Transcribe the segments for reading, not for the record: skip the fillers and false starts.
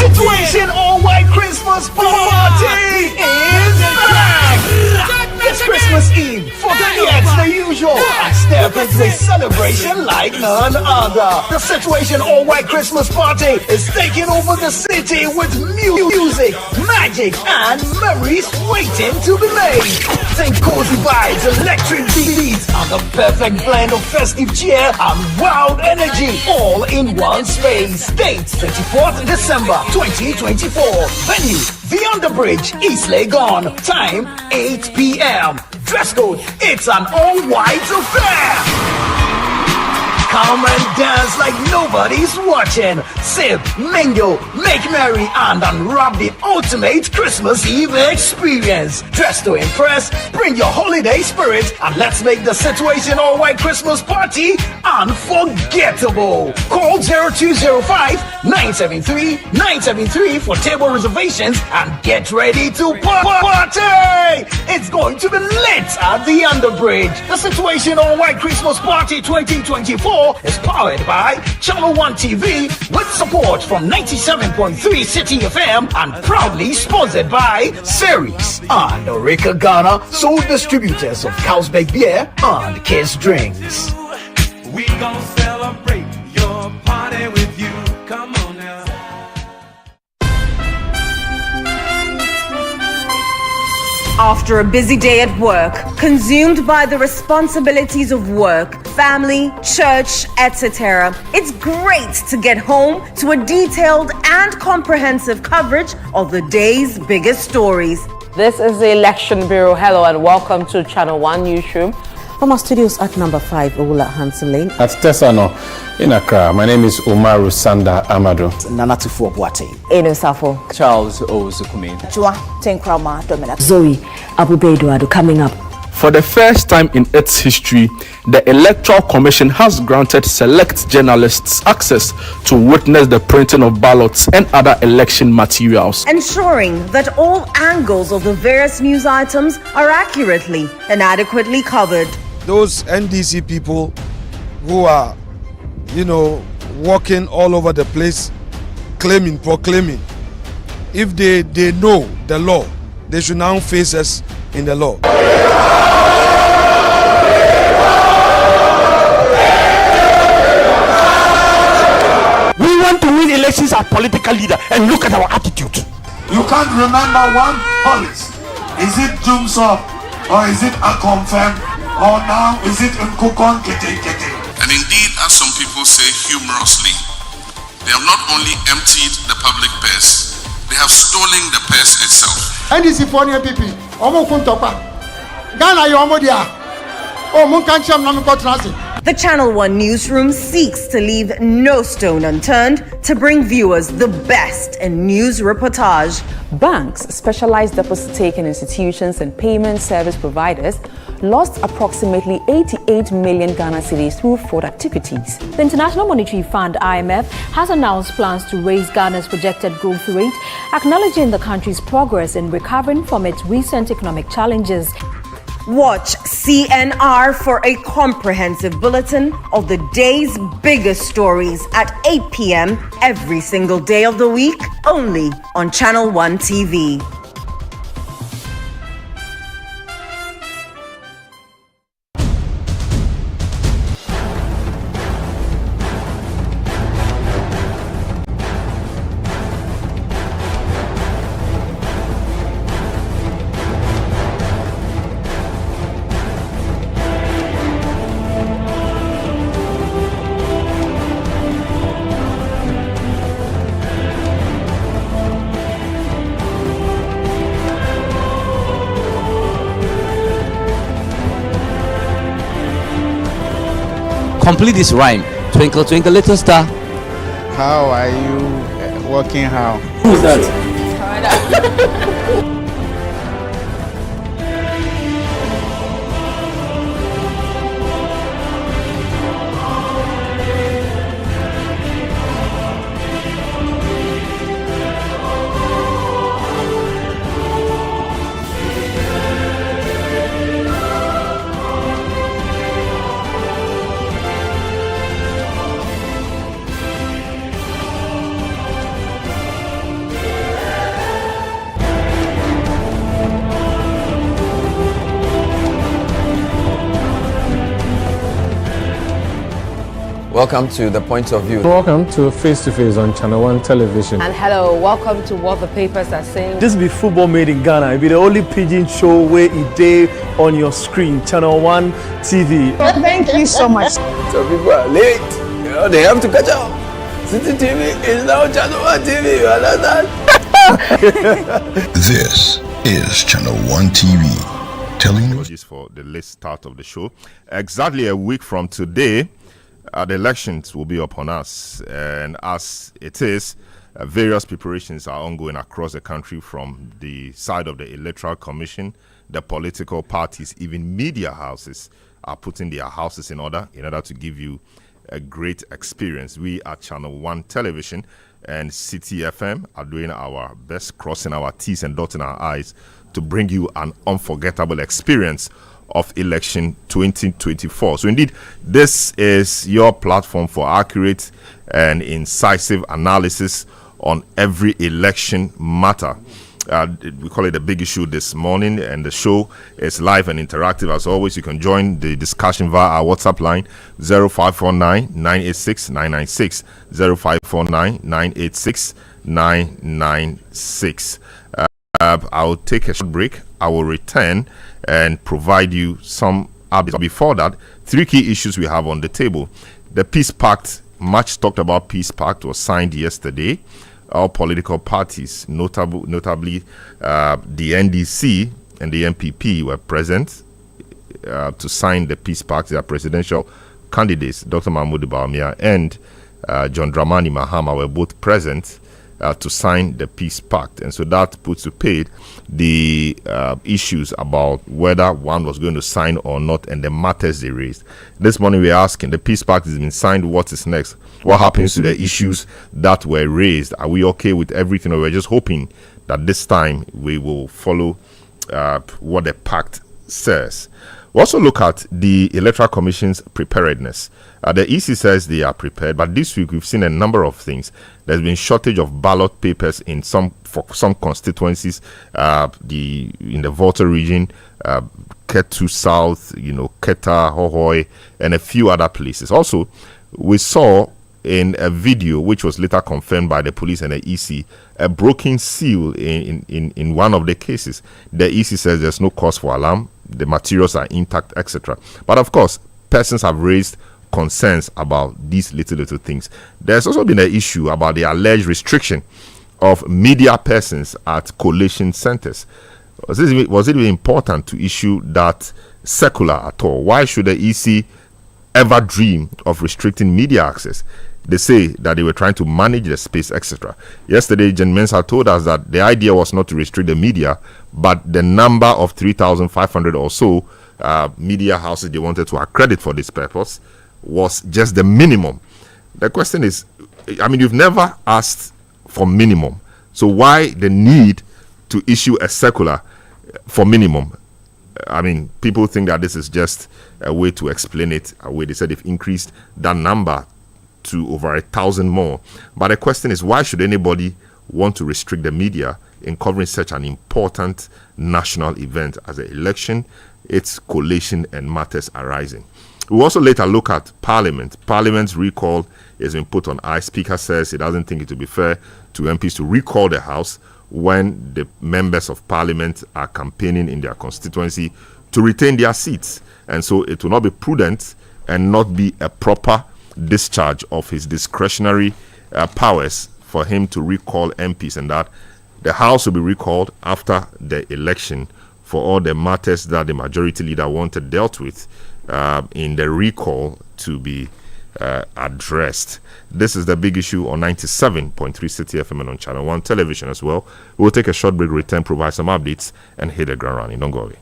Situation all-white Christmas party is back! It's Christmas Eve, 48 the usual. I step into a celebration like none other. The Situation all-white Christmas party is taking over the city with music, magic, and memories waiting to be made. Think cozy vibes, electric beats, and the perfect blend of festive cheer and wild energy, all in one space. Date 24th December 2024. Venue The Underbridge, East Legon. Time 8 p.m. Dress code, it's an all-white affair. Come and dance like nobody's watching. Sip, mingle, make merry, and unwrap the ultimate Christmas Eve experience. Dress to impress, bring your holiday spirit, and let's make the Situation all-white Christmas party unforgettable. Call 0205-973-973 for table reservations and get ready to party. It's going to be lit at the Underbridge. The Situation all-white Christmas party 2024 is powered by Channel 1 TV with support from 97.3 City FM and proudly sponsored by Ceres and Orica Ghana, sole distributors of Carlsberg beer and Kiss drinks. We gon' celebrate your party with you. Come on now. After a busy day at work, consumed by the responsibilities of work, family, church, etc., it's great to get home to a detailed and comprehensive coverage of the day's biggest stories. This is the Election Bureau. Hello and welcome to Channel 1 Newsroom. From our studios at number 5, Owula Hanson Lane. At Tesano, in Accra, my name is Umaru Sanda Amado. Nanatufo Boate. Eno Safo. Charles Ozukumi. Chua Tenkrama Dominic. Zoe Abubeduado coming up. For the first time in its history, the Electoral Commission has granted select journalists access to witness the printing of ballots and other election materials, ensuring that all angles of the various news items are accurately and adequately covered. Those NDC people who are, walking all over the place, proclaiming, if they know the law, they should now face us in the law. We want to win elections as political leader, and look at our attitude. You can't remember one policy. Is it Jumsop or is it a confirm or now is it Nkukon Kete Kete? And indeed, as some people say humorously, they have not only emptied the public purse, they have stolen the purse itself. NDC for new people, Omo Kuntopa, Ghana Yomodia, Omo Kancham Namiko Transit. The Channel 1 Newsroom seeks to leave no stone unturned to bring viewers the best in news reportage. Banks, specialized deposit-taking institutions and payment service providers lost approximately 88 million Ghana cedis through fraud activities. The International Monetary Fund, IMF, has announced plans to raise Ghana's projected growth rate, acknowledging the country's progress in recovering from its recent economic challenges. Watch CNR for a comprehensive bulletin of the day's biggest stories at 8 p.m. every single day of the week, only on Channel 1 TV. Complete this rhyme. Twinkle, twinkle, little star. How are you working? How? Who's that? Welcome to The Point of View. Welcome to Face to Face on Channel 1 Television. And hello, welcome to What the Papers Are Saying. This be football made in Ghana. It be the only pidgin show where it day on your screen, Channel 1 TV. Thank you so much. So people are late. You know, they have to catch up. City TV is now Channel 1 TV. You understand? This is Channel 1 TV. Telling you for the late start of the show. Exactly a week from today, the elections will be upon us, and as it is, various preparations are ongoing across the country from the side of the Electoral Commission. The political parties, even media houses, are putting their houses in order to give you a great experience. We at Channel 1 Television and City FM are doing our best, crossing our T's and dotting our I's to bring you an unforgettable experience of election 2024. So indeed, this is your platform for accurate and incisive analysis on every election matter. We call it the big issue this morning, and the show is live and interactive. As always, you can join the discussion via our WhatsApp line 0549-986-996, 0549-986-996. I'll take a short break. I will return and provide you some updates. Before that, three key issues we have on the table. The Peace Pact, much talked about Peace Pact, was signed yesterday. All political parties, notably the NDC and the MPP, were present to sign the Peace Pact. Their presidential candidates, Dr. Mahmoud Bawumia and John Dramani Mahama, were both present to sign the Peace Pact. And so that puts to paid the issues about whether one was going to sign or not and the matters they raised. This morning we're asking, the Peace Pact has been signed, what is next? What happens to the issues that were raised? Are we okay with everything, or we're just hoping that this time we will follow what the pact says? We also look at the Electoral Commission's preparedness. The EC says they are prepared, but this week we've seen a number of things. There's been shortage of ballot papers for some constituencies, in the Volta region, Ketu South, Keta, Hohoi, and a few other places. Also, we saw in a video, which was later confirmed by the police and the EC, a broken seal in one of the cases. The EC says there's no cause for alarm, the materials are intact, etc. But of course, persons have raised concerns about these little things. There's also been an issue about the alleged restriction of media persons at collation centers. Was it really important to issue that circular at all? Why should the EC ever dream of restricting media access? They say that they were trying to manage the space, etc. Yesterday, Jen Mensah told us that the idea was not to restrict the media, but the number of 3,500 or so media houses they wanted to accredit for this purpose was just the minimum. The question is, you've never asked for minimum, so why the need to issue a circular for minimum? People think that this is just a way to explain it away. They said they've increased that number to over 1,000 more. But the question is, why should anybody want to restrict the media in covering such an important national event as the election, its collation, and matters arising? We'll also later look at Parliament. Parliament's recall has been put on ice. Speaker says he doesn't think it would be fair to MPs to recall the House when the members of Parliament are campaigning in their constituency to retain their seats. And so it will not be prudent and not be a proper discharge of his discretionary powers for him to recall MPs, and that the House will be recalled after the election for all the matters that the majority leader wanted dealt with in the recall to be addressed. This is the big issue on 97.3 City FM and on Channel 1 Television as well. We'll take a short break, return, provide some updates, and hit the ground running. Don't go away.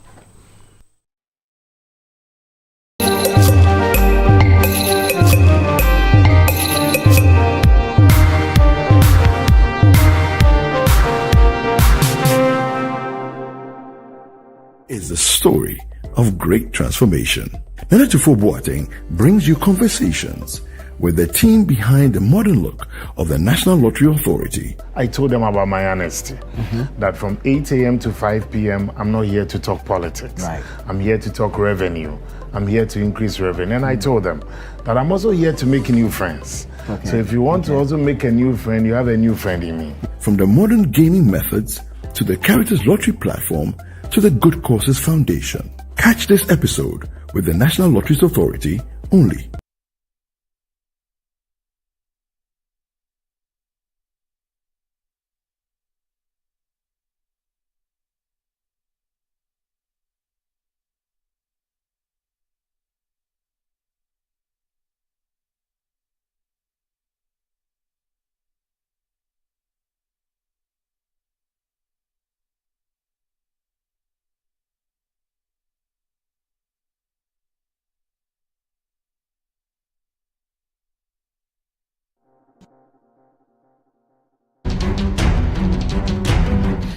Is the story of great transformation. Nana Boateng brings you conversations with the team behind the modern look of the National Lottery Authority. I told them about my honesty, that from 8 a.m. to 5 p.m., I'm not here to talk politics. Right. I'm here to talk revenue. I'm here to increase revenue. And I told them that I'm also here to make new friends. Okay. So if you want to also make a new friend, you have a new friend in me. From the modern gaming methods to the Characters Lottery platform to the Good Causes Foundation. Catch this episode with the National Lotteries Authority only.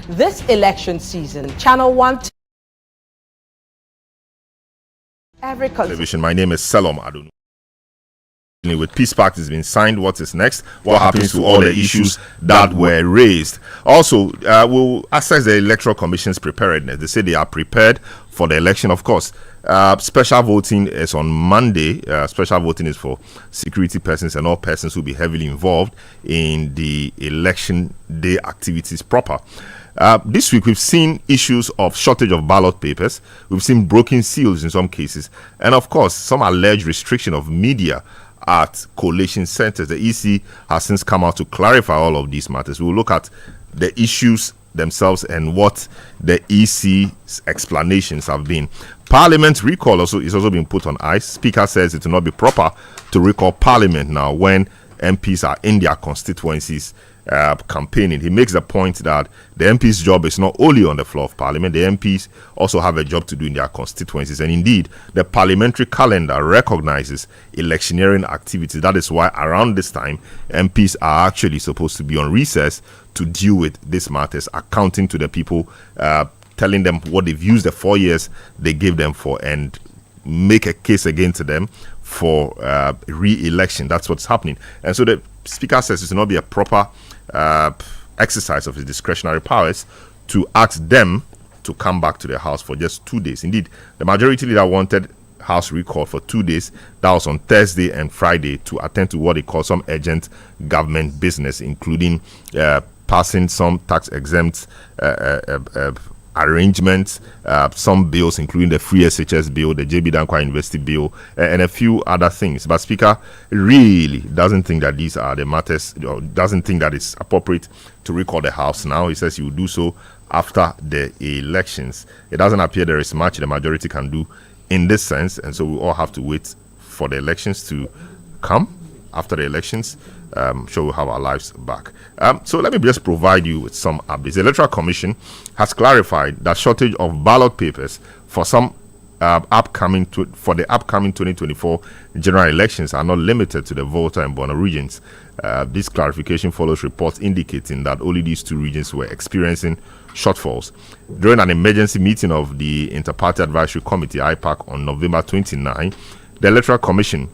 This election season, Channel 1 every television. My name is Selorm Adonoo. With Peace Pact has been signed. What is next? What happens to all the issues that were raised? Also, we'll assess the Electoral Commission's preparedness. They say they are prepared for the election. Of course, special voting is on Monday. Special voting is for security persons and all persons who will be heavily involved in the election day activities proper. This week, we've seen issues of shortage of ballot papers. We've seen broken seals in some cases. And of course, some alleged restriction of media at collation centers. The EC has since come out to clarify all of these matters. We'll look at the issues themselves and what the EC's explanations have been. Parliament recall is also being put on ice. Speaker says it will not be proper to recall Parliament now when MPs are in their constituencies campaigning. He makes the point that the MP's job is not only on the floor of Parliament, the MPs also have a job to do in their constituencies. And indeed, the parliamentary calendar recognizes electioneering activities. That is why around this time, MPs are actually supposed to be on recess to deal with these matters, accounting to the people, telling them what they've used the 4 years they gave them for, and make a case against them for re-election. That's what's happening. And so the Speaker says it will not be a proper exercise of his discretionary powers to ask them to come back to the House for just 2 days. Indeed, the majority leader wanted House recall for 2 days. That was on Thursday and Friday to attend to what they call some urgent government business, including passing some tax-exempt arrangements, some bills, including the free SHS bill, the JB Dankwa University bill, and a few other things. But Speaker really doesn't think that these are the matters, or doesn't think that it's appropriate to recall the House now. He says he will do so after the elections. It doesn't appear there is much the majority can do in this sense, and so we all have to wait for the elections to come. After the elections, sure we'll have our lives back. So let me just provide you with some updates. The Electoral Commission has clarified that shortage of ballot papers for some upcoming 2024 general elections are not limited to the Volta and Bono regions. This clarification follows reports indicating that only these two regions were experiencing shortfalls. During an emergency meeting of the Inter-Party Advisory Committee, IPAC, on November 29, the Electoral Commission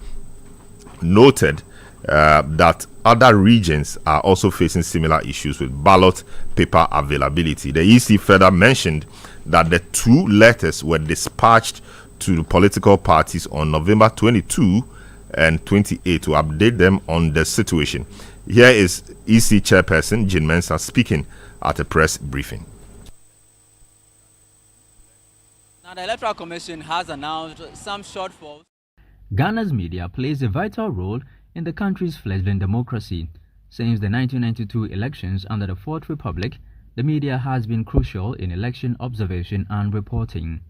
noted that other regions are also facing similar issues with ballot paper availability. The EC further mentioned that the 2 letters were dispatched to the political parties on November 22 and 28 to update them on the situation. Here is EC Chairperson Jean Mensah speaking at a press briefing. Now, the Electoral Commission has announced some shortfalls. Ghana's media plays a vital role in the country's fledgling democracy. Since the 1992 elections under the Fourth Republic, the media has been crucial in election observation and reporting.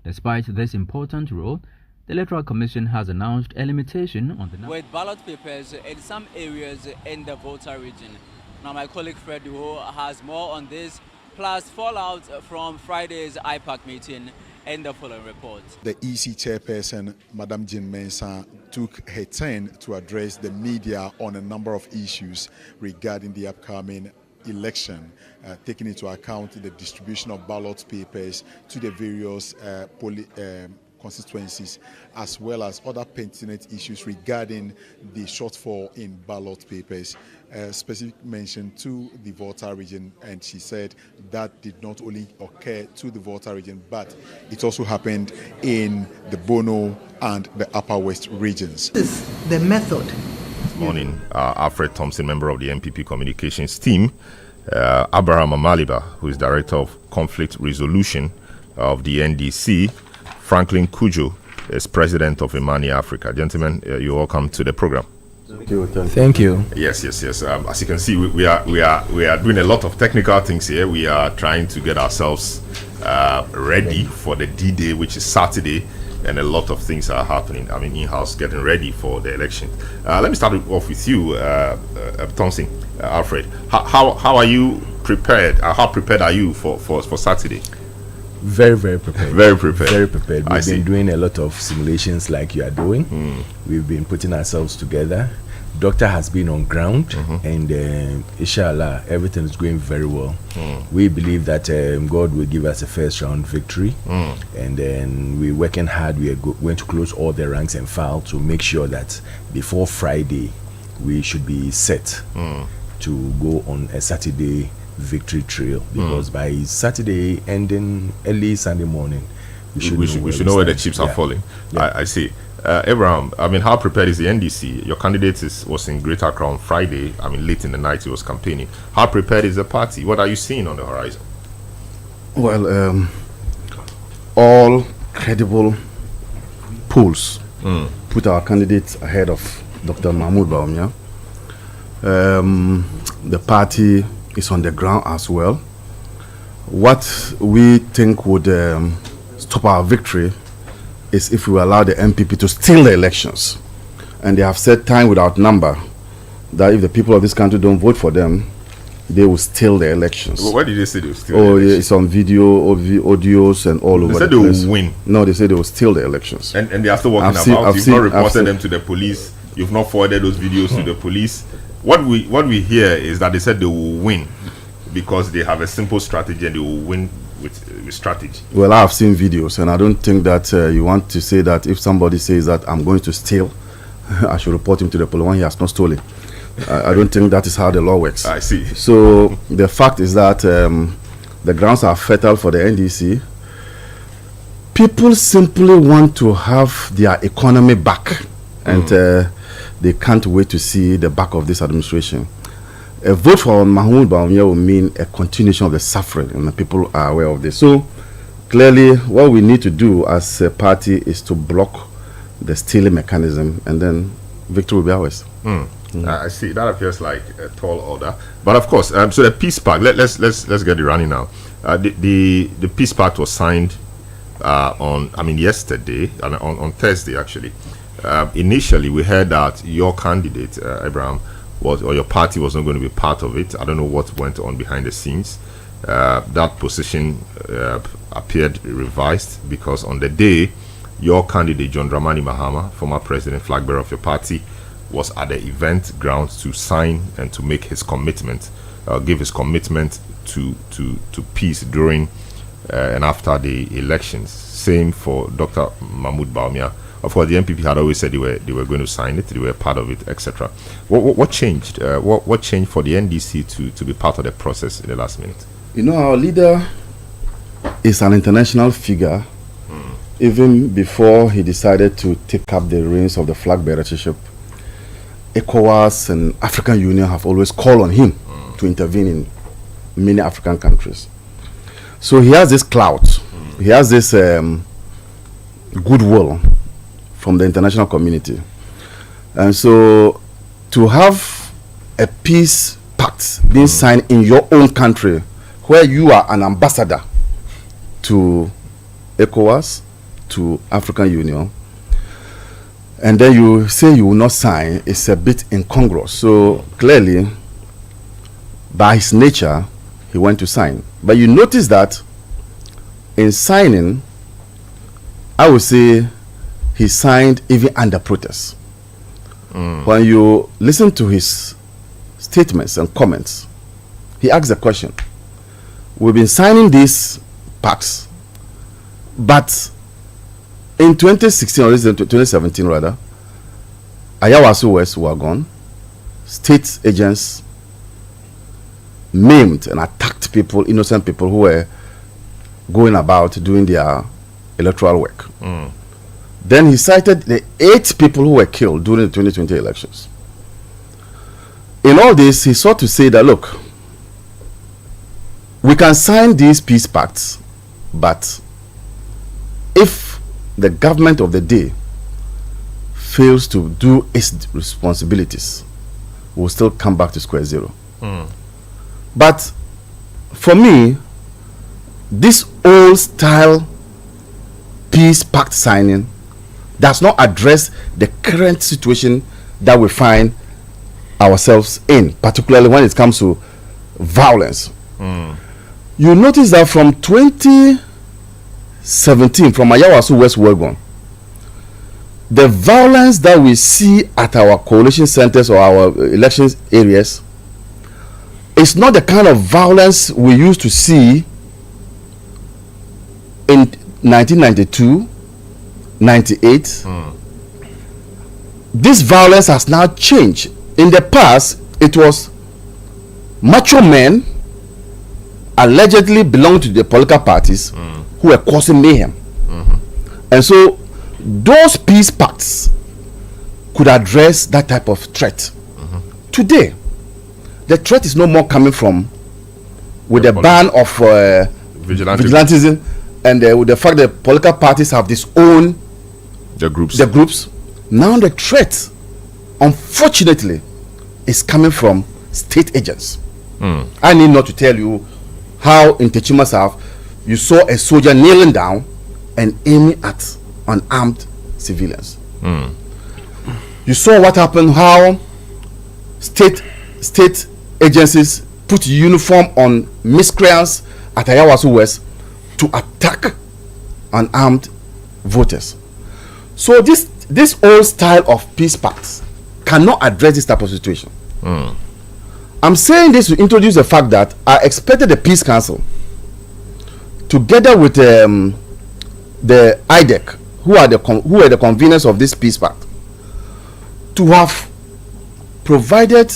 Despite this important role, the Electoral Commission has announced a limitation on the with ballot papers in some areas in the Volta region. Now, my colleague Fred Duho has more on this, plus fallout from Friday's IPAC meeting in the following report. The EC chairperson, Madam Jean Mensah, took her turn to address the media on a number of issues regarding the upcoming election, taking into account the distribution of ballot papers to the various constituencies, as well as other pertinent issues regarding the shortfall in ballot papers. Specific mention to the Volta region, and she said that did not only occur to the Volta region, but it also happened in the Bono and the Upper West regions. This is the method. Morning, Alfred Thompson, member of the MPP communications team, Abraham Amaliba, who is director of conflict resolution of the NDC, Franklin Kujo is president of Imani Africa. Gentlemen, you're welcome to the program. Thank you. Yes. As you can see, we are doing a lot of technical things here. We are trying to get ourselves ready for the D-Day, which is Saturday, and a lot of things are happening. I mean, in-house getting ready for the election. Let me start off with you, Thompson, Alfred. How are you prepared? How prepared are you for Saturday? Very prepared. Very prepared. Very prepared. We've been doing a lot of simulations like you are doing. We've been putting ourselves together. Doctor has been on ground, and inshallah, everything is going very well. We believe that God will give us a first round victory, and then we're working hard. We are going to close all the ranks and file to make sure that before Friday, we should be set to go on a Saturday victory trail, because by Saturday ending early Sunday morning, we should know where the chips are falling. I see. Abraham, I mean, how prepared is the NDC? Your candidate was in Greater Accra on Friday. I mean, late in the night he was campaigning. How prepared is the party? What are you seeing on the horizon? Well, all credible polls put our candidates ahead of Dr. Mahmoud Bawumia. The party is on the ground as well. What we think would stop our victory is if we allow the MPP to steal the elections. And they have said time without number that if the people of this country don't vote for them, they will steal the elections. Well, why did they say they will steal the elections? It's on video, audios, and all over the place. They said they will win. No, they said they will steal the elections. And they are still working about. You've not reported them to the police. You've not forwarded those videos to the police. What we hear is that they said they will win because they have a simple strategy and they will win with strategy. Well, I have seen videos, and I don't think that you want to say that if somebody says that I'm going to steal, I should report him to the police when he has not stolen. I don't think that is how the law works. I see. So the fact is that the grounds are fertile for the NDC. People simply want to have their economy back, and they can't wait to see the back of this administration. A vote for Mahmoud Bawumia will mean a continuation of the suffering, and the people are aware of this. So clearly, what we need to do as a party is to block the stealing mechanism, and then victory will be ours. I see. That appears like a tall order, but of course, so the peace pact. Let's get it running now. The peace pact was signed yesterday, on Thursday actually. Initially, we heard that your candidate, Abraham, or your party was not going to be part of it. I don't know what went on behind the scenes. That position appeared revised because on the day, your candidate, John Dramani Mahama, former president, flag bearer of your party, was at the event grounds to sign and to make his commitment, give his commitment to peace during and after the elections. Same for Dr. Mahmoud Bawumia. Of course, the MPP had always said they were going to sign it, they were part of it, etc. What changed? What changed for the NDC to be part of the process in the last minute? You know, our leader is an international figure. Even before he decided to take up the reins of the flag bearership, ECOWAS and African Union have always called on him to intervene in many African countries. So he has this clout, he has this goodwill from the international community. And so to have a peace pact being signed in your own country, where you are an ambassador to ECOWAS, to African Union, and then you say you will not sign, it's a bit incongruous. So clearly, by his nature, he went to sign. But you notice that in signing, I would say he signed even under protest. When you listen to his statements and comments, he asked the question, we've been signing these pacts, but In 2016 or 2017 rather, Ayawaso West were gone. State agents maimed and attacked people, innocent people who were going about doing their electoral work. Then he cited the 8 people who were killed during the 2020 elections. In all this, he sought to say that, look, we can sign these peace pacts, but if the government of the day fails to do its responsibilities, we'll still come back to square zero. But for me, this old style peace pact signing does not address the current situation that we find ourselves in, particularly when it comes to violence. You notice that from 2017, from Ayawaso West Worgon, the violence that we see at our coalition centers or our elections areas is not the kind of violence we used to see in 1992, 98. This violence has now changed. In the past, it was macho men allegedly belonging to the political parties who were causing mayhem. And so those peace pacts could address that type of threat. Today, the threat is no more coming from with the ban of vigilantism and with the fact that political parties have this own the groups. Now the threat, unfortunately, is coming from state agents. I need not to tell you how in Techiman South you saw a soldier kneeling down and aiming at unarmed civilians. You saw what happened, how state agencies put uniform on miscreants at Ayawaso West to attack unarmed voters. So this old style of peace pacts cannot address this type of situation. I'm saying this to introduce the fact that I expected the Peace Council, together with the IDEC, who are the conveners of this peace pact, to have provided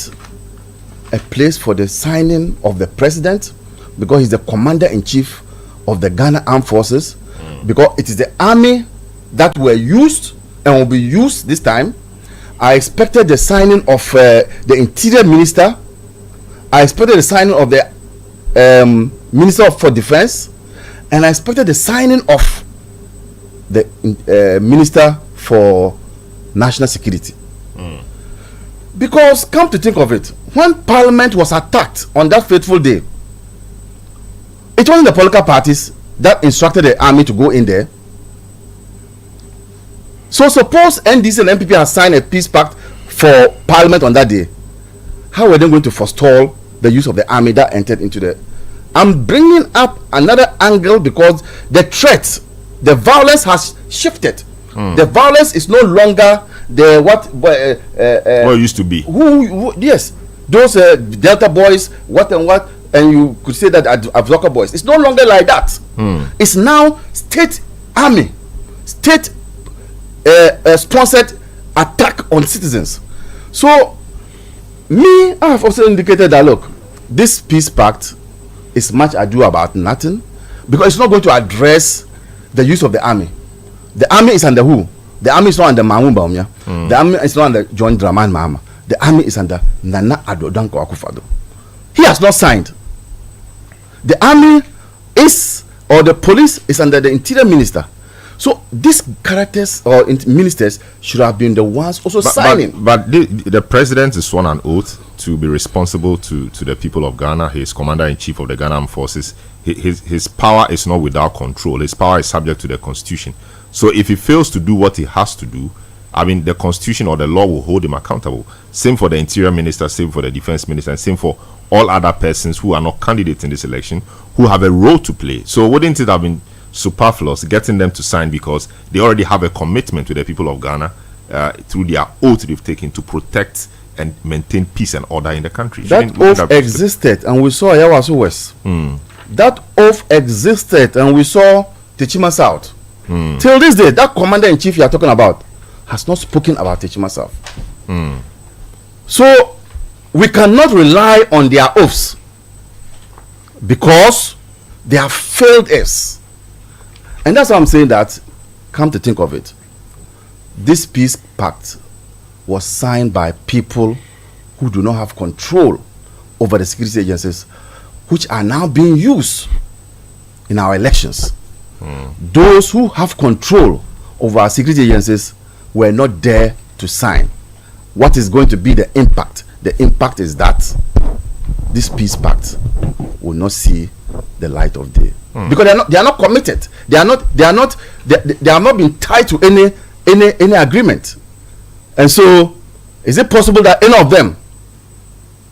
a place for the signing of the president, because he's the commander-in-chief of the Ghana Armed Forces, because it is the army that were used and will be used this time. I expected the signing of the interior minister. I expected the signing of the minister for defense, and I expected the signing of the minister for national security. Because come to think of it, when Parliament was attacked on that fateful day, it wasn't the political parties that instructed the army to go in there. So suppose NDC and MPP have signed a peace pact for Parliament on that day, how were they going to forestall the use of the army that entered into the... I'm bringing up another angle because the threat, the violence has shifted. The violence is no longer the what it used to be. Yes, those Delta boys, what, and you could say that Avzoka boys. It's no longer like that. It's now state army, state sponsored attack on citizens. So me, I have also indicated that, look, this peace pact is much ado about nothing, because it's not going to address the use of the army. The army is under who? The army is not under Mahmoud Bawumia. The army is not under John Dramani Mahama. The army is under Nana Addo Dankwa Akufo-Addo. He has not signed. The army is, or the police is under the interior minister. So these characters or ministers should have been the ones also signing. But the president is sworn an oath to be responsible to the people of Ghana. He is commander-in-chief of the Ghana Armed Forces. His power is not without control. His power is subject to the constitution. So if he fails to do what he has to do, I mean, the constitution or the law will hold him accountable. Same for the interior minister, same for the defense minister, and same for all other persons who are not candidates in this election, who have a role to play. So wouldn't it have been superfluous getting them to sign, because they already have a commitment with the people of Ghana through their oath they've taken to protect and maintain peace and order in the country? That oath existed, and we saw Ayawaso West. That oath existed, and we saw Techiman South. Till this day, that commander-in-chief you are talking about has not spoken about Techima South. So we cannot rely on their oaths because they have failed us. And that's why I'm saying that, come to think of it, this peace pact was signed by people who do not have control over the security agencies, which are now being used in our elections. Those who have control over our security agencies were not there to sign. What is going to be the impact? The impact is that this peace pact will not see the light of day because they are not committed. They have not been tied to any agreement. And so, is it possible that any of them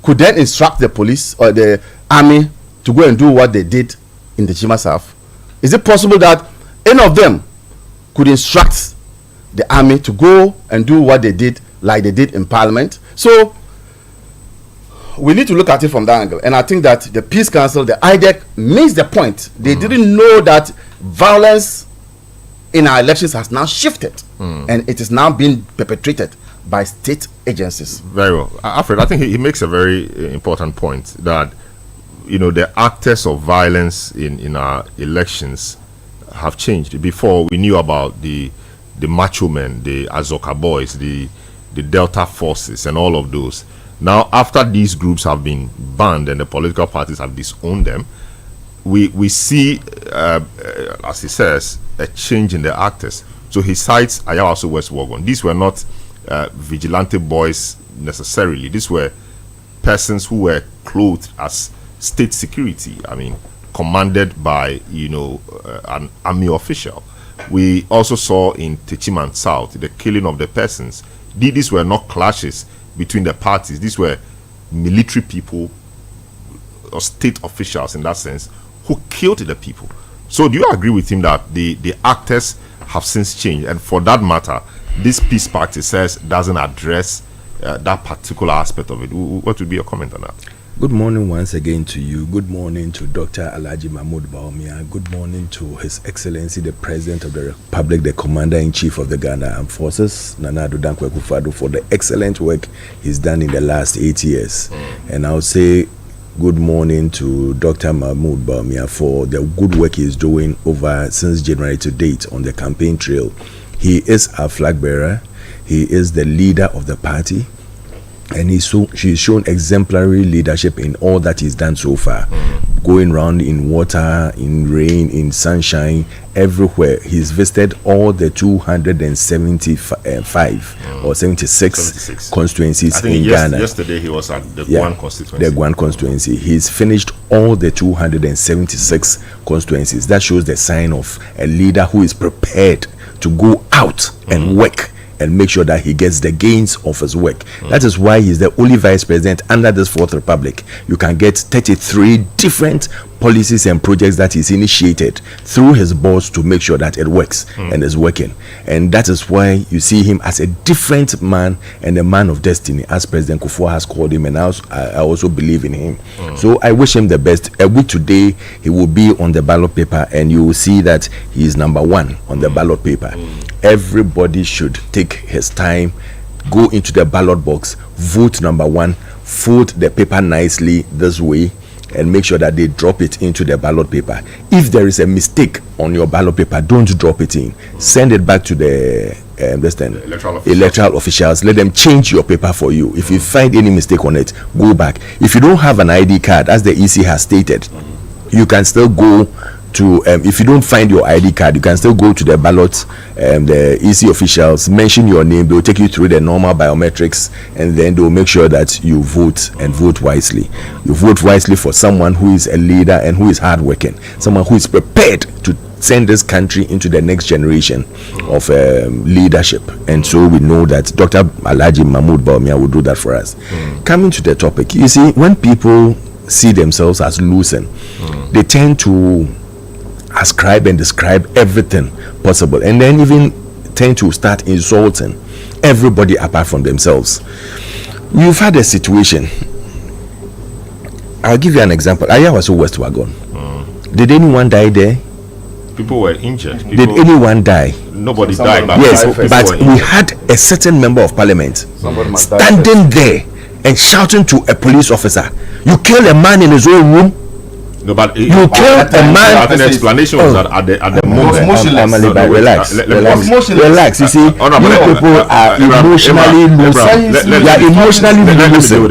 could then instruct the police or the army to go and do what they did in the Chima South? Is it possible that any of them could instruct the army to go and do what they did, like they did in Parliament? So we need to look at it from that angle. And I think that the Peace Council, the IDEC, missed the point. They didn't know that violence in our elections has now shifted and it is now being perpetrated by state agencies. Very well. Alfred, I think he makes a very important point that, you know, the actors of violence in our elections have changed. Before, we knew about the macho men, the Azoka boys, the Delta forces and all of those. Now, after these groups have been banned and the political parties have disowned them, we see, as he says, a change in the actors. So he cites Ayawaso West Wagon. These were not vigilante boys necessarily. These were persons who were clothed as state security. I mean, commanded by, you know, an army official. We also saw in Techiman South the killing of the persons. These were not clashes between the parties. These were military people or state officials in that sense who killed the people. So do you agree with him that the actors have since changed? And for that matter, this peace pact, it says, doesn't address that particular aspect of it. What would be your comment on that? Good morning once again to you. Good morning to Dr. Alhaji Mahmoud Bawumia. Good morning to His Excellency the President of the Republic, the Commander-in-Chief of the Ghana Armed Forces, Nana Addo Dankwa Akufo-Addo, for the excellent work he's done in the last 8 years. And I'll say good morning to Dr. Mahmoud Bawumia for the good work he's doing over since January to date on the campaign trail. He is our flag bearer. He is the leader of the party. And she's shown exemplary leadership in all that he's done so far. Going around in water, in rain, in sunshine, everywhere. He's visited all the 275 or 76 constituencies in Ghana. Yesterday he was at the Guan constituency. The Guan constituency. He's finished all the 276 constituencies. That shows the sign of a leader who is prepared to go out and work and make sure that he gets the gains of his work. That is why he's the only vice president under this Fourth Republic. You can get 33 different policies and projects that he's initiated through his boss to make sure that it works and is working. And that is why you see him as a different man and a man of destiny, as President Kufuor has called him, and I also believe in him. So I wish him the best. A week today, he will be on the ballot paper, and you will see that he is number one on the ballot paper. Everybody should take his time, go into the ballot box, vote number one, fold the paper nicely this way, and make sure that they drop it into the ballot paper. If there is a mistake on your ballot paper, don't drop it in. Send it back to the electoral officials. Let them change your paper for you. If you find any mistake on it, go back. If you don't have an ID card, as the EC has stated, you can still go to if you don't find your ID card, you can still go to the ballot, the EC officials, mention your name, they'll take you through the normal biometrics, and then they'll make sure that you vote and vote wisely. You vote wisely for someone who is a leader and who is hardworking, someone who is prepared to send this country into the next generation of leadership. And so we know that Dr. Alhaji Mahmoud Bawumia will do that for us. Coming to the topic, you see, when people see themselves as losing, they tend to ascribe and describe everything possible, and then even tend to start insulting everybody apart from themselves. You've had a situation. I'll give you an example. Ayawaso West Wagon. Did anyone die there? People were injured. Did anyone die? Nobody died. Yes, but we had a certain member of parliament standing there and shouting to a police officer, "You killed a man in his own room." No, but you killed a man. I think the explanation was that at the moment. Amaliba, relax. You see, you people are emotionally losing.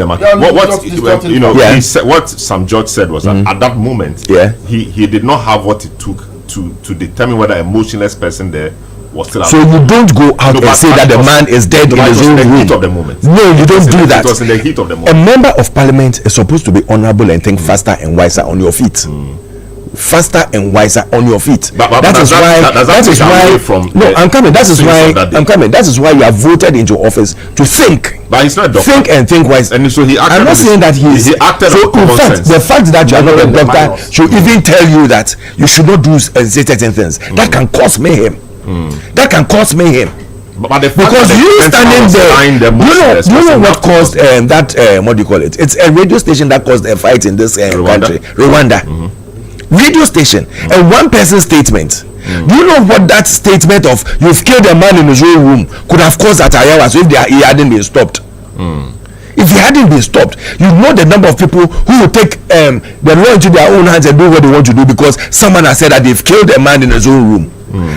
What Sam George said was that at that moment, he did not have what it took to determine whether a motionless person there was still alive. So you don't go out and say that the man is dead in his own room. Heat of the moment. No, you don't do that. It was in the heat of the moment. A member of parliament is supposed to be honorable and think faster and wiser on your feet. Faster and wiser on your feet. That is why you are voted into office to think. But he's not a doctor. Think and think wise. And so he acted. I'm not saying that he acted. So in fact, the fact that you are not a doctor should even tell you that you should not do certain things. That can cause mayhem. That can cause mayhem. Because you standing there, you know what caused that what do you call it? It's a radio station that caused a fight in this country, Rwanda. Radio station and one person's statement. Do you know what that statement of "you've killed a man in his own room" could have caused at Ayawa if he hadn't been stopped? If he hadn't been stopped, you know the number of people who will take the law into their own hands and do what they want to do because someone has said that they've killed a man in his own room.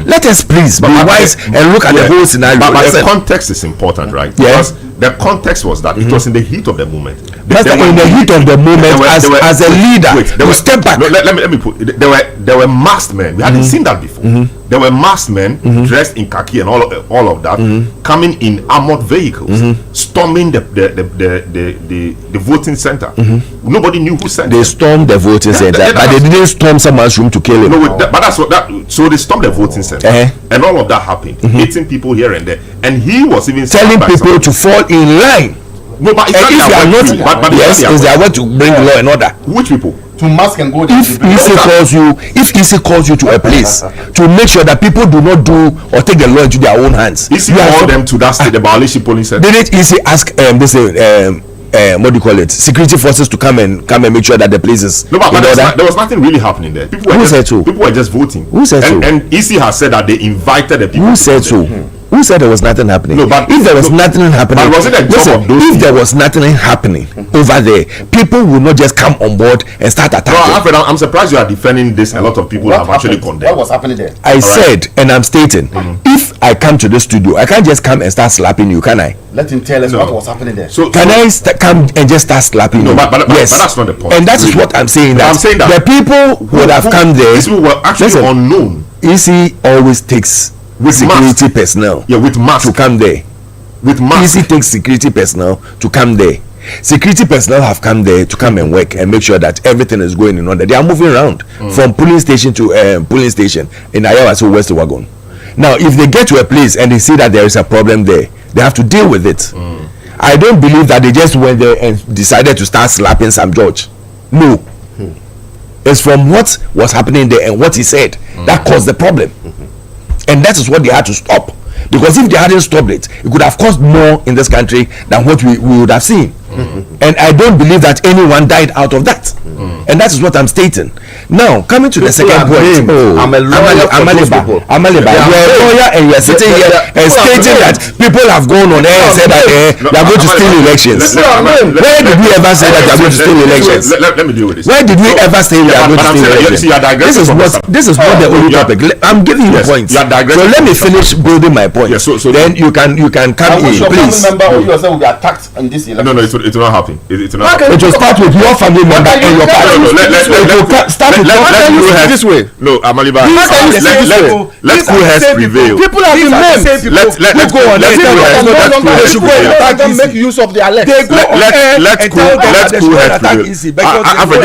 Let us please be wise and look at the whole scenario. But the context is important, right? Because the context was that it was in the heat of the moment. That's in the heat of the moment. As a leader, you step back. No, let me put. There were masked men. We hadn't seen that before. There were masked men dressed in khaki and all of that coming in armored vehicles, storming the voting center. Nobody knew who sent them. They stormed the voting center, but they didn't storm someone's room to kill him. No, but that's what that. So they stormed the voting center, and all of that happened, hitting people here and there. And he was even telling people to fall in line. No, but if you are not, yes, is their way to bring law and order. Which people? To mask and go. If EC calls you to a place to make sure that people do not do or take the law into their own hands, EC called them to that state, the Balishi polling center. Didn't EC ask what do you call it? Security forces to come and make sure that the place is. No, but there was nothing really happening there. People were just voting. Who said so? And EC has said that they invited the people. Who said so? Who said there was nothing happening? No, but if there was nothing happening, if there was nothing happening over there, people will not just come on board and start attacking. No, Alfred, I'm surprised you are defending this. A lot of people have actually condemned. What was happening there? I said, and I'm stating, if I come to the studio, I can't just come and start slapping you, can I? Let him tell us what was happening there. So can I come and just start slapping you? But yes, that's not the point. And that is what I'm saying. I'm saying that the people who would have come there, these people were actually unknown. EC always takes security personnel with masks to come there. With masks. EC takes security personnel to come there. Security personnel have come there to come and work and make sure that everything is going in order. They are moving around from polling station to polling station in Ayawa to West Wagon. Now, if they get to a place and they see that there is a problem there, they have to deal with it. I don't believe that they just went there and decided to start slapping Sam George. No. It's from what was happening there and what he said that caused the problem. And that is what they had to stop. Because if they hadn't stopped it, it could have caused more in this country than what we would have seen. And I don't believe that anyone died out of that. And that is what I'm stating. Now, coming to the second point. I'm a lawyer. Amaliba, you're a lawyer and you're sitting here and stating that people have gone on air and said that they are going to steal elections. Where did we ever say that they are going to steal elections? Let me deal with this. Where did we ever say we are going to steal elections? This is not the only topic. I'm giving you points. So let me finish building my point. Then you can come in, please. Member you yourself will be attacked in this election. No, it will not happen. It will not happen. It will start with your family member and your parents. This way. No, Amaliba. Let cool heads prevail. People have been named. Let's go on. They should go and attack and make use of their legs. Let cool heads prevail.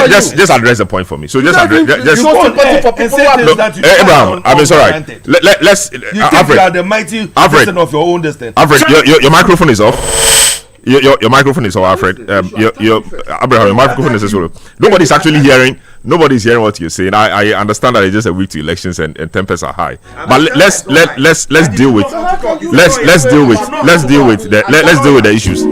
Just address the point for me. So just address. Abraham, I mean, it's all right. Let's. You are the mighty person of your own destiny. Alfred, your microphone is off. Your microphone is off, Alfred. Abraham, your microphone is off. Nobody's actually hearing. Nobody's hearing what you're saying. I understand that it's just a week to elections and tempers are high. But let's deal with the issues.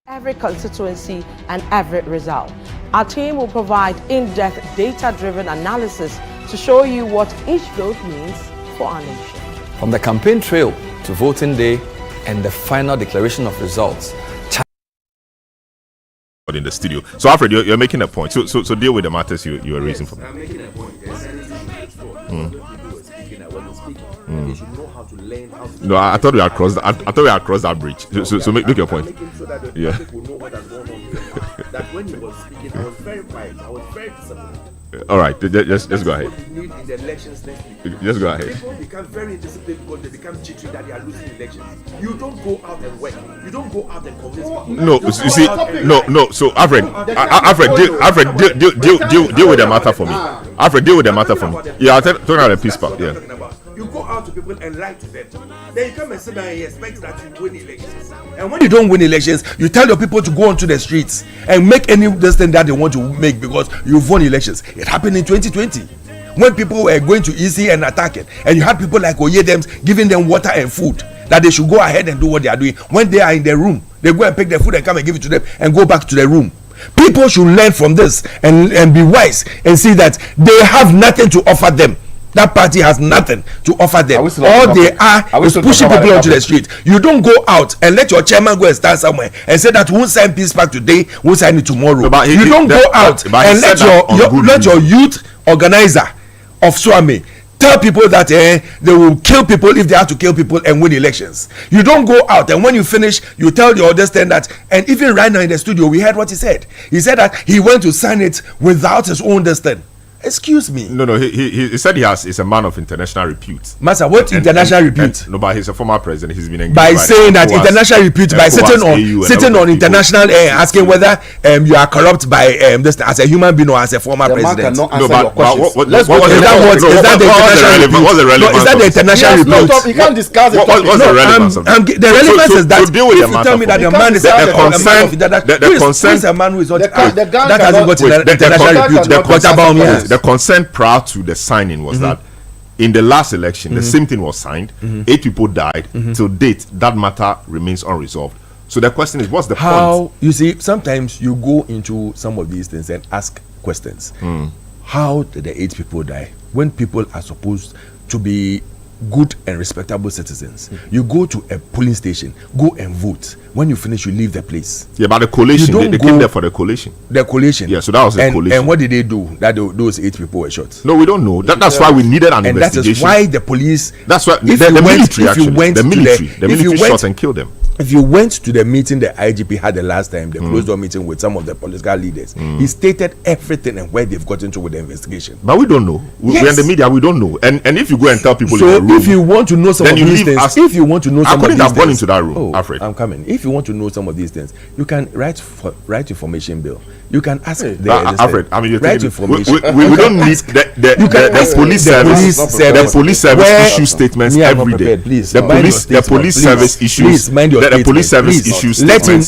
every constituency and every result. Our team will provide in-depth data-driven analysis to show you what each vote means for our nation. From the campaign trail to voting day and the final declaration of results. In the studio. So Alfred, you're making a point. So deal with the matters you are raising for me. I'm making a point. They should know how to learn how to. No, I thought we had crossed. I thought we had crossed that bridge. So make your point. So that the public will know what has gone on here. That when he was speaking, I was very quiet. I was very disciplined. All right, just go ahead. What we need in the elections next week. Just go ahead. People become very indisciplined because they become jittery that they are losing elections. You don't go out and work. You don't go out and convince people. No, you see, no. So Alfred, deal with the matter for me. Alfred, deal with the matter for me. Yeah, I'm talking about the peace part. Yeah. You go out to people and lie to them. Then you come and sit down and expect that you win elections. And when you don't win elections, you tell your people to go onto the streets and make any decision that they want to make because you've won elections. It happened in 2020 when people were going to EC and attacking, and you had people like Oyedems giving them water and food that they should go ahead and do what they are doing. When they are in their room, they go and pick their food and come and give it to them and go back to their room. People should learn from this and be wise and see that they have nothing to offer them. That party has nothing to offer them. All they are is pushing people onto the street. You don't go out and let your chairman go and stand somewhere and say that won't sign peace pact today, won't sign it tomorrow. No, you don't go out and let your youth organizer of Swami tell people that they will kill people if they have to kill people and win elections. You don't go out and when you finish, you tell the others then that. And even right now in the studio, we heard what he said. He said that he went to sign it without his own destiny. Excuse me. No. He said he's a man of international repute. Master, what international repute? No, but he's a former president. He's been engaged by saying that international repute by sitting on international asking whether you are corrupt by this as a human being or as a former president. No, but let's go. Is that the international repute? You can't discuss it. What's the relevance of that? The relevance is that if you tell me that the man is a man who is not that hasn't got international repute. What about me? The consent prior to the signing was that in the last election, the same thing was signed. 8 people died. Till date, that matter remains unresolved. So the question is, what's the point? You see, sometimes you go into some of these things and ask questions. How did the 8 people die? When people are supposed to be good and respectable citizens, you go to a polling station, go and vote. When you finish, you leave the place. Yeah, but the collation, they came there for the collation. The collation. Yeah, so that was the collation. And what did they do that those 8 people were shot? No, we don't know. That's why we needed an investigation. And that is why the police. That's why the military shot and killed them. If you went to the meeting the IGP had the last time, the closed door meeting with some of the political leaders, he stated everything and where they've gotten to with the investigation. But we don't know. We're in the media, we don't know. And if you go and tell people in the room, if you want to know some of these things, if you want to know some of these things, I couldn't have gone into that room, Alfred. I'm coming. If you want to know some of these things, you can write information bill. You can ask Alfred. I mean, you're write information. We don't need the police service. The police service issue statements every day. The police service issues. The police service issues.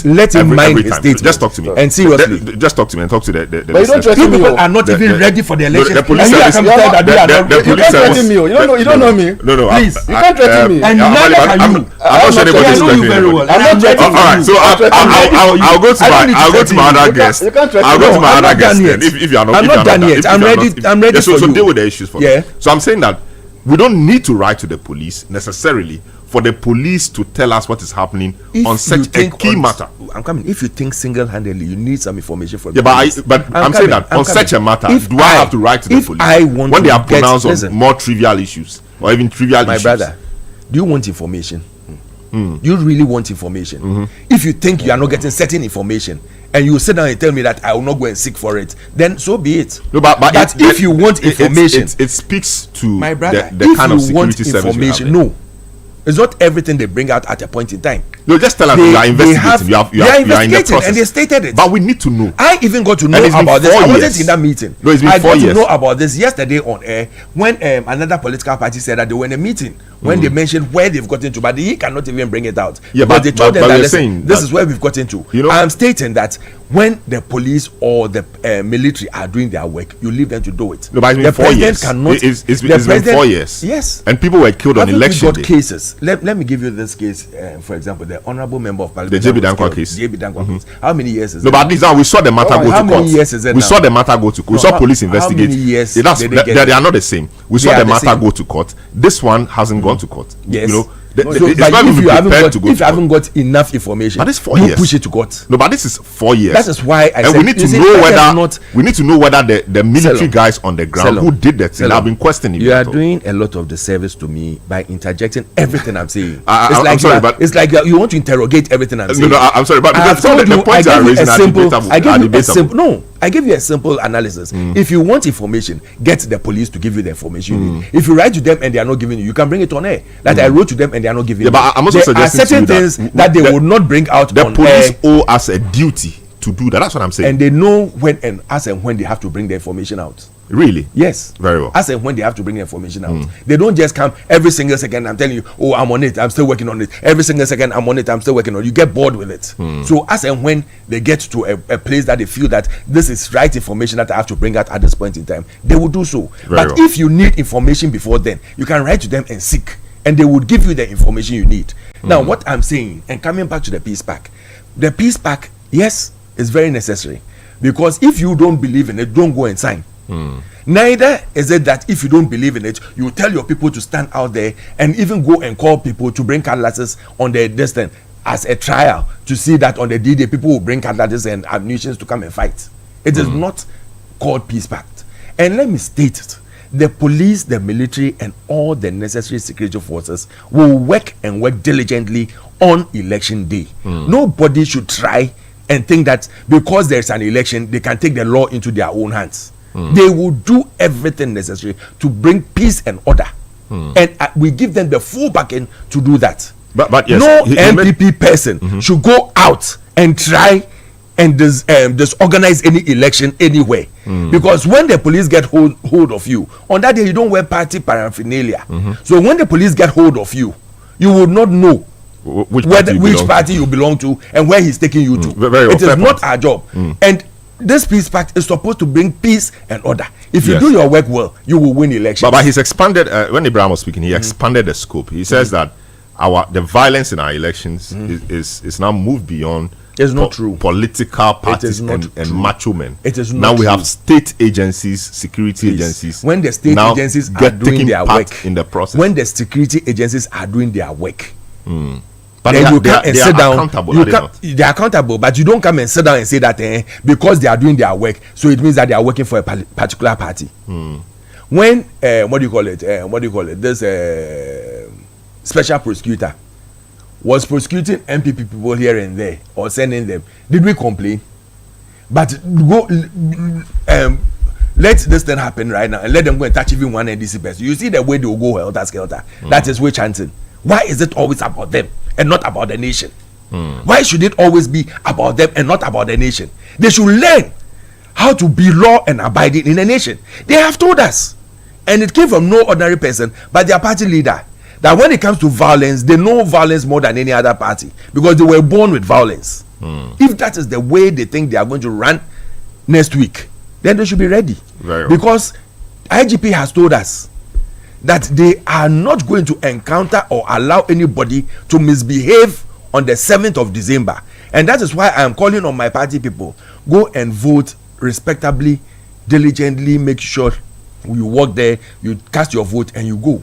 Let him mind his statement. Just talk to me. And seriously, just talk to me and talk to the. But you don't threaten me. People are not even ready for the election. The police service. You can't threaten me. You don't know me. No. Please, you can't threaten me. And neither can you. I'm not sure anybody's threatening you. I'm not threatening you. All right, so I'll go to my other guest. I'll go to my other guest. If you are not, I'm not done yet. I'm ready for you. So deal with the issues for me. So I'm saying that we don't need to write to the police necessarily for the police to tell us what is happening on such a key matter. I'm coming. If you think single-handedly, you need some information from the police. But I'm saying that on such a matter, do I have to write to the police when they are pronounced on more trivial issues or even trivial issues? My brother, do you want information? You really want information? If you think you are not getting certain information and you sit down and tell me that I will not go and seek for it, then so be it. No, but if you want information, it speaks to my brother. The kind of security service we have. No, it's not everything they bring out at a point in time. No, just tell us you are investigating. You are in the process. And they stated it. But we need to know. I even got to know about this. I wasn't in that meeting. No, it's been 4 years. I got to know about this yesterday on air when another political party said that they were in a meeting when they mention where they've gotten to, but he cannot even bring it out. Yeah, but they told them that, saying this is where we've gotten to. You know, I'm stating that when the police or the military are doing their work, you leave them to do it. No, but it's been 4 years. It's been 4 years. Yes. And people were killed on election day. Cases. Let me give you this case. For example, the honorable member of Parliament. The JB Dankwa case. JB Dankwa case. How many years is it? No, but at least now we saw the matter go to court. How many years is it We now? saw the matter go to court. We saw police investigate. How many years they are not the same. We saw the matter go to court. This one hasn't gone to court. Yes. You know, if you haven't got enough information, but it's 4 you years. Push it to court. No, but this is 4 years. That is why I and said we need to know whether the military guys on the ground who did that thing have been questioning. You are doing a lot of disservice to me by interjecting everything I'm saying. I'm sorry, but it's like you want to interrogate everything I'm saying. No, I'm sorry, but because the points are raising are debatable. No, I gave you a simple analysis. If you want information, get the police to give you the information you need. If you write to them and they are not giving you, you can bring it on air. That I wrote to them and they are not giving you. But I'm also suggesting certain things that they would not bring out the on police air. owe us a duty to do that. That's what I'm saying. And they know when and as and when they have to bring the information out. Really? Yes. Very well. As and when they have to bring the information out. They don't just come every single second. I'm telling you, oh, I'm on it. I'm still working on it. Every single second, I'm on it. I'm still working on it. You get bored with it. So as and when they get to a place that they feel that this is right information that I have to bring out at this point in time, they will do so. But if you need information before then, you can write to them and seek. And they would give you the information you need. Now, what I'm saying, and coming back to the Peace Pact, the Peace Pact, yes, is very necessary. Because if you don't believe in it, don't go and sign. Neither is it that if you don't believe in it, you tell your people to stand out there and even go and call people to bring cutlasses on the distance as a trial to see that on the D-Day people will bring cutlasses and ammunition to come and fight. It is not called Peace Pact. And let me state it. The police, the military, and all the necessary security forces will work and work diligently on election day. Nobody should try and think that because there's an election, they can take the law into their own hands. They will do everything necessary to bring peace and order. And we give them the full backing to do that. But yes, no MPP person should go out and try and disorganize any election anywhere. Because when the police get hold of you, on that day you don't wear party paraphernalia. So when the police get hold of you, you would not know which party you belong to and where he's taking you to. It is not our job. And this Peace Pact is supposed to bring peace and order. If you do your work well, you will win elections. But he's expanded, when Abraham was speaking, he expanded the scope. He says that the violence in our elections is now moved beyond It's not true. Political parties and macho men. It is not now we true. have state agencies, security agencies. When the state agencies are doing their work in the process, when the security agencies are doing their work, but then you come and sit down. They are accountable, but you don't come and sit down and say that because they are doing their work, so it means that they are working for a particular party. When what do you call it? This special prosecutor was prosecuting MPP people here and there or sending them. Did we complain? But let this thing happen right now and let them go and touch even one NDC person. You see the way they will go helter-skelter. That is witch hunting. Why is it always about them and not about the nation? Why should it always be about them and not about the nation? They should learn how to be law and abiding in the nation. They have told us, and it came from no ordinary person but their party leader, that when it comes to violence, they know violence more than any other party because they were born with violence. If that is the way they think they are going to run next week, then they should be ready. Because IGP has told us that they are not going to encounter or allow anybody to misbehave on the 7th of December. And that is why I am calling on my party people, go and vote respectably, diligently, make sure you walk there, you cast your vote and you go.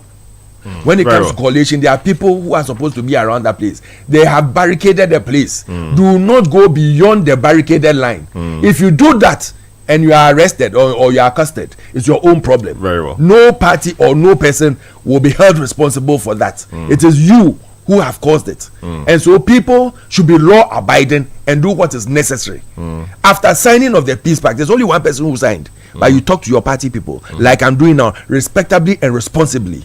When it comes to coalition, there are people who are supposed to be around that place. They have barricaded the place. Do not go beyond the barricaded line. If you do that and you are arrested or you are accosted, it's your own problem. No party or no person will be held responsible for that. It is you who have caused it. And so people should be law abiding and do what is necessary. After signing of the Peace Pact, there's only one person who signed. But you talk to your party people like I'm doing now, respectably and responsibly.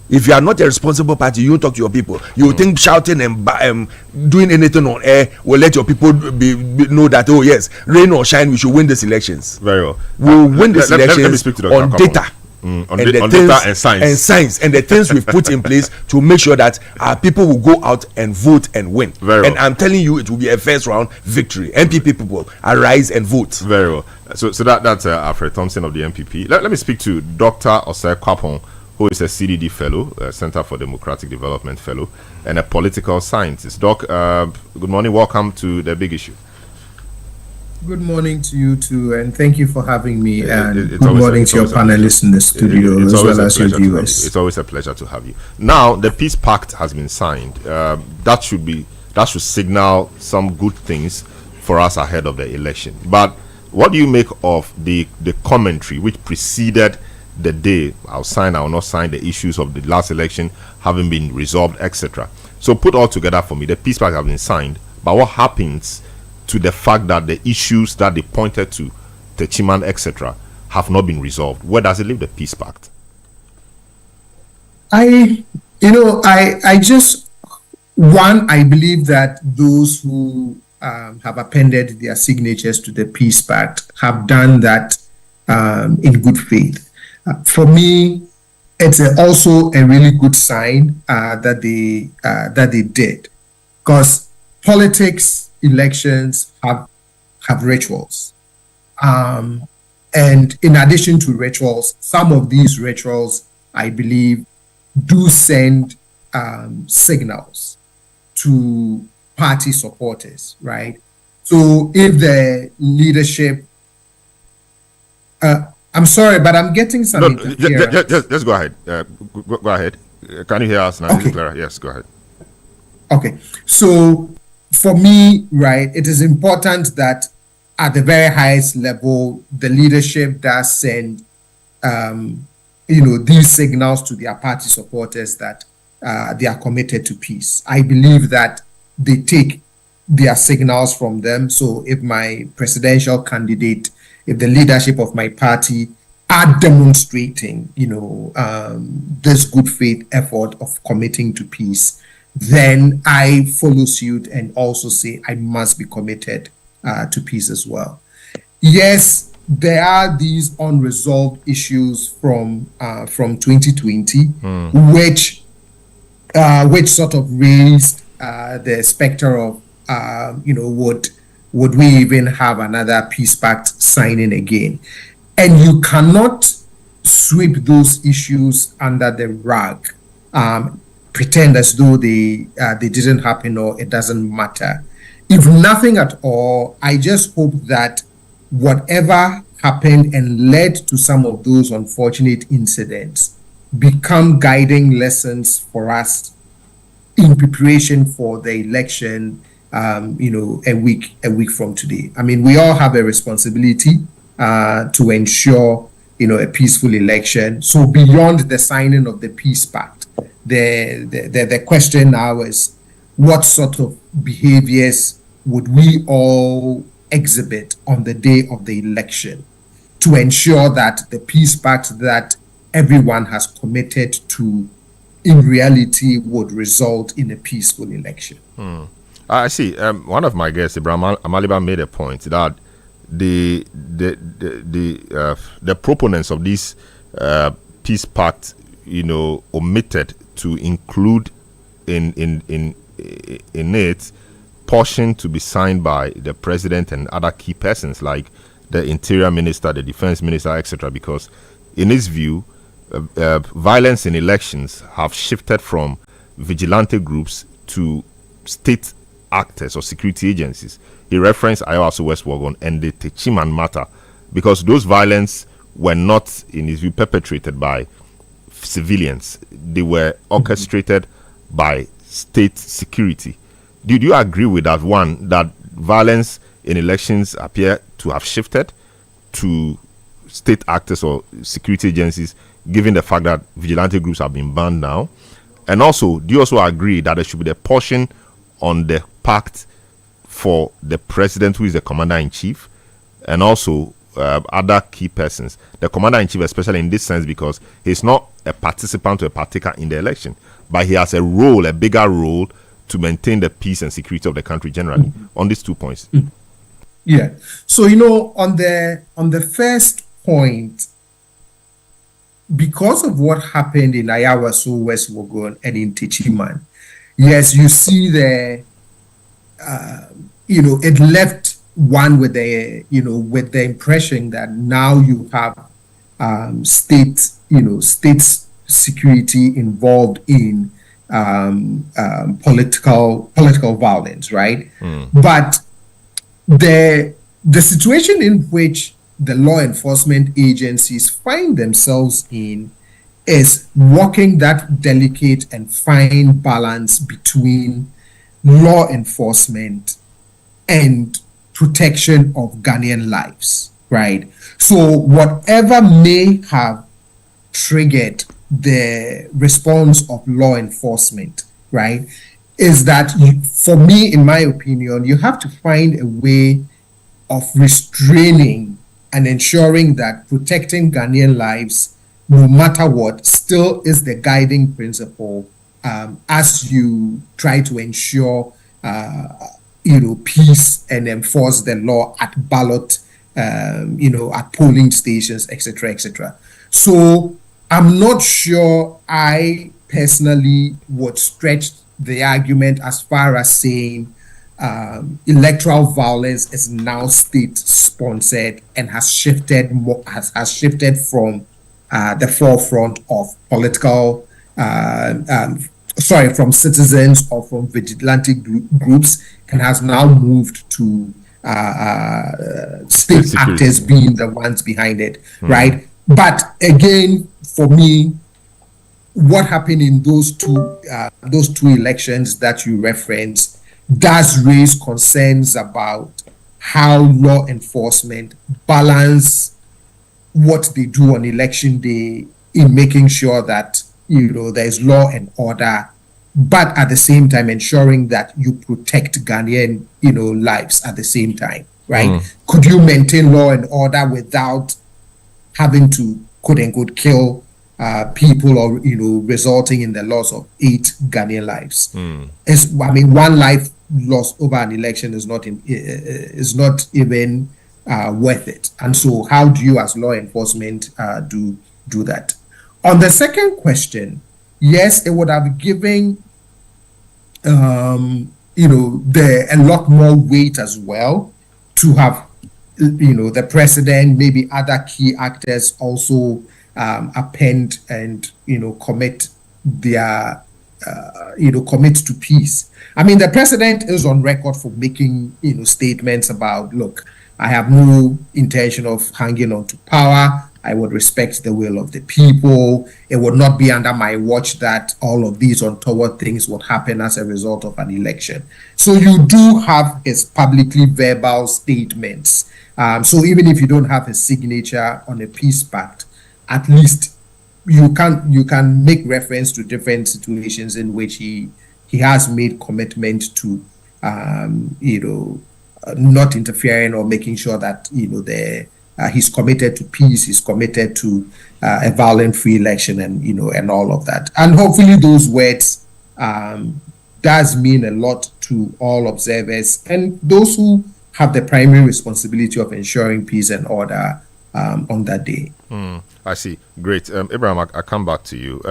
If you are not a responsible party, you talk to your people. You think shouting and doing anything on air will let your people know that, oh yes, rain or shine, we should win these elections. Very well. We'll win these elections let me speak to Dr. on data. and the things we've put in place to make sure that our people will go out and vote and win. And I'm telling you, it will be a first round victory. MPP people, arise and vote. Very well. So that's Alfred Thompson of the MPP. Let me speak to Dr. Osei Kwapong, who is a CDD fellow, Center for Democratic Development fellow, and a political scientist. Doc, good morning. Welcome to The Big Issue. Good morning to you too, and thank you for having me. And good morning to your panelists in the studio as well as your viewers. It's always a pleasure to have you. Now, the Peace Pact has been signed. That should signal some good things for us ahead of the election. But what do you make of the commentary which preceded the day I'll sign, I'll not sign, the issues of the last election having been resolved, etc.? So put all together for me, the Peace Pact has been signed, but what happens to the fact that the issues that they pointed to, Techiman, etc., have not been resolved? Where does it leave the Peace Pact? I believe that those who have appended their signatures to the Peace Pact have done that in good faith. For me, it's also a really good sign that they did, because politics, elections have rituals, and in addition to rituals, some of these rituals, I believe, do send signals to party supporters, right? So if the leadership, I'm sorry, but I'm getting some interference. Just go ahead. Go ahead. Can you hear us now? Okay. Yes, go ahead. Okay, so for me, right, it is important that at the very highest level, the leadership does send, these signals to their party supporters that they are committed to peace. I believe that they take their signals from them. So if my presidential candidate, if the leadership of my party are demonstrating, this good faith effort of committing to peace, then I follow suit and also say I must be committed to peace as well. Yes, there are these unresolved issues from 2020, which sort of raised the specter of would we even have another Peace Pact signing again? And you cannot sweep those issues under the rug. Pretend as though they didn't happen or it doesn't matter. If nothing at all, I just hope that whatever happened and led to some of those unfortunate incidents become guiding lessons for us in preparation for the election, a week from today. I mean, we all have a responsibility to ensure, a peaceful election. So beyond the signing of the Peace Pact, the question now is, what sort of behaviors would we all exhibit on the day of the election to ensure that the Peace Pact that everyone has committed to in reality would result in a peaceful election? I see. One of my guests, Ibrahim Amaliba, made a point that the proponents of this Peace Pact, omitted to include in it portion to be signed by the president and other key persons like the interior minister, the defense minister, etc. Because in his view, violence in elections have shifted from vigilante groups to state actors or security agencies. He referenced Ayawaso West Wagon and the Techiman matter, because those violence were not, in his view, perpetrated by civilians. They were orchestrated by state security. Do you agree with that one, that violence in elections appear to have shifted to state actors or security agencies, given the fact that vigilante groups have been banned now? And also, do you also agree that there should be the portion on the pact for the president, who is the commander-in-chief, and also other key persons? The commander-in-chief, especially in this sense, because he's not a participant or a partaker in the election, but he has a role, a bigger role, to maintain the peace and security of the country generally. On these 2 points. Yeah. So, on the first point, because of what happened in Ayawaso, West Wogon, and in Techiman, yes, you see the, it left one with the, with the impression that now you have state security involved in political violence, right? But the situation in which the law enforcement agencies find themselves in is walking that delicate and fine balance between law enforcement and protection of Ghanaian lives, right? So whatever may have triggered the response of law enforcement, right, is that for me, in my opinion, you have to find a way of restraining and ensuring that protecting Ghanaian lives, no matter what, still is the guiding principle as you try to ensure, peace and enforce the law at ballot, at polling stations, etc., etc. So I'm not sure I personally would stretch the argument as far as saying electoral violence is now state-sponsored and has shifted from the forefront of political, from citizens or from vigilante groups, and has now moved to state actors being the ones behind it, right? But again, for me, what happened in those two elections that you referenced does raise concerns about how law enforcement balance what they do on election day in making sure that there is law and order, but at the same time ensuring that you protect Ghanaian lives at the same time, right? Could you maintain law and order without having to quote unquote kill people or resulting in the loss of 8 Ghanaian lives? One life lost over an election is not even worth it. And so how do you as law enforcement do that? On the second question, yes, it would have given a lot more weight as well to have the president, maybe other key actors also append and commit their commit to peace. I mean, the president is on record for making statements about, look, I have no intention of hanging on to power. I would respect the will of the people. It would not be under my watch that all of these untoward things would happen as a result of an election. So you do have his publicly verbal statements. So even if you don't have his signature on a peace pact, at least you can make reference to different situations in which he has made commitment to not interfering or making sure that he's committed to peace, he's committed to a violent-free election, and all of that. And hopefully those words does mean a lot to all observers and those who have the primary responsibility of ensuring peace and order on that day. I see. Great. Abraham, I come back to you.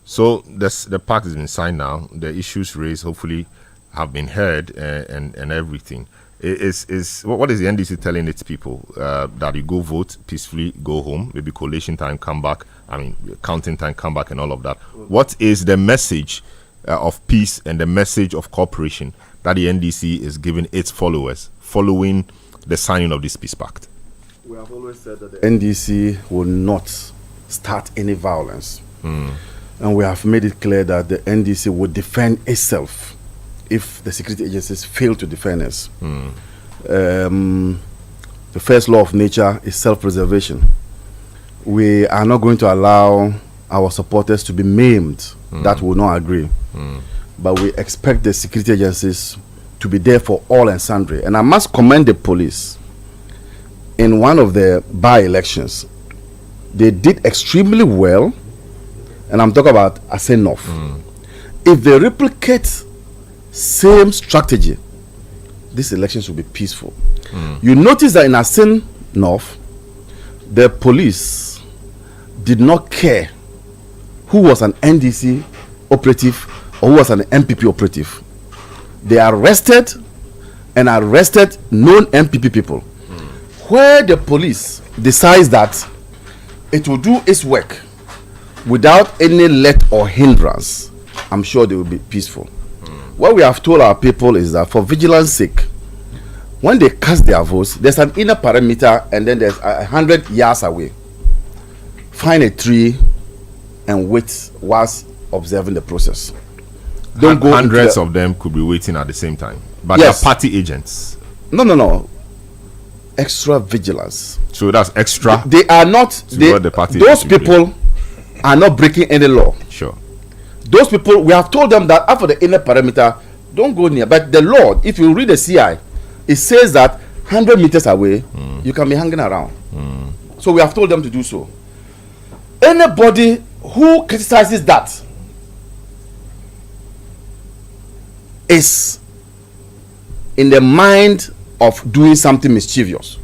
So the pact has been signed now. The issues raised hopefully have been heard and everything. What is the NDC telling its people? That you go vote peacefully, go home, maybe collation time, come back, counting time, come back, and all of that. What is the message of peace and the message of cooperation that the NDC is giving its followers following the signing of this peace pact? We have always said that the NDC will not start any violence. And we have made it clear that the NDC will defend itself if the security agencies fail to defend us. The first law of nature is self-preservation. We are not going to allow our supporters to be maimed. That will not agree. But we expect the security agencies to be there for all and sundry. And I must commend the police. In one of the by-elections, they did extremely well, and I'm talking about Asen North. If they replicate same strategy, these elections will be peaceful. You notice that in Asen North, the police did not care who was an NDC operative or who was an MPP operative. They arrested known MPP people. Where the police decides that it will do its work without any let or hindrance, I'm sure they will be peaceful. What we have told our people is that for vigilance sake, when they cast their votes, there's an inner perimeter and then there's 100 yards away. Find a tree and wait whilst observing the process. Don't go. Hundreds of them could be waiting at the same time, but yes, they're party agents. No. Extra vigilance. So that's extra. They are not. Those people are not breaking any law. Sure. Those people, we have told them that after the inner perimeter, don't go near. But the law, if you read the CI, it says that 100 meters away, you can be hanging around. So we have told them to do so. Anybody who criticizes that is in the mind of doing something mischievous.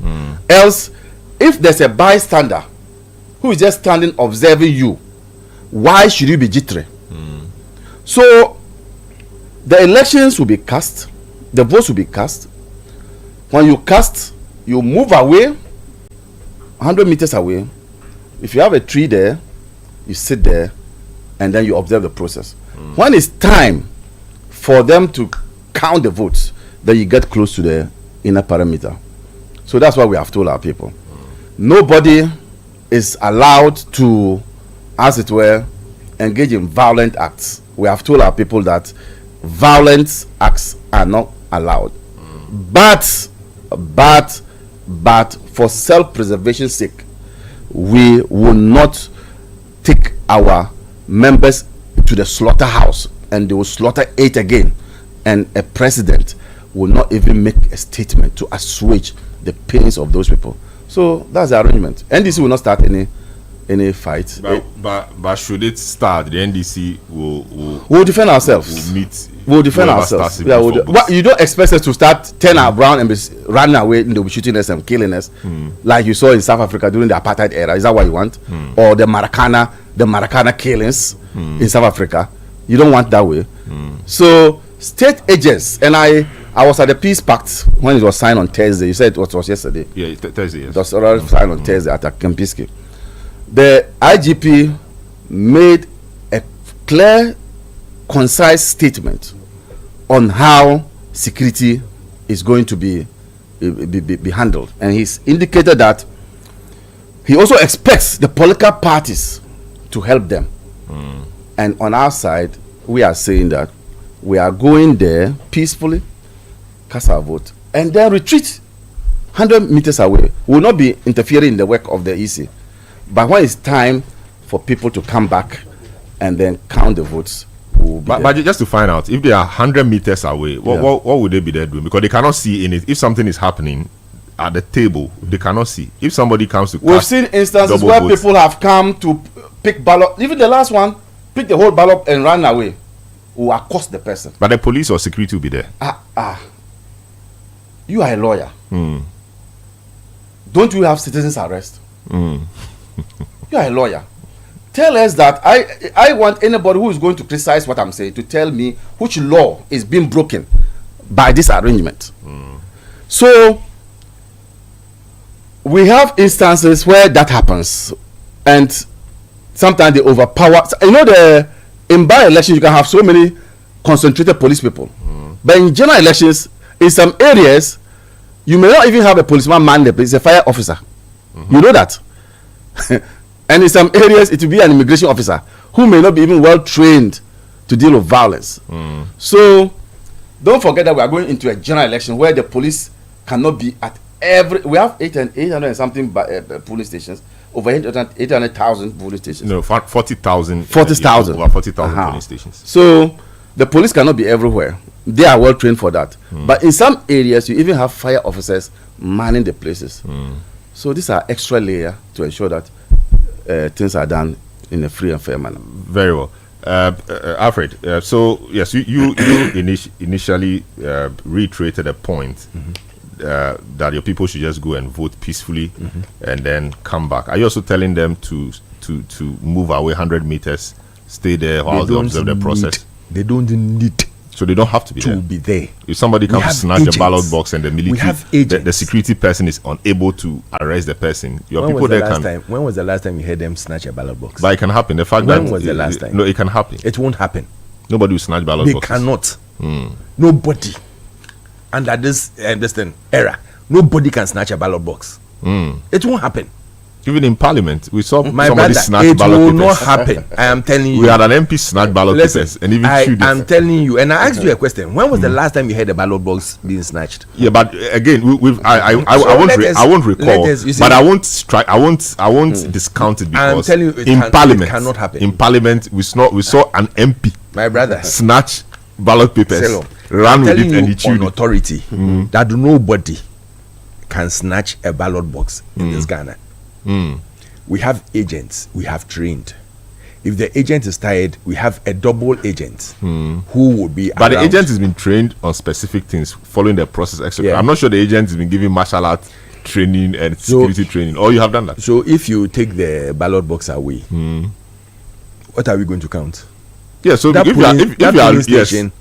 Else, if there's a bystander who is just standing observing you, why should you be jittery? So the elections will be cast, the votes will be cast. When you cast, you move away 100 meters away. If you have a tree there, you sit there and then you observe the process. When it's time for them to count the votes, then you get close to the inner perimeter. So that's what we have told our people. Nobody is allowed to, as it were, engage in violent acts. We have told our people that violent acts are not allowed. But for self-preservation's sake, we will not take our members to the slaughterhouse and they will slaughter it again. And a president will not even make a statement to assuage the pains of those people. So that's the arrangement. NDC will not start any fight. But should it start, the NDC will defend ourselves. We'll defend ourselves. You don't expect us to start turn around and be running away and they'll be shooting us and killing us, like you saw in South Africa during the apartheid era. Is that what you want? Or the Maracana killings in South Africa? You don't want that way. So state agents, and I was at the Peace Pact when it was signed on Thursday. You said it was yesterday. Yeah, Thursday. Yes. It was already signed on Thursday at Kempiski. The IGP made a clear, concise statement on how security is going to be handled, and he's indicated that he also expects the political parties to help them. And on our side, we are saying that we are going there peacefully, cast our vote, and then retreat 100 meters away. We will not be interfering in the work of the EC. But when it's time for people to come back and then count the votes, but just to find out, if they are 100 meters away, what would they be there doing? Because they cannot see in it. If something is happening at the table, they cannot see. If somebody comes to we've seen instances where people have come to pick ballot. Even the last one, pick the whole ballot and run away. Will accost the person. But the police or security will be there. You are a lawyer. Don't you have citizens arrest? You are a lawyer. Tell us that I want anybody who is going to criticize what I'm saying to tell me which law is being broken by this arrangement. So we have instances where that happens, and sometimes they overpower. You know, in by-elections you can have so many concentrated police people, but in general elections, in some areas, you may not even have a policeman man there, but it's a fire officer. You know that. And in some areas, it will be an immigration officer who may not be even well trained to deal with violence. So don't forget that we are going into a general election where the police cannot be at every. We have 800 and something polling stations, over 800,000 polling stations. No, 40,000. 40,000. Over 40,000 polling stations. So the police cannot be everywhere. They are well trained for that. But in some areas, you even have fire officers manning the places. So these are extra layer to ensure that things are done in a free and fair manner. Very well. Alfred, so yes, you initially reiterated a point that your people should just go and vote peacefully and then come back. Are you also telling them to to move away 100 meters, stay there while they observe the process? They don't need. So they don't have to be there. If somebody comes to snatch the ballot box and the military, the security person is unable to arrest the person, when was the last time you heard them snatch a ballot box? But it can happen. When was the last time? No, it can happen. It won't happen. Nobody will snatch ballot boxes. They cannot. Nobody. Under this era, nobody can snatch a ballot box. It won't happen. Even in Parliament, we saw somebody snatch ballot papers. It will not happen. I am telling you. We had an MP snatch ballot papers and even chewed it. I'm telling you, and I asked you a question. When was the last time you heard a ballot box being snatched? Yeah, but again, I won't recall. But I won't discount it because I'm telling you, Parliament, it cannot happen. In Parliament, we saw an MP, my brother, snatch ballot papers, ran with it, and he chewed on authority that nobody can snatch a ballot box in this Ghana. We have agents we have trained. If the agent is tired, we have a double agent who will be but around. The agent has been trained on specific things following the process, etc. I'm not sure the agent has been given martial art training and security training, or you have done that. So if you take the ballot box away, what are we going to count? Yeah, so if you are station,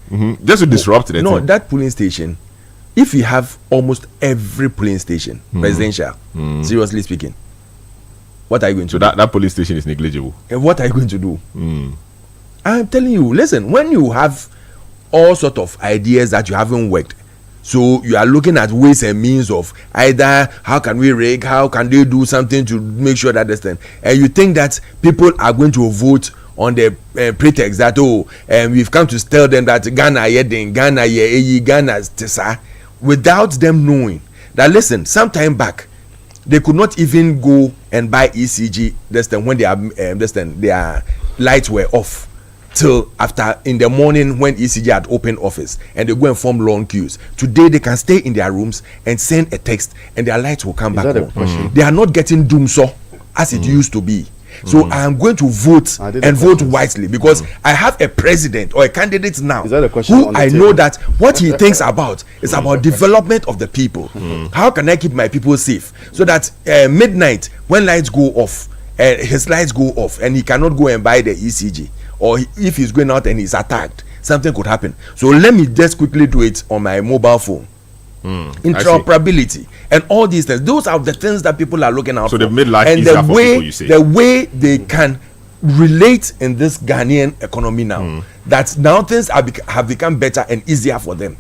just to disrupt it. No, that polling station, if you have almost every polling station presidential, seriously speaking, what are you going to do? That police station is negligible. And what are you going to do? I'm telling you, listen, when you have all sort of ideas that you haven't worked, so you are looking at ways and means of either how can we rig, how can they do something to make sure that this thing, and you think that people are going to vote on the pretext that we've come to tell them that Ghana tesa, without them knowing that, listen, sometime back they could not even go and buy ECG this time when their lights were off till after in the morning when ECG had opened office, and they go and form long queues. Today they can stay in their rooms and send a text and their lights will come back on. They are not getting doom so as it used to be. So I am going to vote and vote wisely because I have a president or a candidate now who I know that what he thinks about is about development of the people. How can I keep my people safe so that midnight when lights go off, his lights go off and he cannot go and buy the ECG, or if he's going out and he's attacked, something could happen. So let me just quickly do it on my mobile phone. Interoperability and all these things, those are the things that people are looking out for. So they've made life easier for people, you say. The way they can relate in this Ghanaian economy now, that now things have become better and easier for them.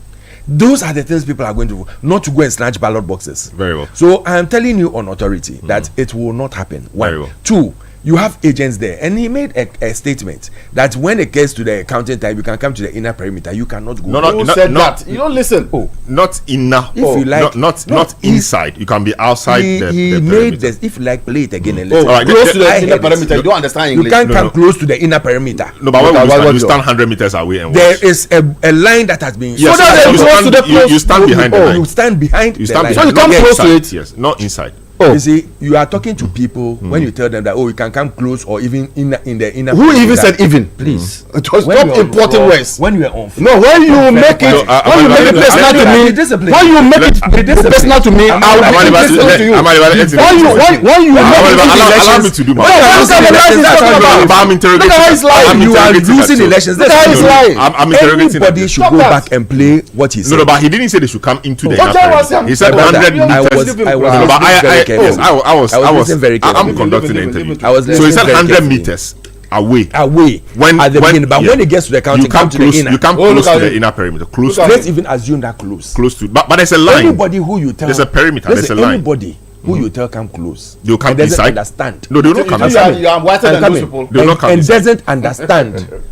Those are the things people are going to do, not to go and snatch ballot boxes. Very well. So I am telling you on authority that it will not happen. One. Very well. Two, you have agents there, and he made a statement that when it gets to the counting time, you can come to the inner perimeter. You cannot go. Who said that? You don't listen. Not inner. If you like, not inside. You can be outside. He made this. If you like, play it again and listen. Close to the inner perimeter. You don't understand English. You can't come close to the inner perimeter. No, but when you stand 100 meters away and watch. There is a line that has been. Yes, you stand behind the line. You stand behind the line. So you come close to it. Yes, not inside. You see, you are talking to people when you tell them that you can come close or even in the inner. Who even said even? Please, stop importing words. When you are on. No, when you make it, when you make it personal to me, when you make it personal to me, I will listen to you. When you allow me to do my. I'm interrogating. You are losing elections. I'm interrogating. Anybody should go back and play what he said. No, but he didn't say they should come into the inner perimeter. He said 100 meters. I'm conducting an interview. So he said 100 meters away. When at the beginning, but when it gets to the counting, you come to close. the inner. You come close to the inner perimeter. Close. Let's even assume that close. Close to. But there's a line. Anybody who you tell. There's a perimeter. There's a line. Anybody who you tell come close. They'll come inside. Understand? No, they will not come inside. You are wiser than those people. They will not come inside. And doesn't understand.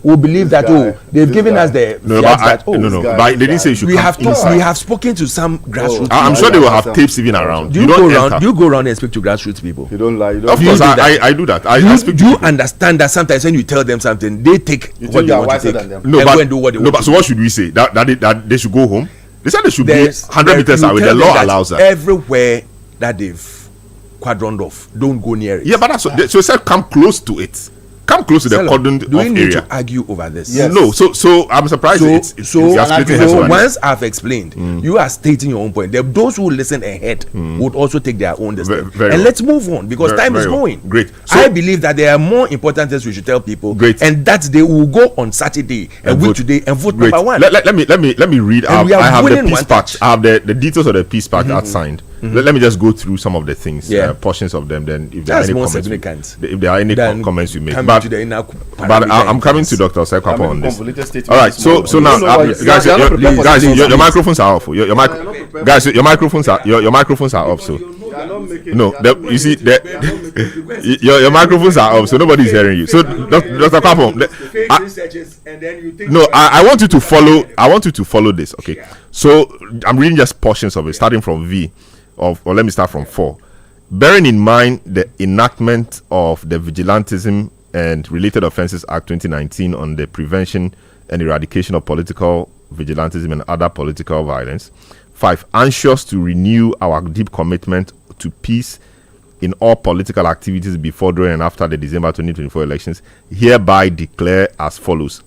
Will believe that they've given us the but they didn't say you should we have spoken to some grassroots. I'm sure they will have tapes even around. Do you go around and speak to grassroots people? You don't lie. Of course, I do that. I speak to you understand that sometimes when you tell them something, they take what they want to take and go and do what they want. So what should we say? That they should go home? They said they should be 100 meters away. The law allows that. Everywhere that they've quadronned off, don't go near it. Yeah, but that's so it said come close to it. come close to the cordon do we of need area. to argue over this? Yes. No, so I'm surprised. So once I've explained, you are stating your own point. Those who listen ahead would also take their own decision. And let's move on because time is going. Great. So, I believe that there are more important things we should tell people. Great. And that they will go on Saturday and vote today and vote number one. Let me read. I have the peace pact. I have the details of the peace pact signed. Let me just go through some of the things, portions of them. Then, if there are any comments, if there are any comments you make, but I'm coming to Dr. Sekwapo on this. All right, so now, guys, your microphones are off. Your microphones are off. So no, you see, your microphones are off, so nobody's hearing you. So Dr. Sekwapo, no, I want you to follow. I want you to follow this. Okay, so I'm reading just portions of it, starting from V. Or let me start from 4. Bearing in mind the enactment of the Vigilantism and Related Offences Act 2019 on the prevention and eradication of political vigilantism and other political violence. 5. Anxious to renew our deep commitment to peace in all political activities before, during, and after the December 2024 elections, hereby declare as follows.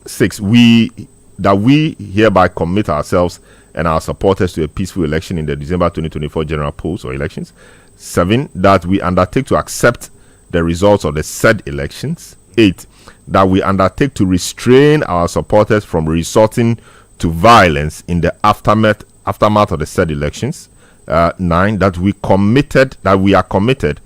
6. We hereby commit ourselves and our supporters to a peaceful election in the December 2024 general polls or elections. 7. That we undertake to accept the results of the said elections. 8. That we undertake to restrain our supporters from resorting to violence in the aftermath of the said elections. 9. That we are committed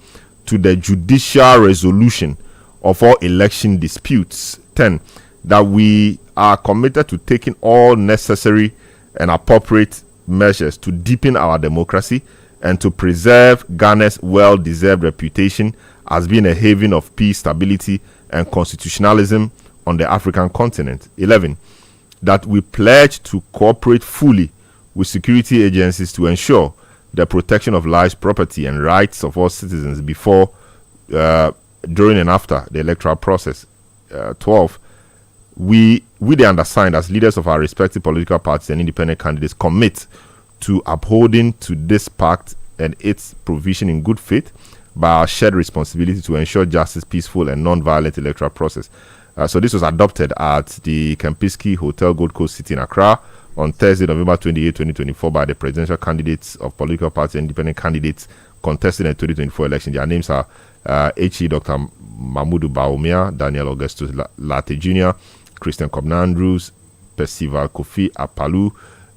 to the judicial resolution of all election disputes. 10. That we are committed to taking all necessary and appropriate measures to deepen our democracy and to preserve Ghana's well-deserved reputation as being a haven of peace, stability, and constitutionalism on the African continent. 11. That we pledge to cooperate fully with security agencies to ensure the protection of lives, property, and rights of all citizens before, during, and after the electoral process. 12. We the undersigned, as leaders of our respective political parties and independent candidates, commit to upholding to this pact and its provision in good faith by our shared responsibility to ensure justice, peaceful, and non-violent electoral process. So this was adopted at the Kempinski Hotel, Gold Coast City in Accra on Thursday, November 28, 2024 by the presidential candidates of political parties and independent candidates contested in the 2024 election. Their names are H.E. Dr. Mahmoudou Baumia, Daniel Augustus Latte Jr., Christian Kobna Andrews, Percival Kofi Apalu,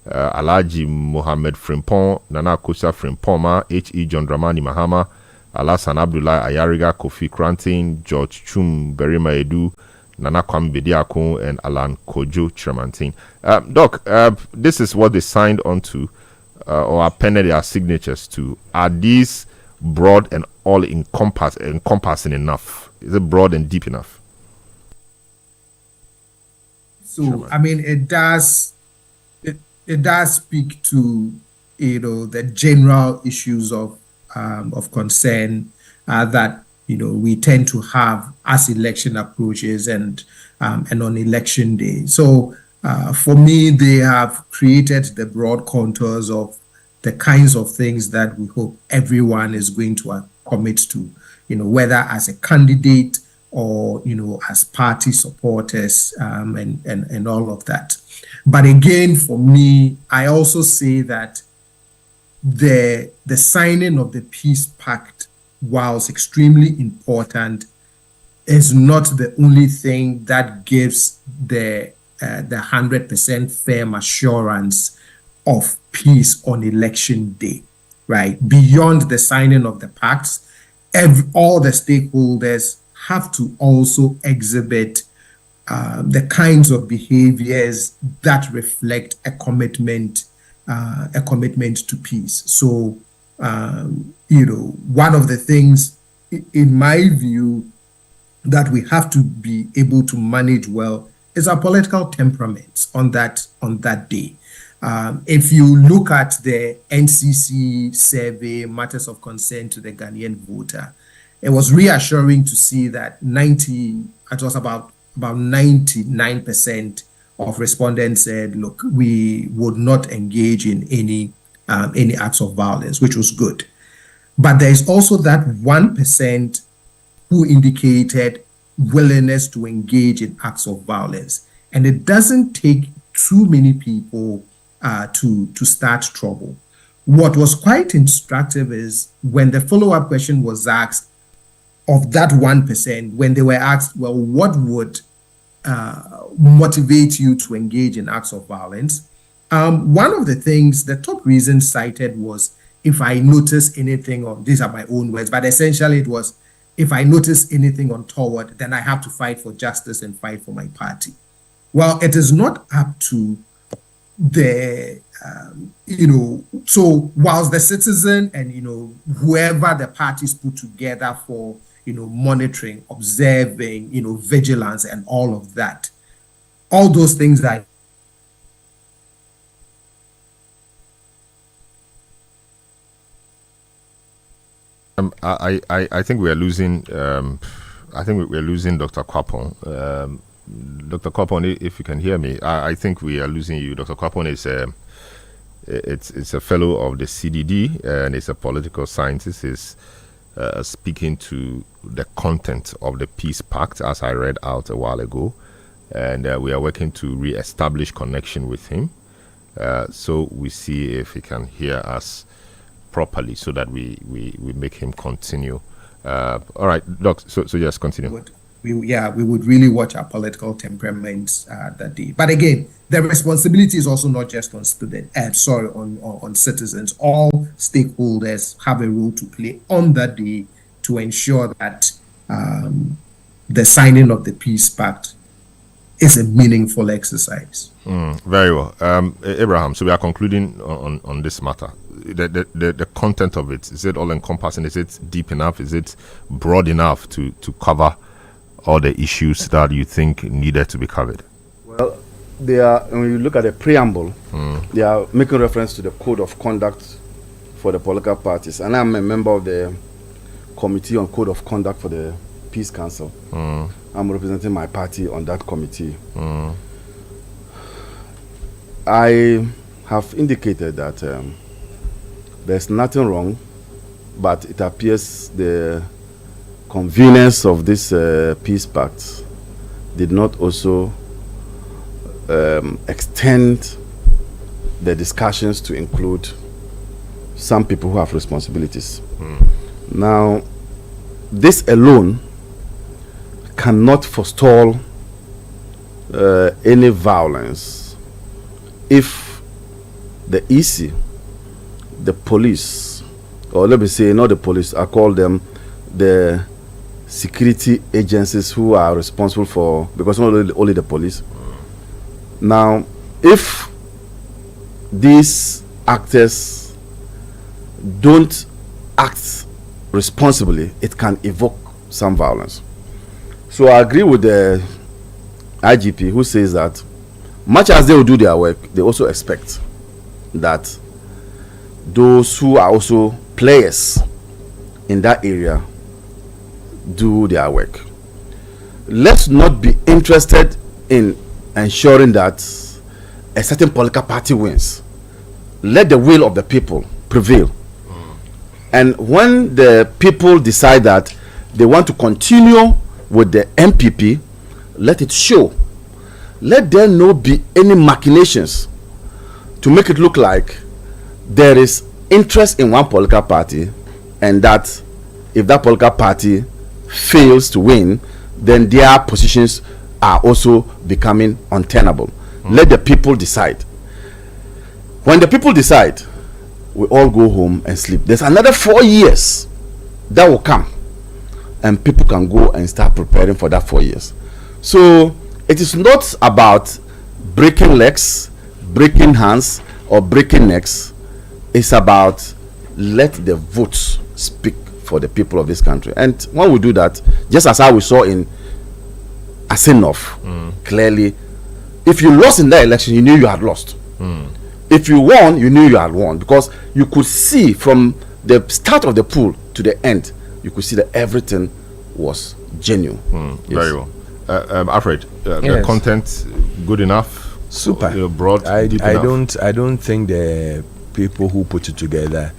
Alhaji Mohammed Frimpong, Nana Kosa Frimpoma, H.E. John Dramani Mahama, Alasan Abdullah Ayariga, Kofi Krantin, George Chum Berima Edu, Nana Kwame Bediakun, and Alan Kojo Tremantin. Doc, this is what they signed onto or appended their signatures to. Are these broad and all encompassing enough? Is it broad and deep enough? So, I mean, it does speak to, the general issues of concern that, we tend to have as election approaches and on election day. So, for me, they have created the broad contours of the kinds of things that we hope everyone is going to commit to, whether as a candidate or, as party supporters and all of that. But again, for me, I also say that the signing of the Peace Pact, whilst extremely important, is not the only thing that gives the 100% firm assurance of peace on election day, right? Beyond the signing of the pacts, all the stakeholders have to also exhibit the kinds of behaviors that reflect a commitment to peace. So, one of the things, in my view, that we have to be able to manage well is our political temperaments on that day. If you look at the NCC survey, Matters of Concern to the Ghanaian Voter, it was reassuring to see that about 99% of respondents said, look, we would not engage in any acts of violence, which was good. But there is also that 1% who indicated willingness to engage in acts of violence. And it doesn't take too many people to start trouble. What was quite instructive is when the follow-up question was asked of that 1%, when they were asked, well, what would motivate you to engage in acts of violence? One of the things, the top reason cited was if I notice anything on, these are my own words, but essentially it was, if I notice anything untoward, then I have to fight for justice and fight for my party. Well, it is not up to the, so whilst the citizen and, whoever the parties put together for, monitoring, observing, vigilance and all of that, all those things that I think we are losing. I think we're losing Dr. Kwapong. Dr. Kwapong, if you can hear me, I think we are losing you. Dr. Kwapong is it's a fellow of the CDD and is a political scientist. Is speaking to the content of the Peace Pact, as I read out a while ago, and we are working to re-establish connection with him. So we see if he can hear us properly, so that we make him continue. All right, Doc. So just continue. We would really watch our political temperaments that day. But again, the responsibility is also not just on on citizens. All stakeholders have a role to play on that day to ensure that the signing of the Peace Pact is a meaningful exercise. Very well, Abraham. So we are concluding on this matter. The content of it, is it all encompassing? Is it deep enough? Is it broad enough to cover all the issues that you think needed to be covered? Well, they are, when you look at the preamble, they are making reference to the code of conduct for the political parties, and I'm a member of the committee on code of conduct for the Peace Council. I'm representing my party on that committee. I have indicated that there's nothing wrong, but it appears the convenience of this Peace Pact did not also extend the discussions to include some people who have responsibilities. Now, this alone cannot forestall any violence if the EC, the police, or let me say not the police, I call them the security agencies who are responsible for, because not only the police. Now, if these actors don't act responsibly, it can evoke some violence. So I agree with the IGP who says that much as they will do their work, they also expect that those who are also players in that area do their work. Let's not be interested in ensuring that a certain political party wins. Let the will of the people prevail. And when the people decide that they want to continue with the MPP, let it show. Let there not be any machinations to make it look like there is interest in one political party, and that if that political party fails to win, then their positions are also becoming untenable. Let the people decide. When the people decide, we all go home and sleep. There's another 4 years that will come, and people can go and start preparing for that 4 years. So it is not about breaking legs, breaking hands, or breaking necks. It's about let the votes speak for the people of this country. And when we do that, just as how we saw in Asenov, clearly, if you lost in that election, you knew you had lost. If you won, you knew you had won, because you could see from the start of the poll to the end, you could see that everything was genuine. Yes. Very well. Alfred, the content good enough? Super. Broad, deep enough? I don't think the people who put it together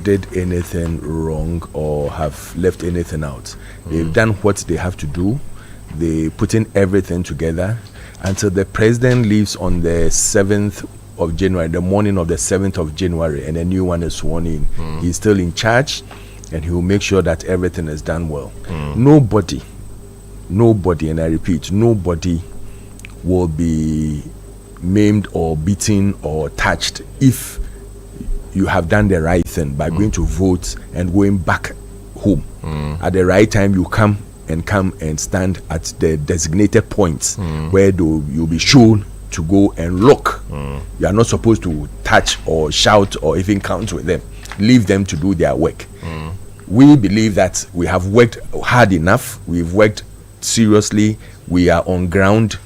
did anything wrong or have left anything out. They've done what they have to do. they putting everything together until the president leaves on the 7th of January, the morning of the 7th of January, and a new one is sworn in. He's still in charge, and he will make sure that everything is done well. Nobody, and I repeat, nobody will be maimed or beaten or touched if you have done the right thing by going to vote and going back home. At the right time, you come and stand at the designated points where you'll be shown to go and look. You are not supposed to touch or shout or even count with them. Leave them to do their work. We believe that we have worked hard enough. We've worked seriously. We are on ground.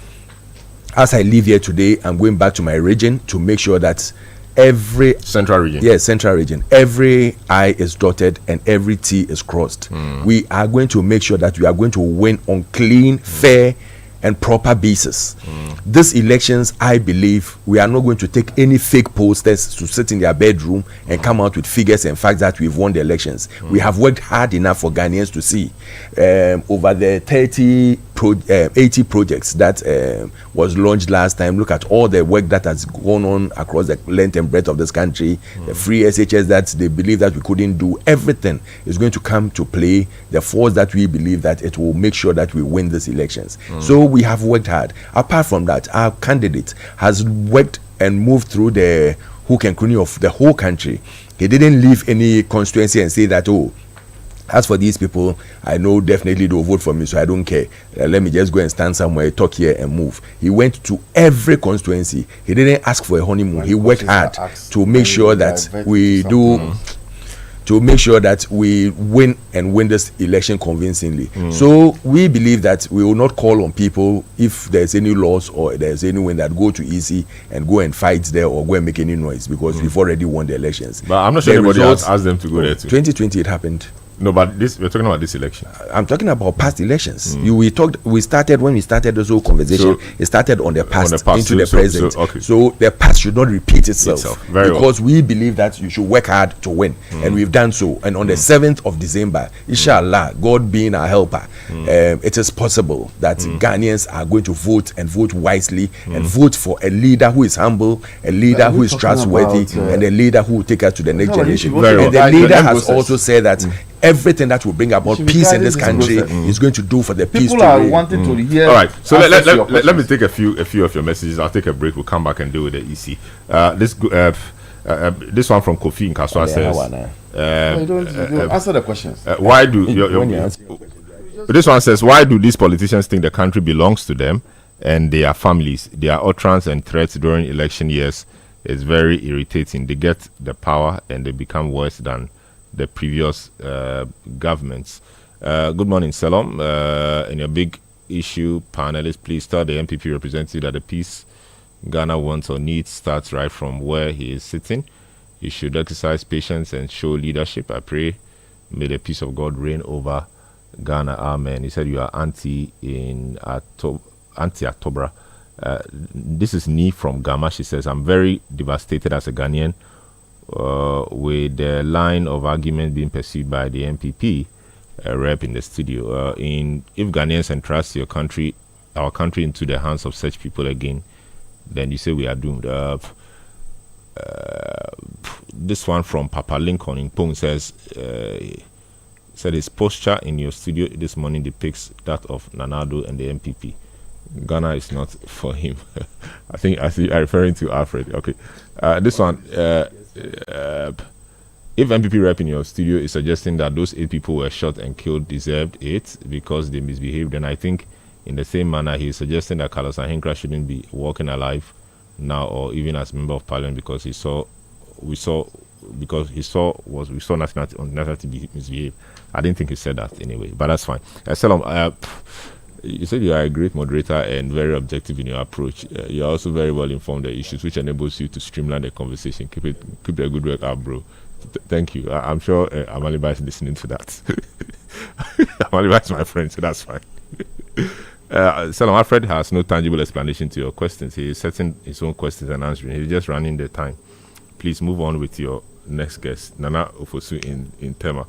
As I leave here today, I'm going back to my region to make sure that every central region, every I is dotted and every T is crossed. We are going to make sure that we are going to win on clean, fair, and proper basis. These elections, I believe, we are not going to take any fake posters to sit in their bedroom and come out with figures and facts that we've won the elections. We have worked hard enough for Ghanaians to see over the 80 projects that was launched last time. Look at all the work that has gone on across the length and breadth of this country. The free SHS that they believe that we couldn't do. Everything is going to come to play. The force that we believe that it will make sure that we win these elections. So we have worked hard. Apart from that, our candidate has worked and moved through the hook and cranny of the whole country. He didn't leave any constituency and say that, oh, as for these people, I know definitely they'll vote for me, so I don't care. Let me just go and stand somewhere, talk here and move. He went to every constituency. He didn't ask for a honeymoon. He worked hard to make sure that we do, to make sure that we win this election convincingly. So we believe that we will not call on people if there's any loss or there's anyone that go to EC and go and fight there or go and make any noise, because we've already won the elections. But I'm not sure anybody else asked them to go there too. 2020 it happened. No, but we're talking about this election. I'm talking about past elections. We started when we started this whole conversation. So it started on the past, into the present. So the past should not repeat itself. Because we believe that you should work hard to win, and we've done so. And on the 7th of December, inshallah, God being our helper, it is possible that Ghanaians are going to vote and vote wisely and vote for a leader who is humble, a leader who is trustworthy, and a leader who will take us to the next generation. And the leader has also said that everything that will bring about peace in this country is going to do for the peace. People are wanting to hear. All right, so let me take a few of your messages. I'll take a break. We'll come back and deal with the EC. This one from Kofi in Kaswa says. Answer the questions. Why do this one says, why do these politicians think the country belongs to them and their families? Their utterance and threats during election years is very irritating. They get the power and they become worse than the previous governments. Good morning, Selorm. In your big issue, panelists, please tell the MPP representative that the peace Ghana wants or needs starts right from where he is sitting. He should exercise patience and show leadership. I pray, may the peace of God reign over Ghana. Amen. He said you are anti-Atobra. This is Ni from Gama. She says, I'm very devastated as a Ghanaian with the line of argument being pursued by the MPP rep in the studio. If Ghanaians entrust our country into the hands of such people again, then you say we are doomed. This one from Papa Lincoln in Pong says, said his posture in your studio this morning depicts that of Nanado and the MPP. Ghana is not for him. I think I'm referring to Alfred. Okay. This one, if MPP rep in your studio is suggesting that those 8 people were shot and killed deserved it because they misbehaved, then I think in the same manner he is suggesting that Carlos Ahenkra shouldn't be walking alive now or even as member of parliament because we saw nothing to be misbehaved. I didn't think he said that anyway, but that's fine. Selorm, you said you are a great moderator and very objective in your approach. You are also very well informed of the issues, which enables you to streamline the conversation. Keep the good work up, bro. Thank you. I'm sure Amaliba is listening to that. Amaliba is my friend, so that's fine. Selorm, Alfred has no tangible explanation to your questions. He is setting his own questions and answering. He's just running the time. Please move on with your next guest, Nana Ofosu in Tema.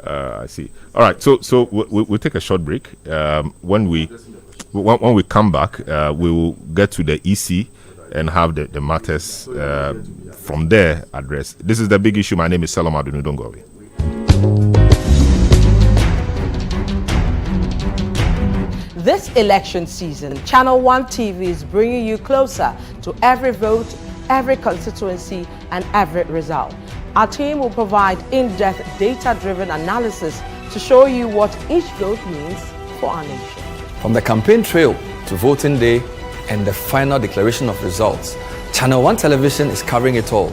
I see. All right. So we'll take a short break. When we come back, we will get to the EC and have the matters from there addressed. This is the big issue. My name is Selorm Adonoo. Don't go away. This election season, Channel 1 TV is bringing you closer to every vote, every constituency, and every result. Our team will provide in-depth data-driven analysis to show you what each vote means for our nation. From the campaign trail to voting day and the final declaration of results, Channel 1 Television is covering it all.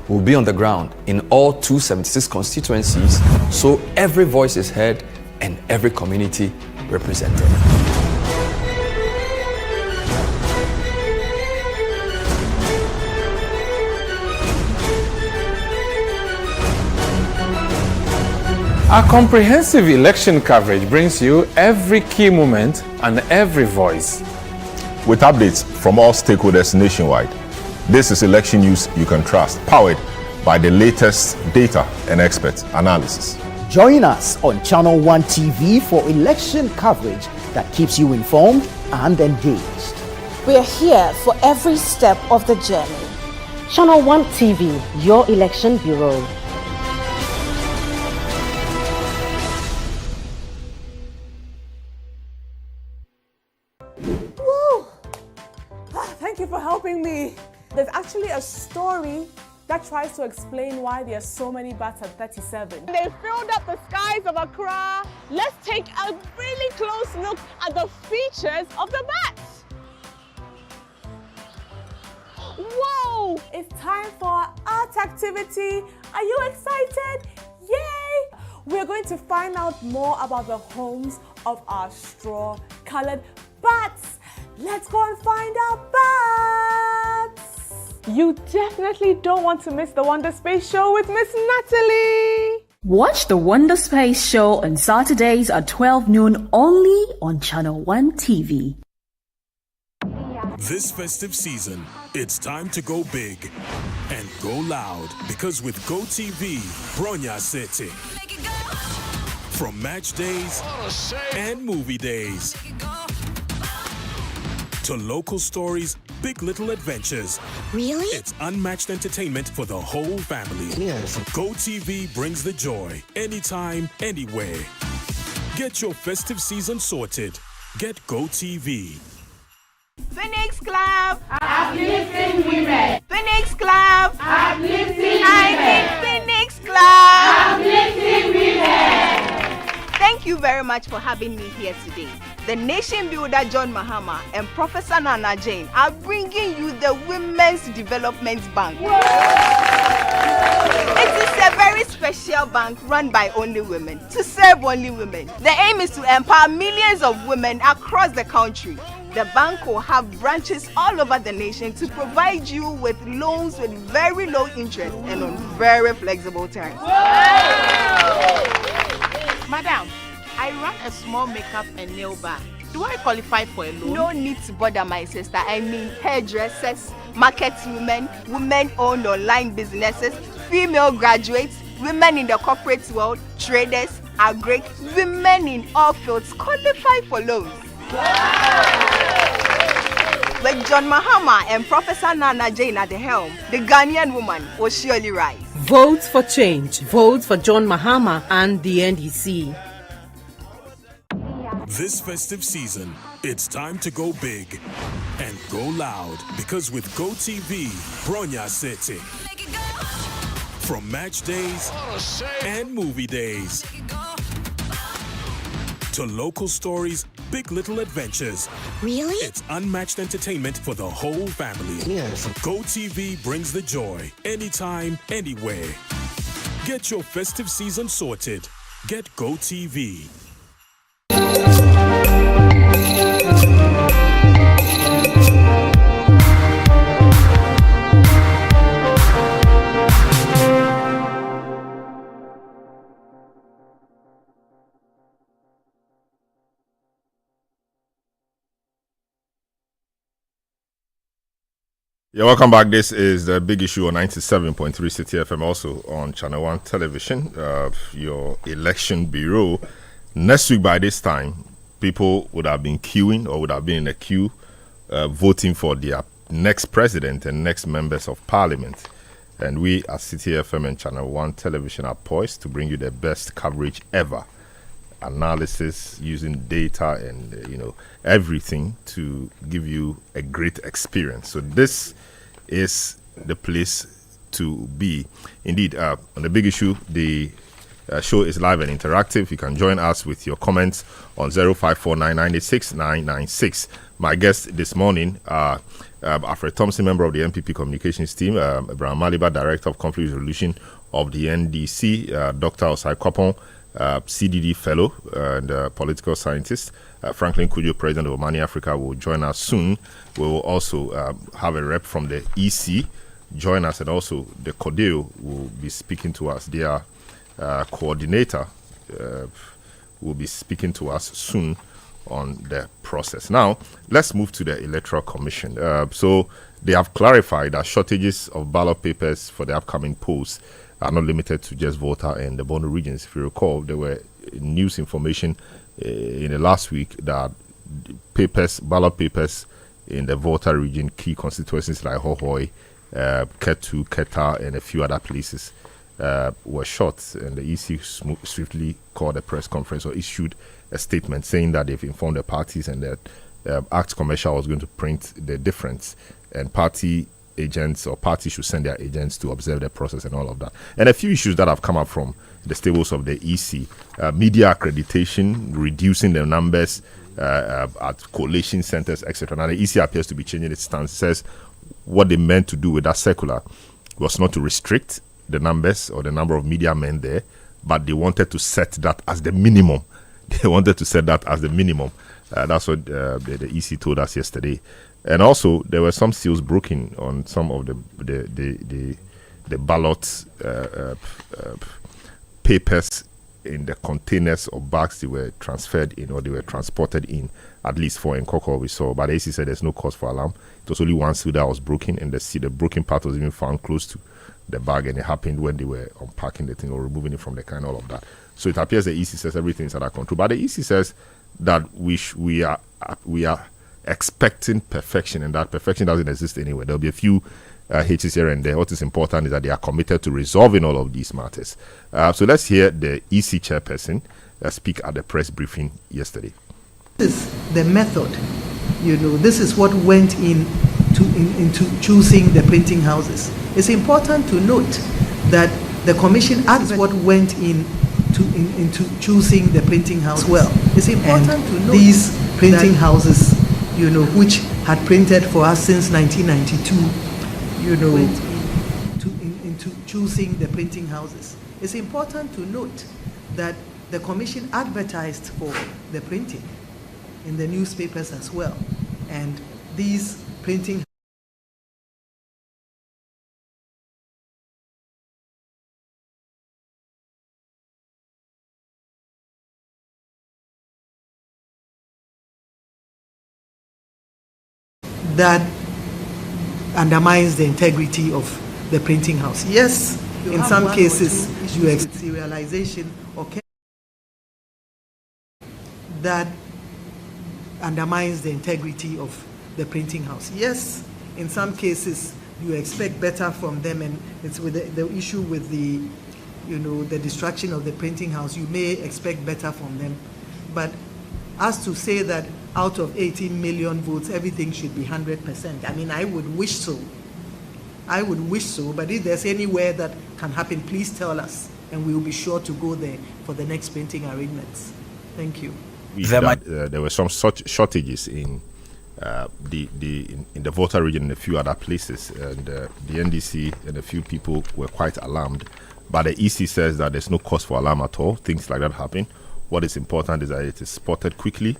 We'll be on the ground in all 276 constituencies, so every voice is heard and every community represented. Our comprehensive election coverage brings you every key moment and every voice. With updates from all stakeholders nationwide, this is election news you can trust, powered by the latest data and expert analysis. Join us on Channel 1 TV for election coverage that keeps you informed and engaged. We're here for every step of the journey. Channel 1 TV, your election bureau. Thank you for helping me. There's actually a story that tries to explain why there are so many bats at 37. They filled up the skies of Accra. Let's take a really close look at the features of the bats. Whoa! It's time for our art activity. Are you excited? Yay! We're going to find out more about the homes of our straw-colored bats. Let's go and find our bats. You definitely don't want to miss the Wonder Space Show with Miss Natalie. Watch the Wonder Space Show on Saturdays at 12 noon only on Channel 1 TV. This festive season, it's time to go big and go loud, because with GoTV, Bronya City. From match days and movie days to local stories, big little adventures. Really? It's unmatched entertainment for the whole family. Yes. GoTV brings the joy anytime, anywhere. Get your festive season sorted. Get GoTV. Phoenix Club, uplifting women. Phoenix Club, uplifting I mean Phoenix Club, uplifting women. Thank you very much for having me here today. The nation builder John Mahama and Professor Nana Jane are bringing you the Women's Development Bank. Whoa! It is a very special bank run by only women, to serve only women. The aim is to empower millions of women across the country. The bank will have branches all over the nation to provide you with loans with very low interest and on very flexible terms. Madam, I run a small makeup and nail bar. Do I qualify for a loan? No need to bother, my sister. I mean hairdressers, market women, women-owned online businesses, female graduates, women in the corporate world, traders, agri, women in all fields qualify for loans. With John Mahama and Professor Nana Jane at the helm, the Ghanaian woman will surely rise. Vote for change. Vote for John Mahama and the NDC. This festive season, it's time to go big and go loud, because with GoTV, Bronya City. From match days and movie days to local stories, big little adventures. Really? It's unmatched entertainment for the whole family. Yes. GoTV brings the joy anytime, anywhere. Get your festive season sorted. Get GoTV. Yeah, welcome back. This is the big issue on 97.3 City FM, also on Channel 1 television, your election bureau. Next week by this time, people would have been queuing or would have been in a queue voting for their next president and next members of parliament. And we at City FM and Channel 1 television are poised to bring you the best coverage ever. Analysis using data and everything to give you a great experience. So this is the place to be. Indeed, on the big issue, the show is live and interactive. You can join us with your comments on 0549969996. My guests this morning are Alfred Thompson, member of the MPP communications team, Amaliba, director of conflict resolution of the NDC, Dr. Osai Kopon, CDD fellow and political scientist. Franklin Kujo, president of Omani Africa, will join us soon. We will also have a rep from the EC join us, and also the CODEO will be speaking to us. Their coordinator will be speaking to us soon on the process. Now, let's move to the Electoral Commission. So they have clarified that shortages of ballot papers for the upcoming polls are not limited to just Volta and the Bono regions. If you recall, there were news information in the last week that ballot papers in the Volta region, key constituencies like Hohoi, Ketu, Keta, and a few other places were short. And the EC swiftly called a press conference or issued a statement saying that they've informed the parties and that Act Commercial was going to print the difference, and party agents or parties should send their agents to observe the process and all of that. And a few issues that have come up from the stables of the EC, media accreditation, reducing the numbers at collation centers, etc. Now the EC appears to be changing its stance. It says what they meant to do with that circular was not to restrict the numbers or the number of media men there, but they wanted to set that as the minimum. They wanted to set that as the minimum. That's what the EC told us yesterday. And also, there were some seals broken on some of the ballot papers in the containers or bags they were transferred in or they were transported in, at least for Nkoko we saw. But the AC said there's no cause for alarm. It was only one seal that was broken, and the broken part was even found close to the bag, and it happened when they were unpacking the thing or removing it from the car and all of that. So it appears the EC says everything is under control. But the EC says that we are expecting perfection, and that perfection doesn't exist anywhere. There'll be a few hitches here and there. What is important is that they are committed to resolving all of these matters. So let's hear the EC chairperson speak at the press briefing yesterday. This is the method. This is what went into choosing the printing houses. It's important to note that the commission asked what went into choosing the printing house well. It's important to note these printing houses, which had printed for us since 1992, went into choosing the printing houses. It's important to note that the commission advertised for the printing in the newspapers as well, and these printing that undermines the integrity of the printing house. Yes, in some cases you expect serialization or that undermines the integrity of the printing house. Yes, in some cases you expect better from them, and it's with the issue with the the destruction of the printing house, you may expect better from them. But as to say that out of 18 million votes, everything should be 100%. I mean, I would wish so. But if there's anywhere that can happen, please tell us, and we will be sure to go there for the next printing arrangements. Thank you. There were some such shortages in the Volta region and a few other places, and the NDC and a few people were quite alarmed. But the EC says that there's no cause for alarm at all. Things like that happen. What is important is that it is spotted quickly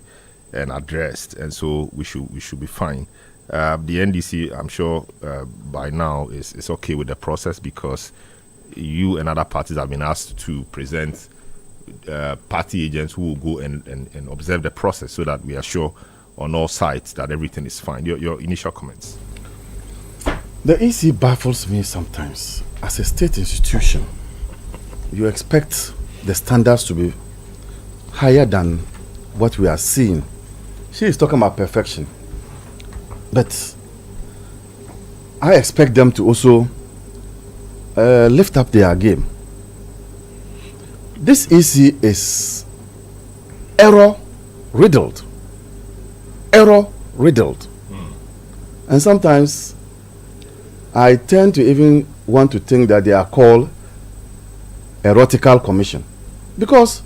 and addressed, and so we should be fine. The NDC, I'm sure by now is okay with the process, because you and other parties have been asked to present party agents who will go and observe the process, so that we are sure on all sides that everything is fine. Your initial comments. The EC baffles me sometimes. As a state institution, you expect the standards to be higher than what we are seeing. She is talking about perfection. But I expect them to also lift up their game. This EC is error riddled. And sometimes I tend to even want to think that they are called erotical commission, because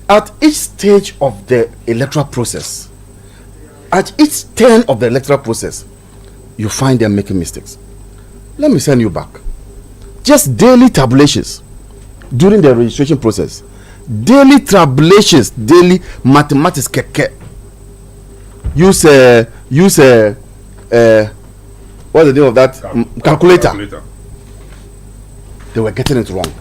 at each stage of the electoral process, at each turn of the electoral process, you find them making mistakes. Let me send you back. Just daily tabulations during the registration process, daily tabulations, daily mathematics. Use what's the name of that calculator. They were getting it wrong.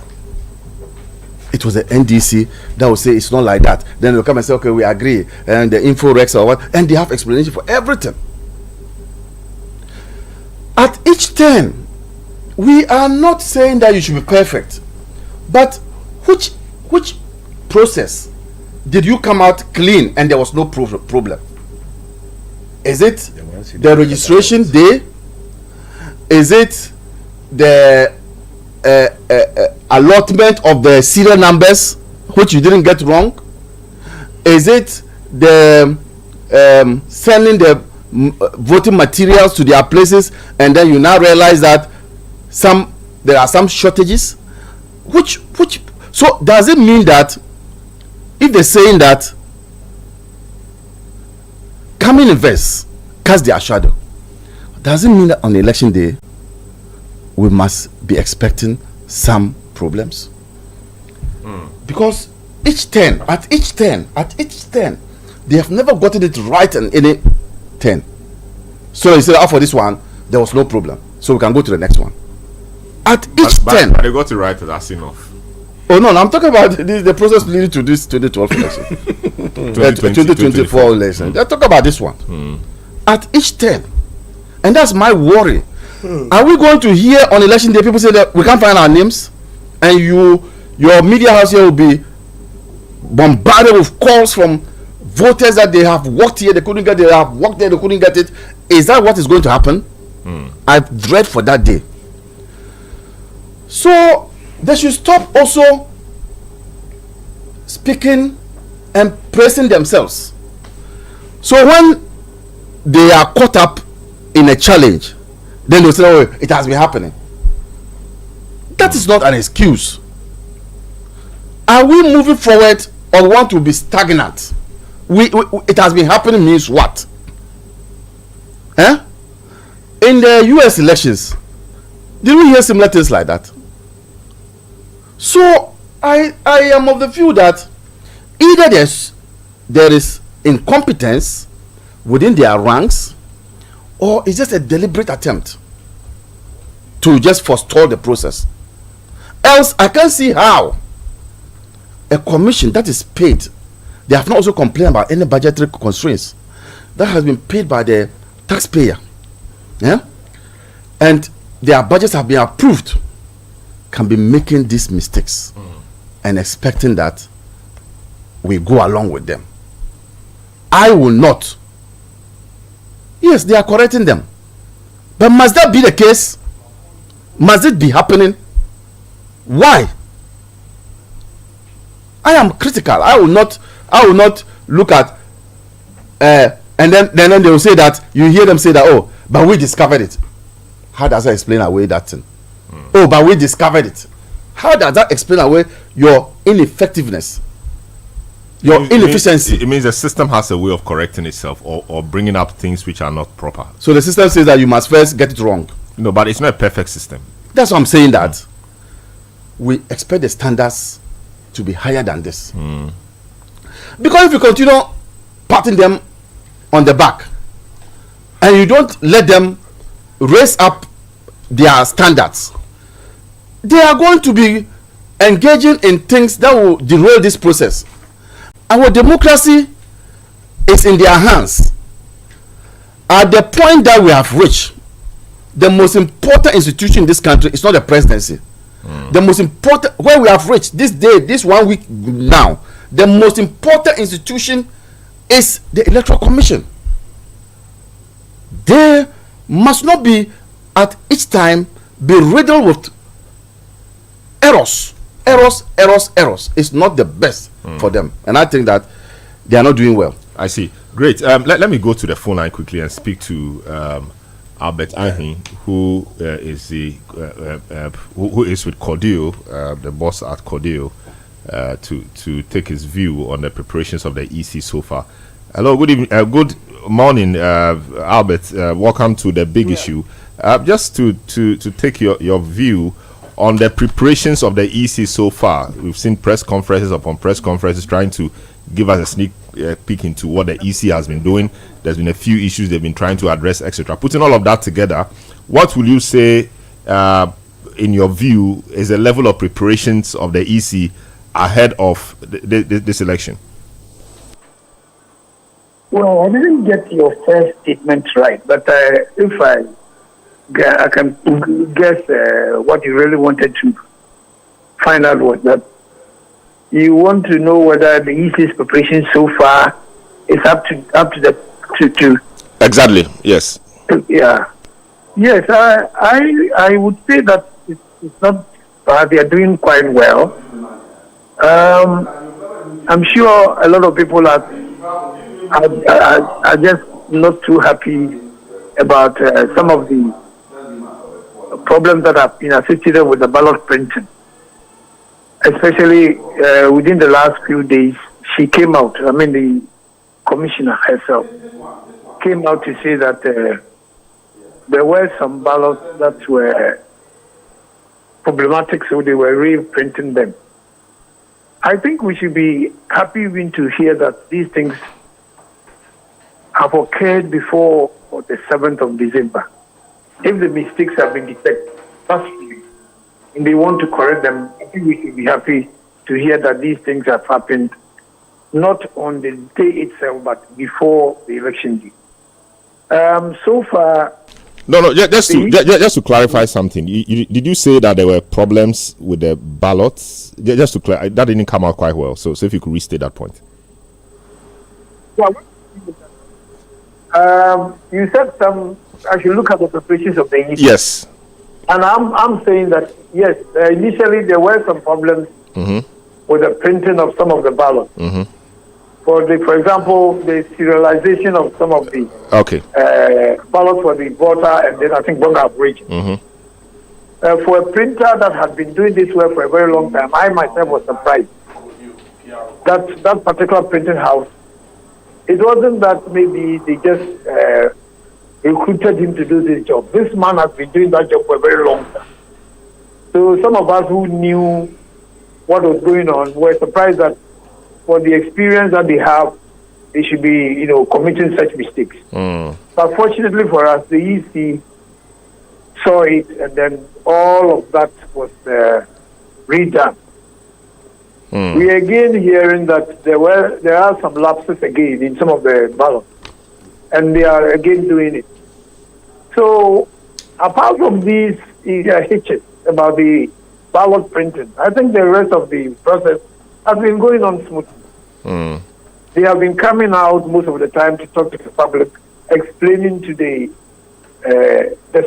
It was the NDC that would say it's not like that. Then they'll come and say, okay, we agree, and the InfoRex or what, and they have explanation for everything. At each turn, we are not saying that you should be perfect, but which process did you come out clean and there was no problem? Is it the registration day? Is it the allotment of the serial numbers, which you didn't get wrong? Is it the sending the voting materials to their places, and then you now realize that there are some shortages? So does it mean that if they're saying that coming in verse cast their shadow, does it mean that on election day we must be expecting some problems? Because at each turn, they have never gotten it right in any turn. So you said, for this one, there was no problem, so we can go to the next one. At each turn, but they got it right. That's enough. Oh no, I'm talking about the process leading to this 2012 election, 2024 election. Let's talk about this one. At each turn, and that's my worry. Are we going to hear on election day people say that we can't find our names, and your media house here will be bombarded with calls from voters that they have worked here, they couldn't get it, they have worked there, they couldn't get it? Is that what is going to happen? I dread for that day. So they should stop also speaking and praising themselves. So when they are caught up in a challenge, then they'll say, oh, it has been happening. That is not an excuse. Are we moving forward or want to be stagnant? It has been happening means what? In the US elections, did we hear similar things like that? So I am of the view that either there is incompetence within their ranks, or it's just a deliberate attempt to just forestall the process. Else, I can't see how a commission that is paid, they have not also complained about any budgetary constraints, that has been paid by the taxpayer, and their budgets have been approved, can be making these mistakes and expecting that we go along with them. I will not. Yes, they are correcting them, but must that be the case? Must it be happening? Why? I am critical. I will not look at and then they will say that, you hear them say that, oh, but we discovered it. How does that explain away that thing? Oh, but we discovered it. How does that explain away your ineffectiveness, your inefficiency? It means the system has a way of correcting itself or bringing up things which are not proper. So the system says that you must first get it wrong. No, but it's not a perfect system. That's what I'm saying, that we expect the standards to be higher than this. Because if you continue patting them on the back and you don't let them raise up their standards, they are going to be engaging in things that will derail this process. Our democracy is in their hands. At the point that we have reached, the most important institution in this country is not the presidency. The most important, where we have reached this day, this 1 week now, the most important institution is the Electoral Commission. They must not be at each time be riddled with errors. It's not the best for them, and I think that they are not doing well. I see. Great. Let me go to the phone line quickly and speak to Albert Ahin, who is who is with Cordio, the boss at Cordio, to take his view on the preparations of the EC so far. Hello, good evening, good morning, Albert. Welcome to the big issue. Just to take your view on the preparations of the EC so far. We've seen press conferences upon press conferences trying to give us a sneak peek into what the EC has been doing. There's been a few issues they've been trying to address, etc. Putting all of that together, what will you say, in your view, is the level of preparations of the EC ahead of this election? Well, I didn't get your first statement right, but if I can guess what you really wanted to find out was that you want to know whether the EC's preparation so far is up to the Exactly. Yes. Yeah. Yes. I would say that it's not bad. They are doing quite well. I'm sure a lot of people are just not too happy about some of the problems that have been associated with the ballot printing. Especially within the last few days, she came out, I mean the commissioner herself, came out to say that there were some ballots that were problematic, so they were reprinting them. I think we should be happy even to hear that these things have occurred before the 7th of December. If the mistakes have been detected, and they want to correct them, I think we should be happy to hear that these things have happened, not on the day itself, but before the election day. So far... No, just to clarify something. Did you say that there were problems with the ballots? Just to clarify, that didn't come out quite well. So if you could restate that point. Well, you said I should look at the preparations of the EC. Yes. And I'm saying that, yes, initially there were some problems with the printing of some of the ballots. For example, the serialization of some of the ballots for the voter and then I think Bonga region. For a printer that had been doing this work for a very long time, I myself was surprised that particular printing house, it wasn't that maybe they just recruited him to do this job. This man has been doing that job for a very long time. So some of us who knew what was going on were surprised that for the experience that they have, they should be, committing such mistakes. But fortunately for us, the EC saw it, and then all of that was redone. We are again hearing that there are some lapses again in some of the ballots, and they are again doing it. So, apart from these hitches about the ballot printing, I think the rest of the process has been going on smoothly. They have been coming out most of the time to talk to the public, explaining to the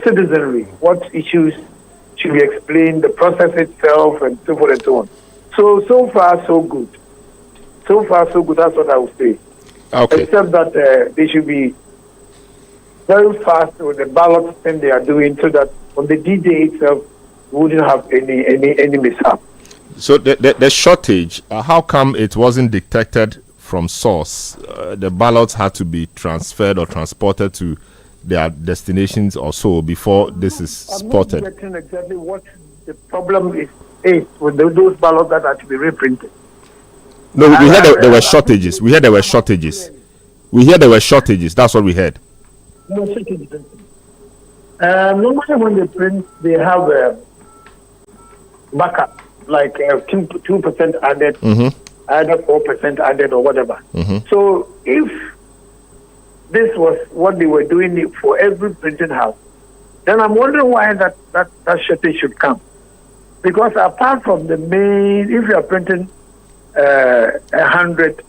citizenry what issues should be explained, the process itself, and so forth and so on. So far, so good. So far, so good. That's what I would say. Okay. Except that they should be very fast with the ballot thing they are doing, so that on the D-Day itself, we wouldn't have any mishap. So the shortage, how come it wasn't detected from source? The ballots had to be transferred or transported to their destinations or so before this is spotted. I'm not getting exactly what the problem is with those ballots that are to be reprinted. No, we heard there were shortages. We heard there were shortages. That's what we heard. No shortages. Normally when they print, they have a backup, like 2% added, either 4% added or whatever. So if this was what they were doing for every printing house, then I'm wondering why that shortage should come. Because apart from the main, if you are printing 100,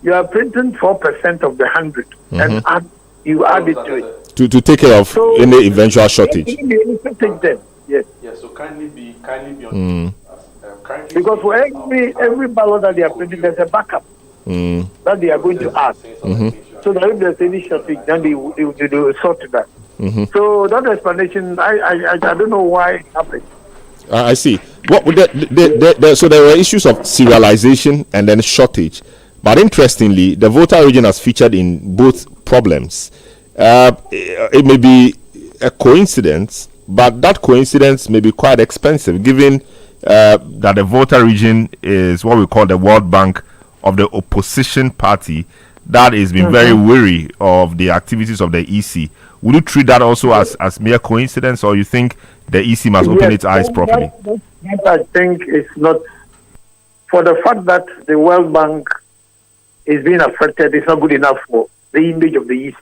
you are printing 4% of the 100, and you add it to it. To take care of any eventual shortage. Yes. Yes, so kindly be on. Because for every ballot that they are printing, there's a backup that they are going to add. So that if there's any shortage, then they will sort that. So that explanation, I don't know why it happened. I see. What so there were issues of serialization and then shortage, but interestingly, the voter region has featured in both problems. It may be a coincidence, but that coincidence may be quite expensive, given that the voter region is what we call the World Bank of the opposition party that has been very wary of the activities of the EC. Would you treat that also as mere coincidence, or you think the EC must open its eyes properly? That I think is not, for the fact that the World Bank is being affected, it's not good enough for the image of the EC.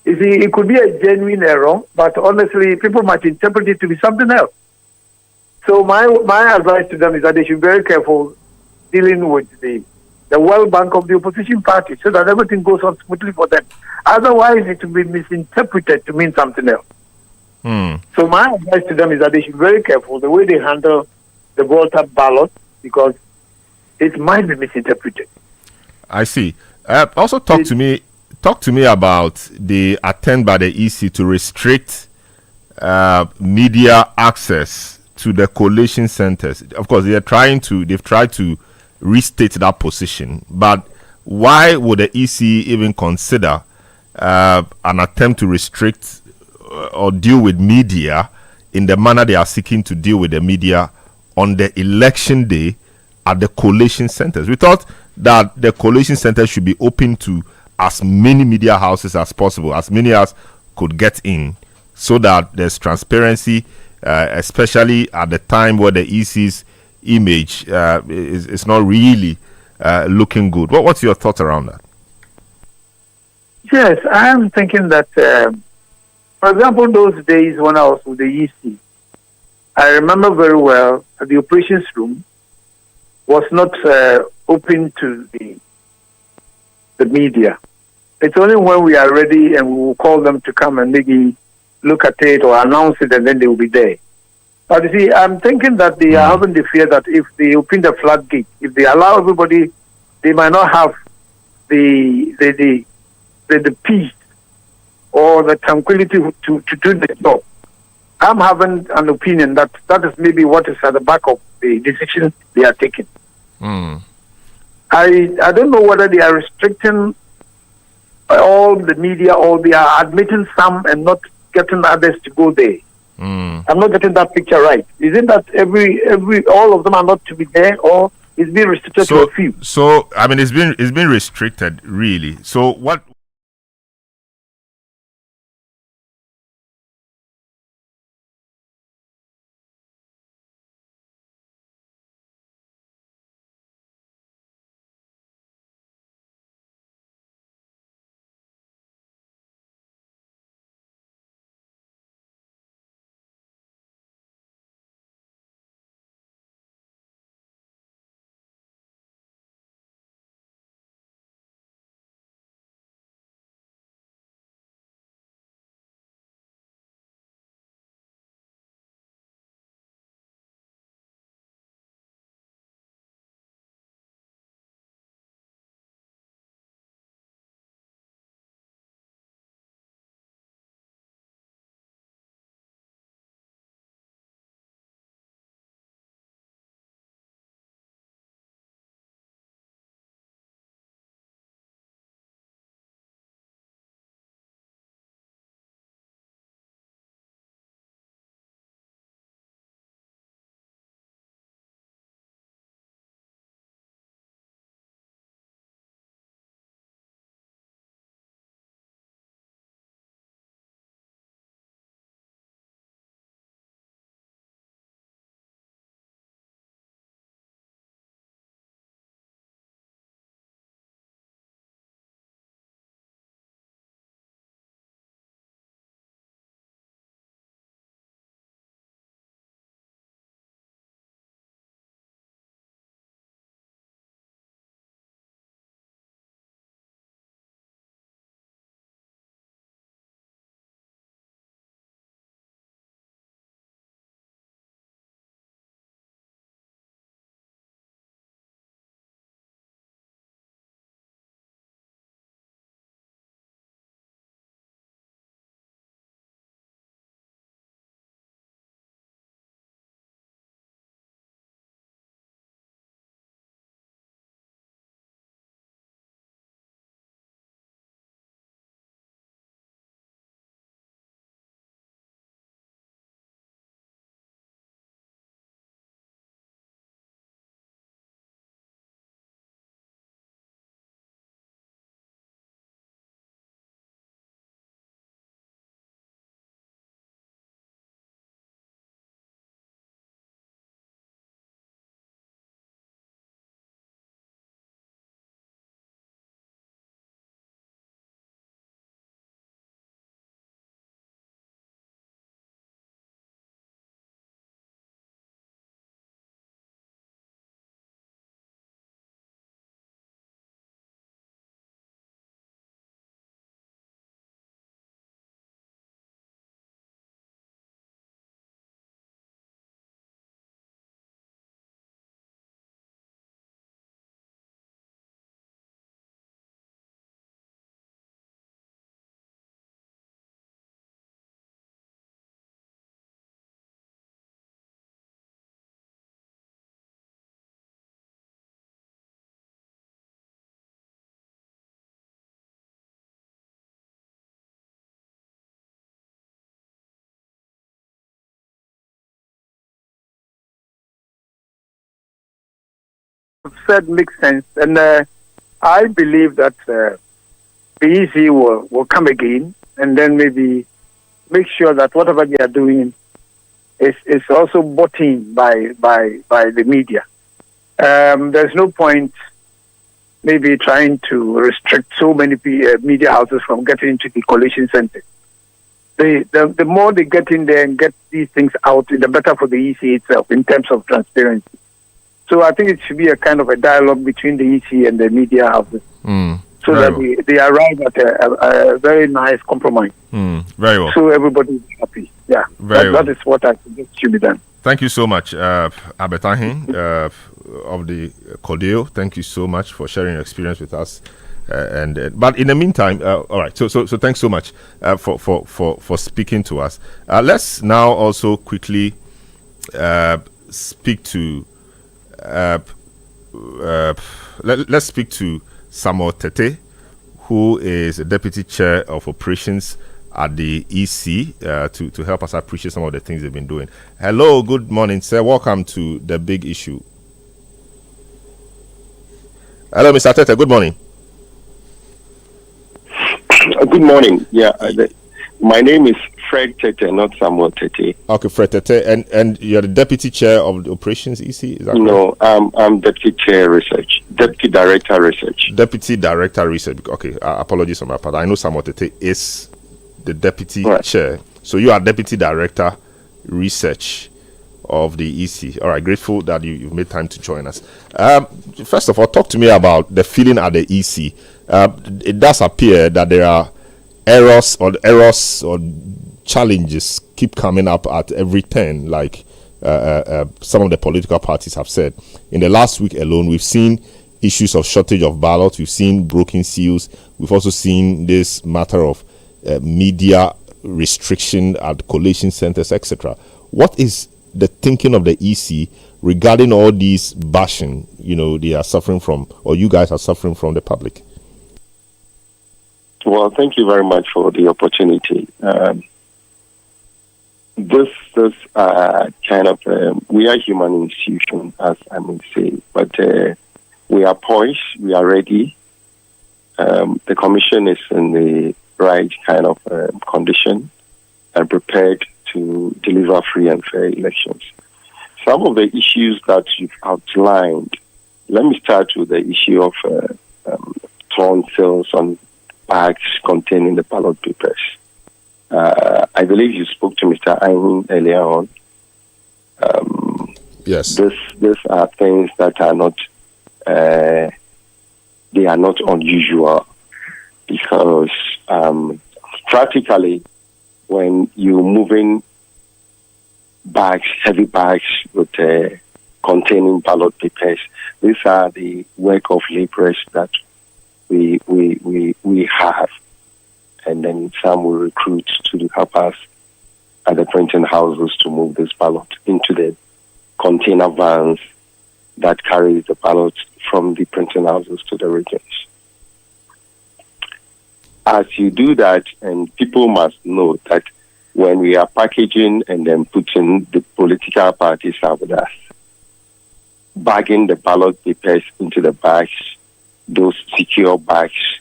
You see, it could be a genuine error, but honestly, people might interpret it to be something else. So my advice to them is that they should be very careful dealing with the World Bank of the opposition party, so that everything goes on smoothly for them. Otherwise, it will be misinterpreted to mean something else. So my advice to them is that they should be very careful the way they handle the voter ballot, because it might be misinterpreted. I see. Also, talk to me about the attempt by the EC to restrict media access to the collation centers. Of course, they've tried to restate that position, but why would the EC even consider an attempt to restrict or deal with media in the manner they are seeking to deal with the media on the election day at the collation centers? We thought that the collation centers should be open to as many media houses as possible, as many as could get in, so that there's transparency, especially at the time where the EC's image is not really looking good. What's your thought around that? Yes, I am thinking that, for example, those days when I was with the EC, I remember very well that the operations room was not open to the media. It's only when we are ready and we will call them to come and maybe look at it or announce it, and then they will be there. But you see, I'm thinking that they are having the fear that if they open the floodgate, if they allow everybody, they might not have the peace or the tranquility to do the job. I'm having an opinion that is maybe what is at the back of the decision they are taking. I don't know whether they are restricting all the media or they are admitting some and not getting others to go there. I'm not getting that picture right. Is it that all of them are not to be there, or is being restricted to a few? So I mean, it's been restricted really. So what? said makes sense, and I believe that the EC will come again, and then maybe make sure that whatever they are doing is also bought in by the media. There's no point maybe trying to restrict so many media houses from getting into the collation center. The more they get in there and get these things out, the better for the EC itself in terms of transparency. So I think it should be a kind of a dialogue between the EC and the media houses, so that they arrive at a very nice compromise. Very well. So everybody is happy. Yeah, that is what I think should be done. Thank you so much, Abetahin of the Cordeo. Thank you so much for sharing your experience with us. But in the meantime, all right. So thanks so much for speaking to us. Let's now also quickly speak to. Let's speak to Samuel Tete, who is the Deputy Chair of Operations at the EC, to help us appreciate some of the things they've been doing. Hello, good morning, sir. Welcome to The Big Issue. Hello, Mr. Tete. Good morning. Good morning. Yeah, my name is Fred Tete, not Samuel Tete. Okay, Fred Tete, and you're the Deputy Chair of the Operations EC. Is that no? I'm Deputy Chair Research, Deputy Director Research. Deputy Director Research. Okay, apologies on my part. I know Samuel Tete is the Deputy Chair, so you are Deputy Director Research of the EC. All right, grateful that you've made time to join us. First of all, talk to me about the feeling at the EC. It does appear that there are errors or challenges keep coming up at every turn, like some of the political parties have said. In the last week alone, we've seen issues of shortage of ballots, we've seen broken seals, we've also seen this matter of media restriction at collation centers, etc. What is the thinking of the EC regarding all these bashing, they are suffering from, or you guys are suffering from the public? Well, thank you very much for the opportunity. This kind of, we are a human institution, as I may say, but we are poised, we are ready. The Commission is in the right kind of condition and prepared to deliver free and fair elections. Some of the issues that you've outlined, let me start with the issue of torn seals on bags containing the ballot papers. I believe you spoke to Mr. Ayin earlier on. Yes. These are things that are not, they are not unusual, because practically when you're moving bags, heavy bags with containing ballot papers, these are the work of laborers that we have, and then some will recruit to help us at the printing houses to move this ballot into the container vans that carry the ballot from the printing houses to the regions. As you do that, and people must know that when we are packaging and then putting the political parties up with us, bagging the ballot papers into the bags, those secure bags,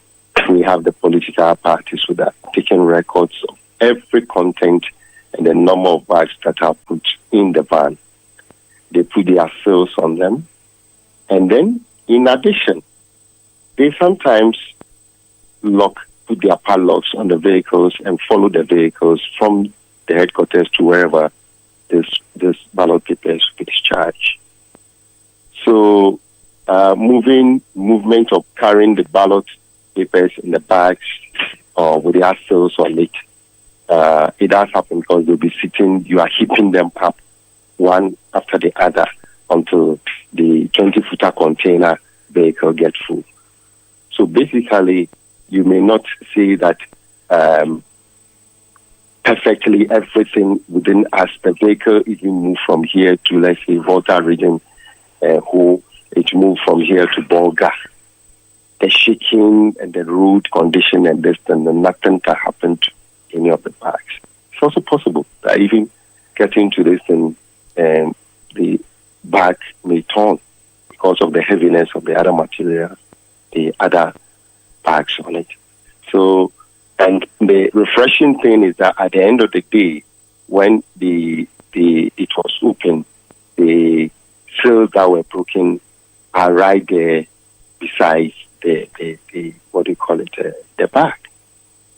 we have the political parties with that, taking records of every content and the number of bags that are put in the van. They put their seals on them. And then, in addition, they sometimes put their padlocks on the vehicles and follow the vehicles from the headquarters to wherever this ballot papers will be discharged. So, movement of carrying the ballot papers in the bags or with their seals on it, it does happen because they'll be sitting, you are heaping them up one after the other until the 20-footer container vehicle gets full. So basically, you may not see that perfectly everything within us. The vehicle even move from here to, let's say, Volta region, who it moved from here to Bolga. The shaking and the road condition and this and nothing can happen to any of the bags. It's also possible that even getting to this and the bag may turn. because of the heaviness of the other material, the other bags on it. So, and the refreshing thing is that at the end of the day, when it was open, the seals that were broken are right there beside the what do you call it, the bag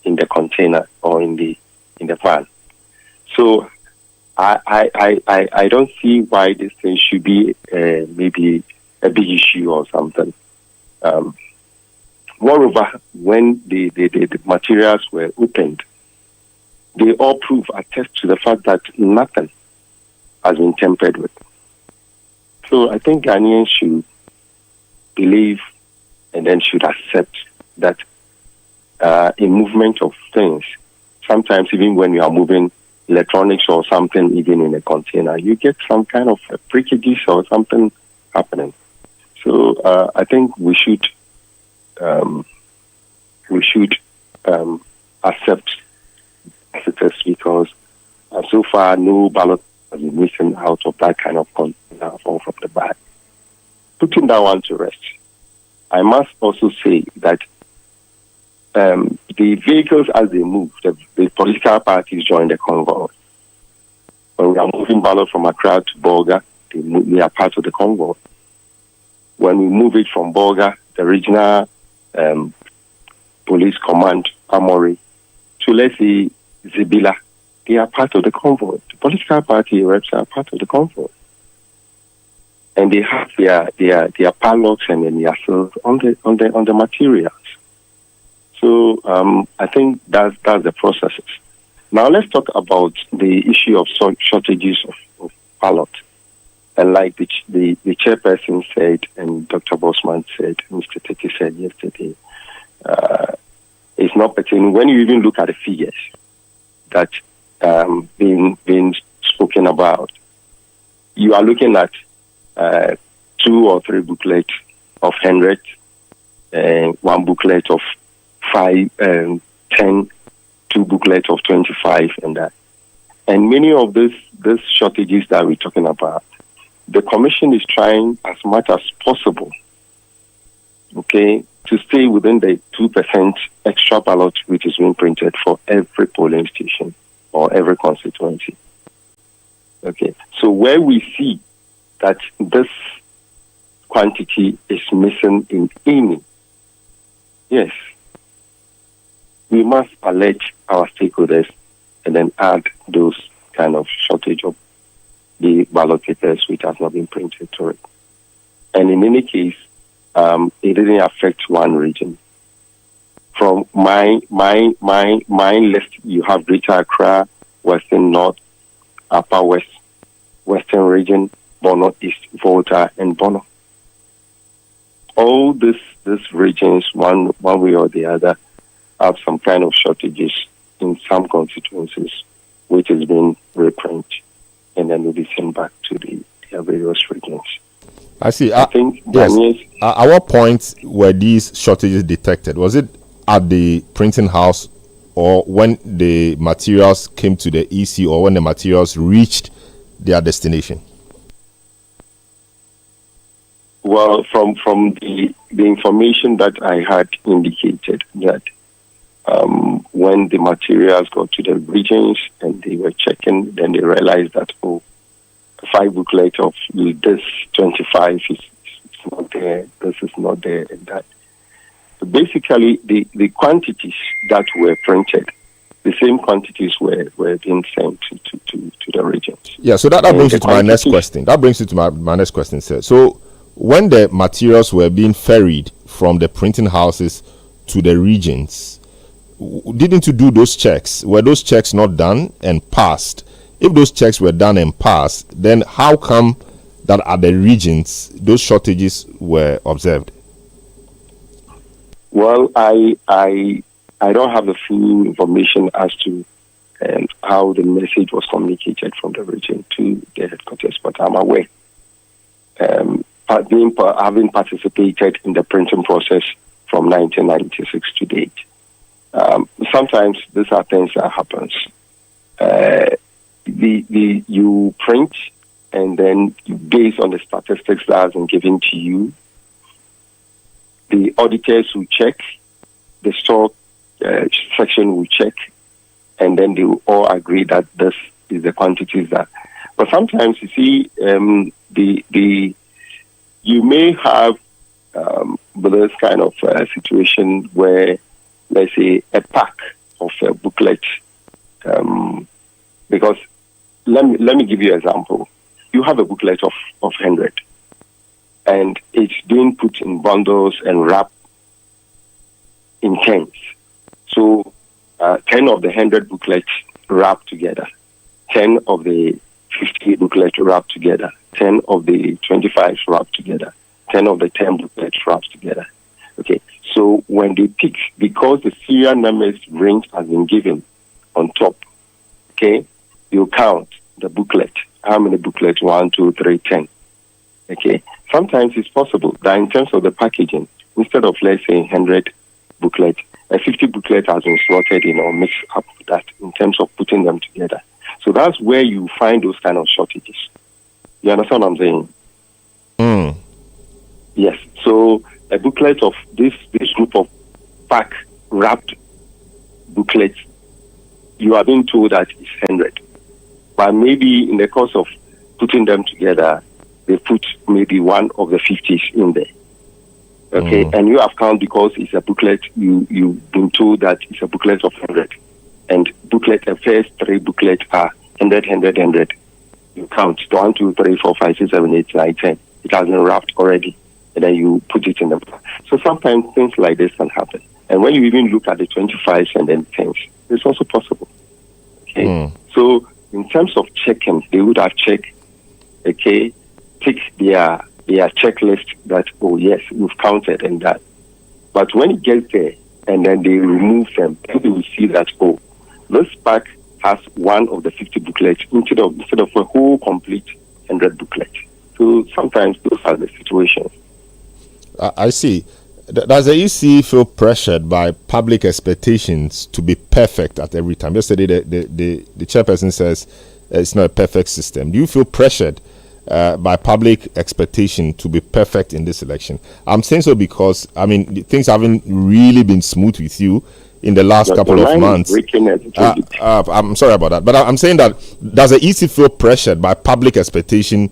in the container or in the van. So I don't see why this thing should be maybe a big issue or something. Moreover, when the materials were opened, they all attest to the fact that nothing has been tampered with. So I think Ghanaians should believe and then should accept that in movement of things, sometimes even when you are moving electronics or something, even in a container, you get some kind of breakages or something happening. So I think we should accept it because so far no ballot has been missing out of that kind of container or from the bag. Putting that one to rest, I must also say that the vehicles as they move, the political parties join the convoy. When we are moving ballot from Accra to Bolga, they are part of the convoy. When we move it from Bolga, the regional police command, Amori, to let's say Zibila, they are part of the convoy. The political party reps are part of the convoy. And they have their padlocks and then their seals on the materials. So I think that's the processes. Now let's talk about the issue of shortages of ballot. And like the chairperson said, and Dr. Bosman said, Mr. Tete said yesterday, it's not pertaining. When you even look at the figures that being spoken about, you are looking at 2 or 3 booklets of 100, one booklet of 5, 10, 2 booklets of 25, and that. And many of these shortages that we're talking about, the Commission is trying as much as possible, okay, to stay within the 2% extra ballot which is being printed for every polling station or every constituency. Okay, so where we see that this quantity is missing in any, yes, we must alert our stakeholders and then add those kind of shortage of the ballot papers which has not been printed to it. And in any case, it didn't affect one region. From my list, you have Greater Accra, Western North, Upper West, Western Region, Bono East, Volta, and Bono. All these regions, one way or the other, have some kind of shortages in some constituencies, which has been reprinted and then will be sent back to their various regions. I see. I think yes. At what point were these shortages detected? Was it at the printing house, or when the materials came to the EC, or when the materials reached their destination? Well, from the information that I had indicated that when the materials got to the regions and they were checking, then they realized that, 5 booklets of this 25 is not there, this is not there, and that. But basically, the quantities that were printed, the same quantities were being sent to the regions. Yeah, so that brings you to my next question. That brings you to my next question, sir. So when the materials were being ferried from the printing houses to the regions, didn't you do those checks? Were those checks not done and passed? If those checks were done and passed, then how come that at the regions those shortages were observed? Well, I don't have the full information as to how the message was communicated from the region to the headquarters, but I'm aware. Having participated in the printing process from 1996 to date, sometimes these are things that happens. You print and then based on the statistics that has been given to you, the auditors will check, the store section will check, and then they will all agree that this is the quantities that. But sometimes you see, you may have this kind of situation where, let's say, a pack of a booklet, because let me give you an example. You have a booklet of 100, and it's being put in bundles and wrapped in tens. So 10 of the 100 booklets wrapped together, 10 of the 50 booklets wrapped together, 10 of the 25 wrapped together, 10 of the 10 booklets wrapped together. Okay, so when they pick, because the serial numbers range has been given on top, okay, you count the booklet. How many booklets? 1, 2, 3, 10. Okay, sometimes it's possible that in terms of the packaging, instead of, let's say, 100 booklets, a 50 booklet has been slotted in or mixed up with that in terms of putting them together. So that's where you find those kind of shortages. You understand what I'm saying? Yes. So a booklet of this group of pack wrapped booklets, you are being told that it's 100. But maybe in the course of putting them together, they put maybe one of the 50s in there. Okay, and you have counted because it's a booklet, you've been told that it's a booklet of 100. And the first 3 booklets are 100, 100, 100. You count 1, 2, 3, 4, 5, 6, 7, 8, 9, 10. It has been wrapped already. And then you put it in the book. So sometimes things like this can happen. And when you even look at the 25s and then 10s, it's also possible. Okay, so in terms of checking, they would have checked, okay, tick their checklist that, oh yes, we've counted and that. But when it gets there and then they remove them, then they will see that, oh, this pack has one of the 50 booklets instead of a whole complete 100 booklet. So sometimes those are the situations. I see. Does the EC feel pressured by public expectations to be perfect at every time? Yesterday, the chairperson says it's not a perfect system. Do you feel pressured by public expectation to be perfect in this election? I'm saying so because, I mean, things haven't really been smooth with you in the last couple of months. I'm sorry about that. But I'm saying that, does the EC feel pressured by public expectation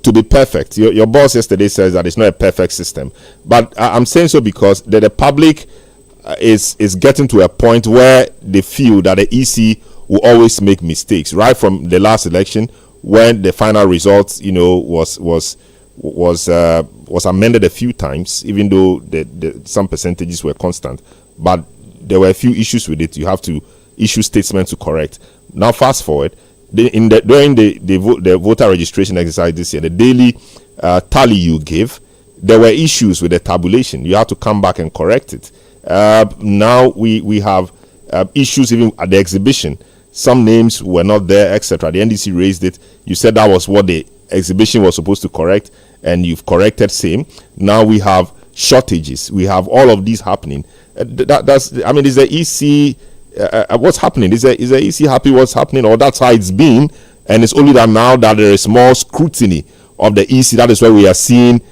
to be perfect? Your boss yesterday says that it's not a perfect system. But I'm saying so because the public is getting to a point where they feel that the EC will always make mistakes. Right from the last election, when the final results, was amended a few times, even though some percentages were constant. But there were a few issues with it. You have to issue statements to correct. Now, fast forward. During the voter registration exercise this year, the daily tally you give, there were issues with the tabulation. You have to come back and correct it. Now we have issues even at the exhibition. Some names were not there, etc. The NDC raised it. You said that was what the exhibition was supposed to correct, and you've corrected same. Now we have shortages. We have all of these happening. Is the EC... what's happening? Is the EC happy what's happening, or that's how it's been, and it's only that now that there is more scrutiny of the EC, that is why we are seeing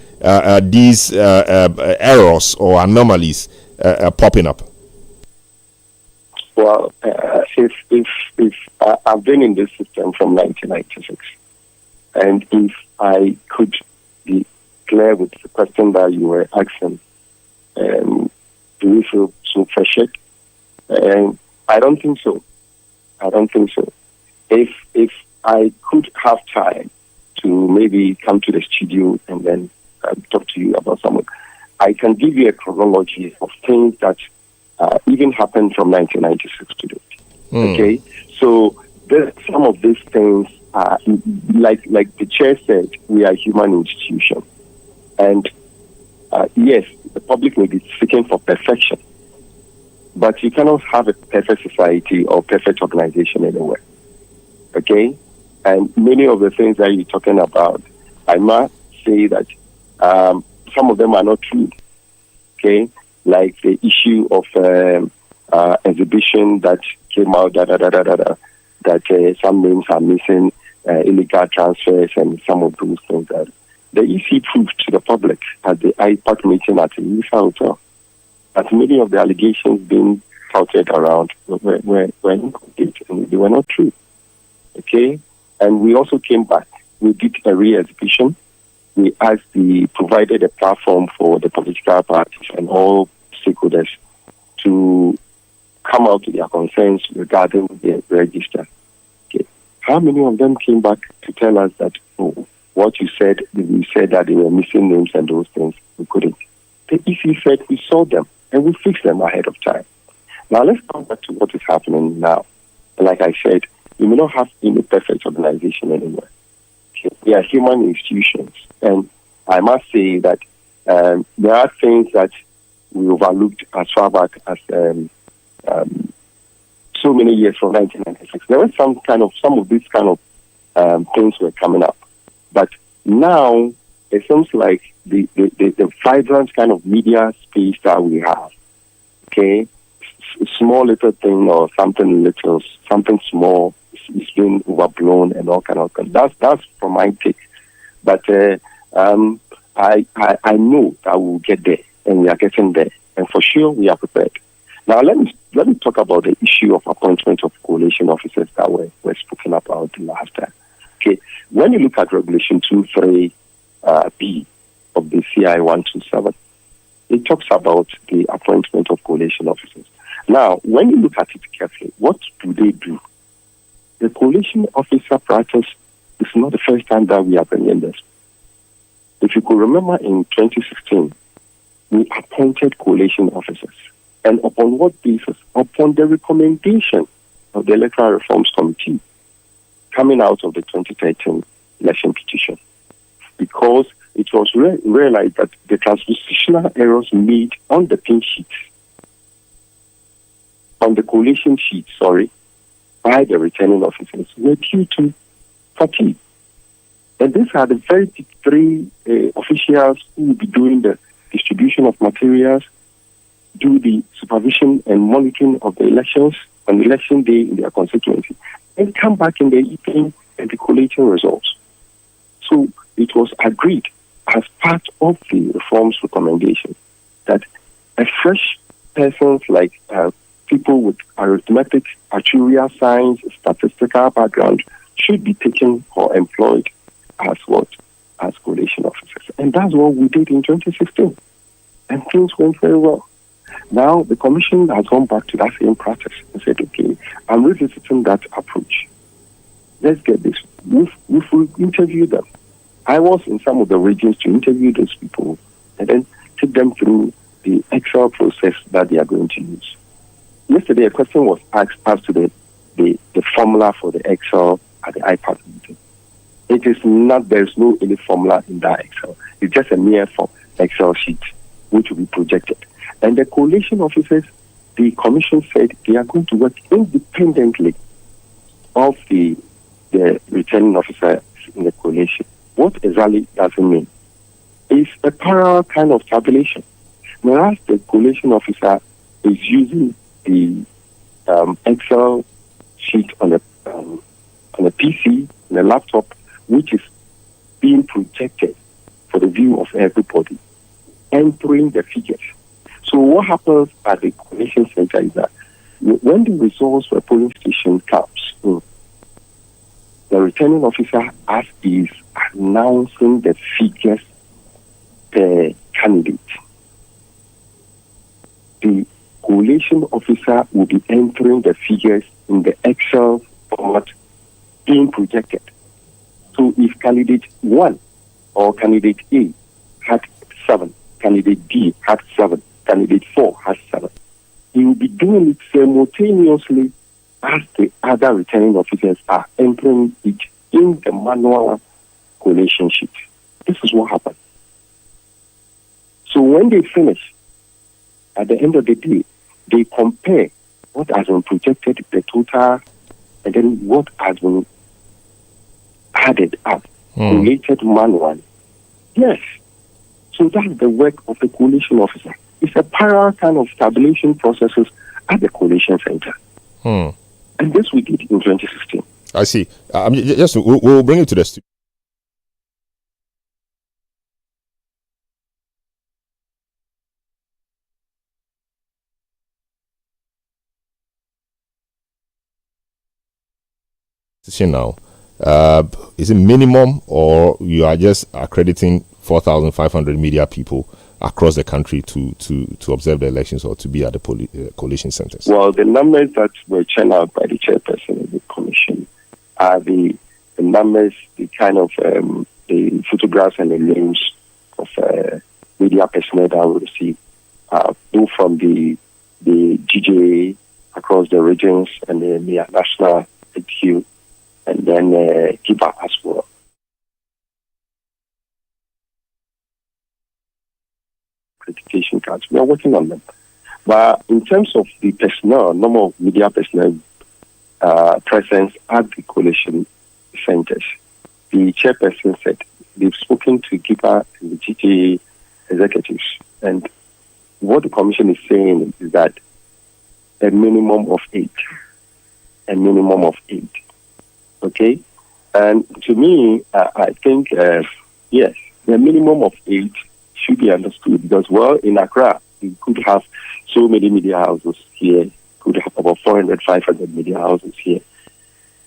these errors or anomalies popping up? Well, if I've been in this system from 1996, and if I could be clear with the question that you were asking, do you feel so pressured? I don't think so. If I could have time to maybe come to the studio and then talk to you about something, I can give you a chronology of things that even happened from 1996 to date. Okay, so some of these things are like the chair said, we are a human institution, and yes, the public may be seeking for perfection. But you cannot have a perfect society or perfect organization anywhere. Okay? And many of the things that you're talking about, I must say that some of them are not true. Okay? Like the issue of exhibition that came out, that some names are missing, illegal transfers and some of those things that the EC proved to the public at the IPAC meeting at the Elisa Hotel that many of the allegations being touted around were incomplete and they were not true. Okay? And we also came back. We did a re-exhibition. We provided a platform for the political parties and all stakeholders to come out with their concerns regarding the register. Okay. How many of them came back to tell us that, what you said, we said that they were missing names and those things? We couldn't. The EC said we saw them and we fixed them ahead of time. Now let's come back to what is happening now. Like I said, we may not have any perfect organization anywhere. Okay. We are human institutions. And I must say that there are things that we overlooked as far back as so many years from 1996. There was some of these kind of things were coming up. But now it seems like the vibrant kind of media space that we have, okay, small little thing or something small is being overblown and all kind of things. That's from my take. But I know that we'll get there, and we are getting there, and for sure we are prepared. Now let me talk about the issue of appointment of coalition officers that were spoken about the last time. Okay, when you look at Regulation 23B of the CI 127, it talks about the appointment of coalition officers. Now, when you look at it carefully, what do they do? The coalition officer practice is not the first time that we are bringing this. If you could remember, in 2016, we appointed coalition officers. And upon what basis? Upon the recommendation of the Electoral Reforms Committee coming out of the 2013 election petition. Because it was realized that the transpositional errors made on the pin sheets, on the coalition sheet, by the returning officers were due to fatigue. And these are the very three officials who will be doing the distribution of materials, do the supervision and monitoring of the elections on election day in their constituency, and come back in the evening and the collating results. So it was agreed as part of the reforms recommendation that a fresh persons like people with arithmetic, actuarial science, statistical background should be taken or employed as what? As coalition officers. And that's what we did in 2016. And things went very well. Now the commission has gone back to that same practice and said, okay, I'm revisiting that approach. Let's get this. We've interviewed them. I was in some of the regions to interview those people and then take them through the Excel process that they are going to use. Yesterday, a question was asked as to the formula for the Excel at the IPAC meeting. It is not, there's no any formula in that Excel. It's just a mere Excel sheet which will be projected. And the coalition officers, the commission said they are going to work independently of the returning officer in the coalition. What exactly does it mean? It's a parallel kind of tabulation. Whereas the coalition officer is using the Excel sheet on a PC, on a laptop, which is being projected for the view of everybody, entering the figures. So what happens at the coalition center is that when the results for a polling station comes, the returning officer, as is announcing the figures per candidate, the coalition officer will be entering the figures in the Excel format being projected. So if candidate 1 or candidate A had 7, candidate B had 7, candidate 4 has 7, he will be doing it simultaneously as the other returning officers are entering it in the manual coalition sheet. This is what happened. So when they finish, at the end of the day, they compare what has been projected, the total, and then what has been added up, collated manually. Yes. So that's the work of the coalition officer. It's a parallel kind of tabulation processes at the coalition center. And this we did in 2016. I see. Just we'll bring it to the studio. Now, is it minimum, or you are just accrediting 4,500 media people across the country to observe the elections or to be at the collation centers? Well, the numbers that were churned out by the chairperson of the commission are the numbers, the kind of the photographs and the names of media personnel that we receive, both from the GJA across the regions and the national HQ, and then KIPA as well. Accreditation cards, we are working on them. But in terms of the personnel, number of media personnel presence at the collation centers, the chairperson said they've spoken to KIPA and the GJA executives, and what the commission is saying is that a minimum of 8. A minimum of 8. Okay? And to me, I think, yes, the minimum of 8 should be understood because, well, in Accra, we could have so many media houses here, could have about 400, 500 media houses here.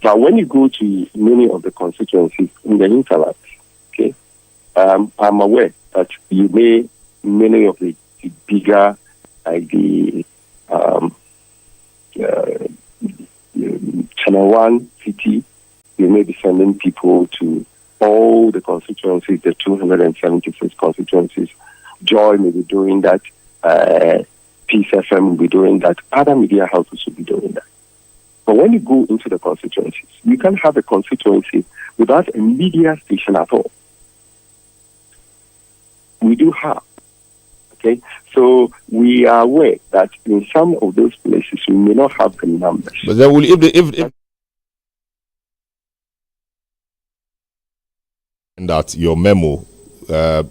But when you go to many of the constituencies in the hinterland, okay, I'm aware that many of the bigger, like the Channel 1 city, you may be sending people to all the constituencies, the 276 constituencies. Joy may be doing that. Peace FM will be doing that. Other media houses will be doing that. But when you go into the constituencies, you can have a constituency without a media station at all. We do have. Okay? So we are aware that in some of those places we may not have the numbers. But then if that your memo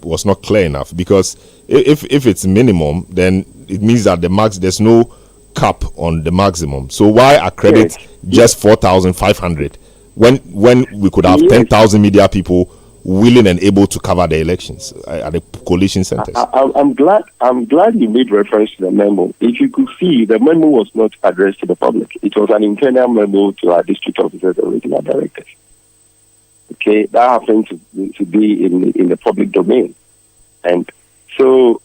was not clear enough, because if it's minimum, then it means that there's no cap on the maximum. So why accredit just 4,500 when we could have 10,000 media people willing and able to cover the elections at the collation centers? I'm glad you made reference to the memo. If you could see, the memo was not addressed to the public. It was an internal memo to our district officers and regional directors. Okay, that happened to be in the public domain, and so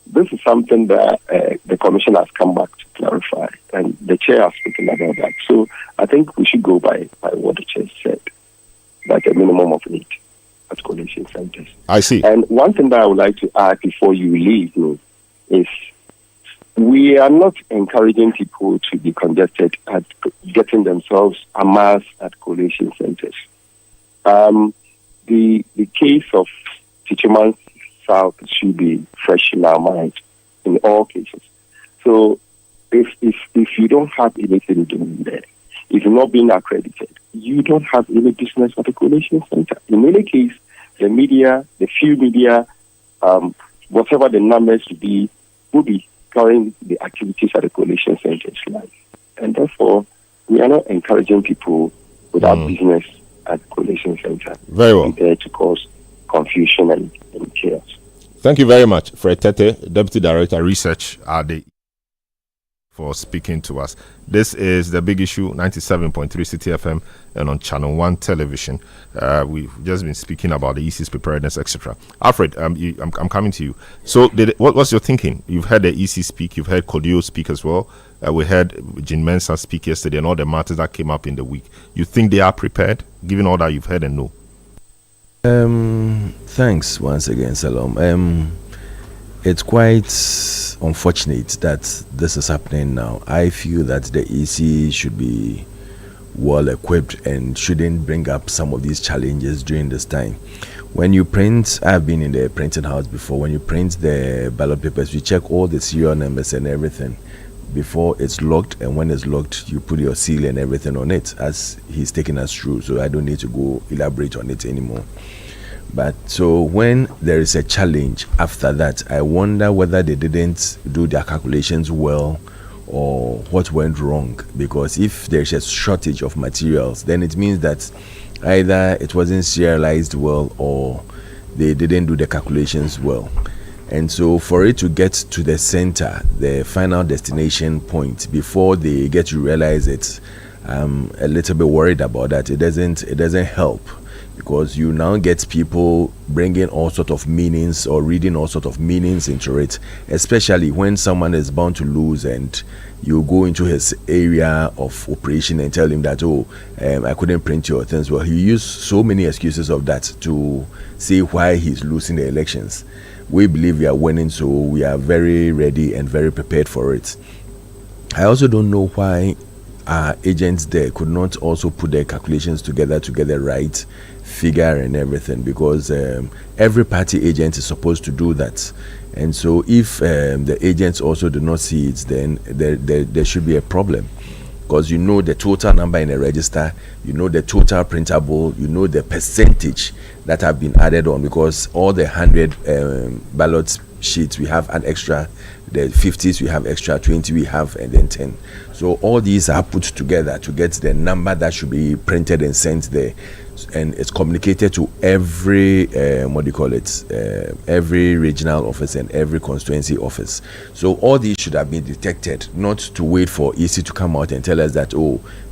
this is something that the commission has come back to clarify, and the chair has spoken about that. So I think we should go by what the chair said, like a minimum of 8 at collation centers. I see. And one thing that I would like to add before you leave is we are not encouraging people to be congested at getting themselves amassed at collation centers. The case of Tichiman South should be fresh in our mind in all cases. So if you don't have anything doing there, if you're not being accredited, you don't have any business at the collation center. In any case, the media, the few media, whatever the numbers will be covering the activities at the collation centers live. And therefore, we are not encouraging people without business at the collation center. Very well. There to cause confusion and chaos. Thank you very much, Fred Tete, Deputy Director, Research at the for speaking to us. This is The Big Issue, 97.3 City FM and on Channel 1 television. We've just been speaking about the EC's preparedness, etc. Alfred, I'm coming to you. So what's your thinking? You've heard the EC speak, you've heard Kodio speak as well. We heard Jean Mensah speak yesterday and all the matters that came up in the week. You think they are prepared, given all that you've heard and know? Thanks once again, Selorm. It's quite unfortunate that this is happening now. I feel that the EC should be well equipped and shouldn't bring up some of these challenges during this time. When you print, I've been in the printing house before, when you print the ballot papers, you check all the serial numbers and everything before it's locked, and when it's locked, you put your seal and everything on it, as he's taking us through, so I don't need to go elaborate on it anymore. But so when there is a challenge after that, I wonder whether they didn't do their calculations well, or what went wrong, because if there's a shortage of materials, then it means that either it wasn't serialized well or they didn't do the calculations well. And so for it to get to the center, the final destination point, before they get to realize it, I'm a little bit worried about that. It doesn't help, because you now get people bringing all sort of meanings or reading all sort of meanings into it, especially when someone is bound to lose and you go into his area of operation and tell him that, I couldn't print your things. Well, he used so many excuses of that to say why he's losing the elections. We believe we are winning, so we are very ready and very prepared for it. I also don't know why our agents there could not also put their calculations together to get the right figure and everything, because every party agent is supposed to do that. And so if the agents also do not see it, then there should be a problem, because you know the total number in a register, you know the total printable, you know the percentage that have been added on, because all the 100 ballot sheets we have an extra, the 50s we have extra, 20 we have, and then 10. So all these are put together to get the number that should be printed and sent there, and it's communicated to every every regional office and every constituency office. So all these should have been detected, not to wait for EC to come out and tell us that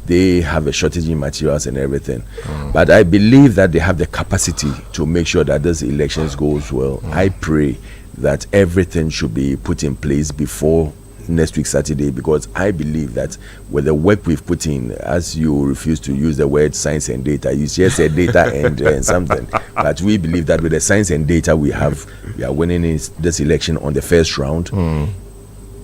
they have a shortage in materials and everything. But I believe that they have the capacity to make sure that this elections goes well. I pray that everything should be put in place before next week Saturday, because I believe that with the work we've put in, as you refuse to use the word science and data, you just said data and something, but we believe that with the science and data we are winning this election on the first round.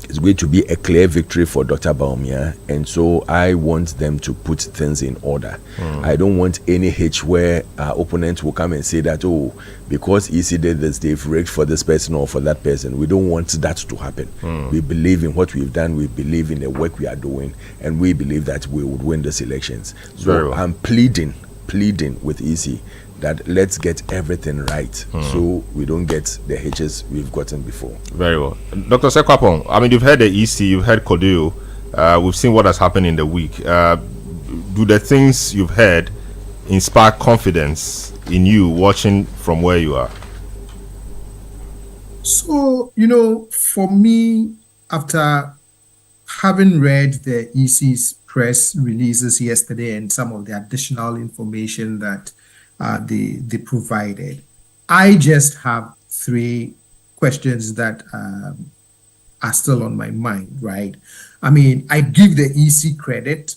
It's going to be a clear victory for Dr. Baumia, and so I want them to put things in order. I don't want any hitch where our opponents will come and say that, because EC did this, they've rigged for this person or for that person. We don't want that to happen. We believe in what we've done, we believe in the work we are doing, and we believe that we would win these elections. So I'm pleading with EC that let's get everything right, so we don't get the hitches we've gotten before. Very well. Dr. Sekwapong, I mean, you've heard the EC, you've heard Kodeo, we've seen what has happened in the week. Do the things you've heard inspire confidence in you watching from where you are? So, for me, after having read the EC's press releases yesterday and some of the additional information that they provided, I just have 3 questions that are still on my mind, right? I mean, I give the EC credit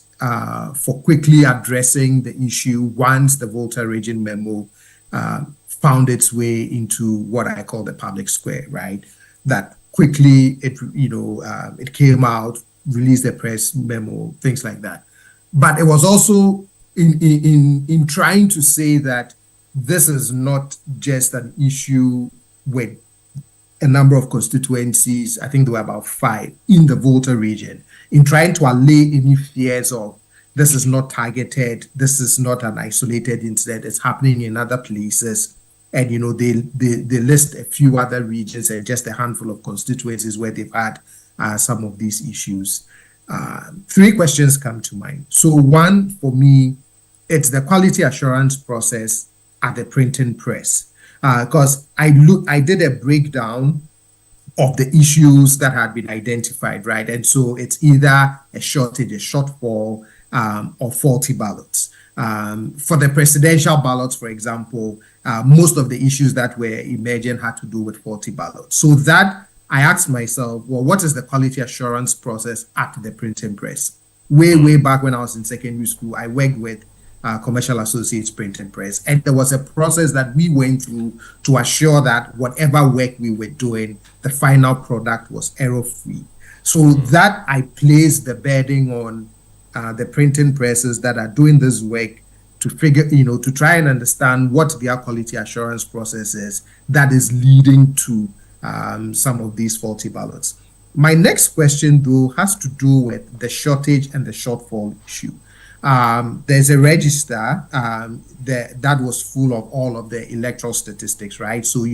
for quickly addressing the issue once the Volta region memo found its way into what I call the public square, right? That quickly it came out, released the press memo, things like that. But it was also in trying to say that this is not just an issue with a number of constituencies, I think there were about 5 in the Volta region, in trying to allay any fears of this is not targeted, this is not an isolated incident, it's happening in other places. And, they list a few other regions and just a handful of constituencies where they've had some of these issues. 3 questions come to mind. So one, for me, it's the quality assurance process at the printing press. Because I did a breakdown of the issues that had been identified, right? And so it's either a shortage, a shortfall, or faulty ballots. For the presidential ballots, for example, most of the issues that were emerging had to do with faulty ballots. So that I asked myself, well, what is the quality assurance process at the printing press? Way back when I was in secondary school, I worked with Commercial Associates Printing Press, and there was a process that we went through to assure that whatever work we were doing, the final product was error-free. So that I placed the burden on the printing presses that are doing this work to figure, to try and understand what their quality assurance process is that is leading to some of these faulty ballots. My next question, though, has to do with the shortage and the shortfall issue. There's a register that was full of all of the electoral statistics, right? So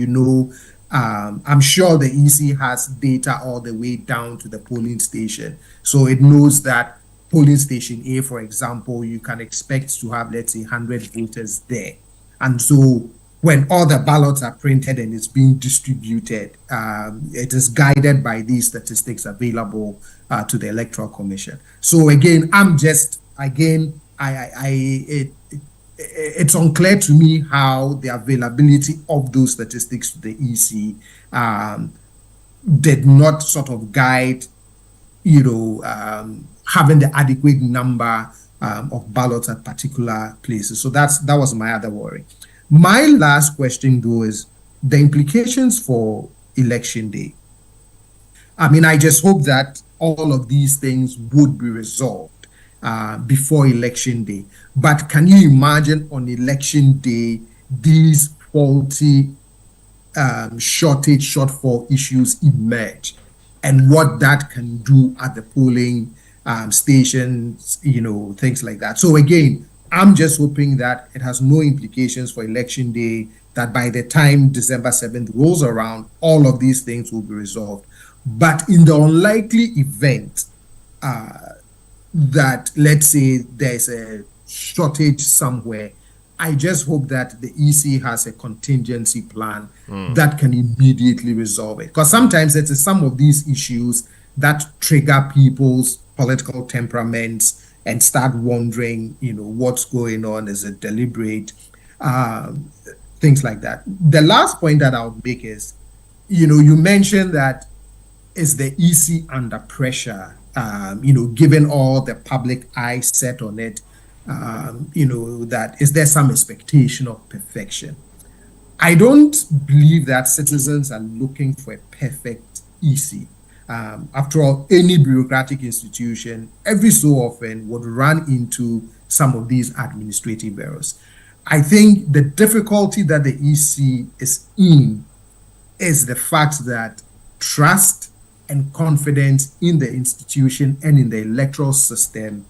I'm sure the EC has data all the way down to the polling station. So it knows that polling station A, for example, you can expect to have, let's say, 100 voters there. And so when all the ballots are printed and it's being distributed, it is guided by these statistics available to the Electoral Commission. So again, it's unclear to me how the availability of those statistics to the EC did not sort of guide, having the adequate number of ballots at particular places. So that was my other worry. My last question, though, is the implications for election day. I mean, I just hope that all of these things would be resolved before election day. But can you imagine on election day these faulty shortfall issues emerge, and what that can do at the polling stations, things like that. So again, I'm just hoping that it has no implications for election day, that by the time December 7th rolls around, all of these things will be resolved. But in the unlikely event that, let's say, there's a shortage somewhere, I just hope that the EC has a contingency plan that can immediately resolve it. Because sometimes it is some of these issues that trigger people's political temperaments and start wondering, what's going on, is it deliberate, things like that. The last point that I'll make is, you mentioned that is the EC under pressure, given all the public eye set on it, that is there some expectation of perfection? I don't believe that citizens are looking for a perfect EC. After all, any bureaucratic institution, every so often, would run into some of these administrative errors. I think the difficulty that the EC is in is the fact that trust and confidence in the institution and in the electoral system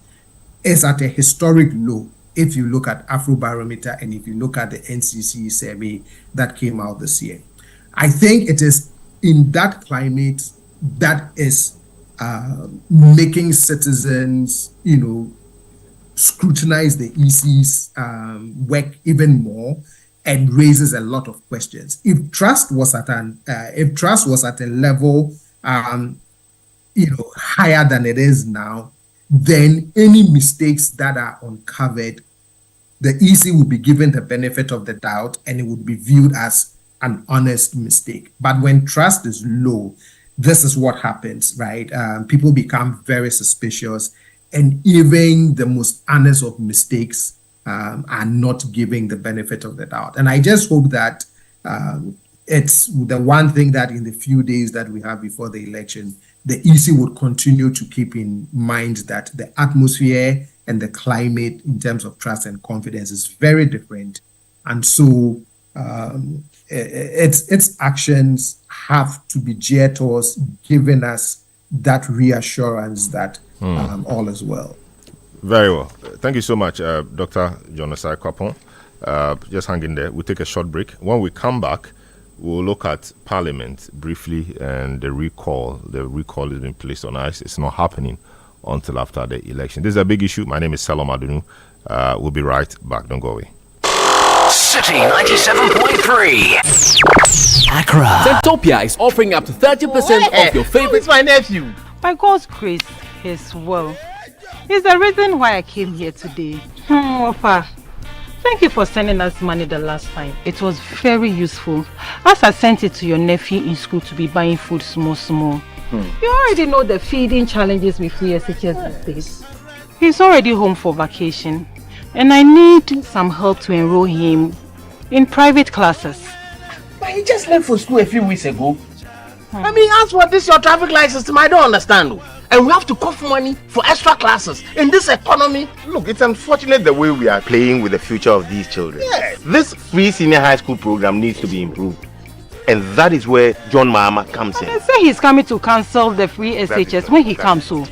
is at a historic low if you look at Afrobarometer and if you look at the NCC survey that came out this year. I think it is in that climate that is making citizens, scrutinize the EC's work even more, and raises a lot of questions. If trust was at a level, higher than it is now, then any mistakes that are uncovered, the EC will be given the benefit of the doubt, and it would be viewed as an honest mistake. But when trust is low, this is what happens, right? People become very suspicious, and even the most honest of mistakes are not giving the benefit of the doubt. And I just hope that it's the one thing that in the few days that we have before the election, the EC would continue to keep in mind that the atmosphere and the climate in terms of trust and confidence is very different. And so its actions have to be geared towards giving us that reassurance that all is well. Very well. Thank you so much, Dr. Jonas Kwapon. Just hang in there. We'll take a short break. When we come back, we'll look at Parliament briefly and the recall. The recall has been placed on ice. It's not happening until after the election. This is a big issue. My name is Selorm Adonoo. We'll be right back. Don't go away. City 97.3. Accra. Zentopia is offering up to 30% of your favorite. Who's my nephew? By God's grace, he's well. He's the reason why I came here today. Opa, thank you for sending us money the last time. It was very useful. As I sent it to your nephew in school to be buying food small. You already know the feeding challenges with free SHS these days. He's already home for vacation, and I need some help to enroll him in private classes. But he just left for school a few weeks ago. I mean, as for this your traffic light system, I don't understand. And we have to cough money for extra classes in this economy. Look, it's unfortunate the way we are playing with the future of these children. Yes. This free senior high school program needs to be improved. And that is where John Mahama comes in. They say he's coming to cancel the free SHS when he comes home.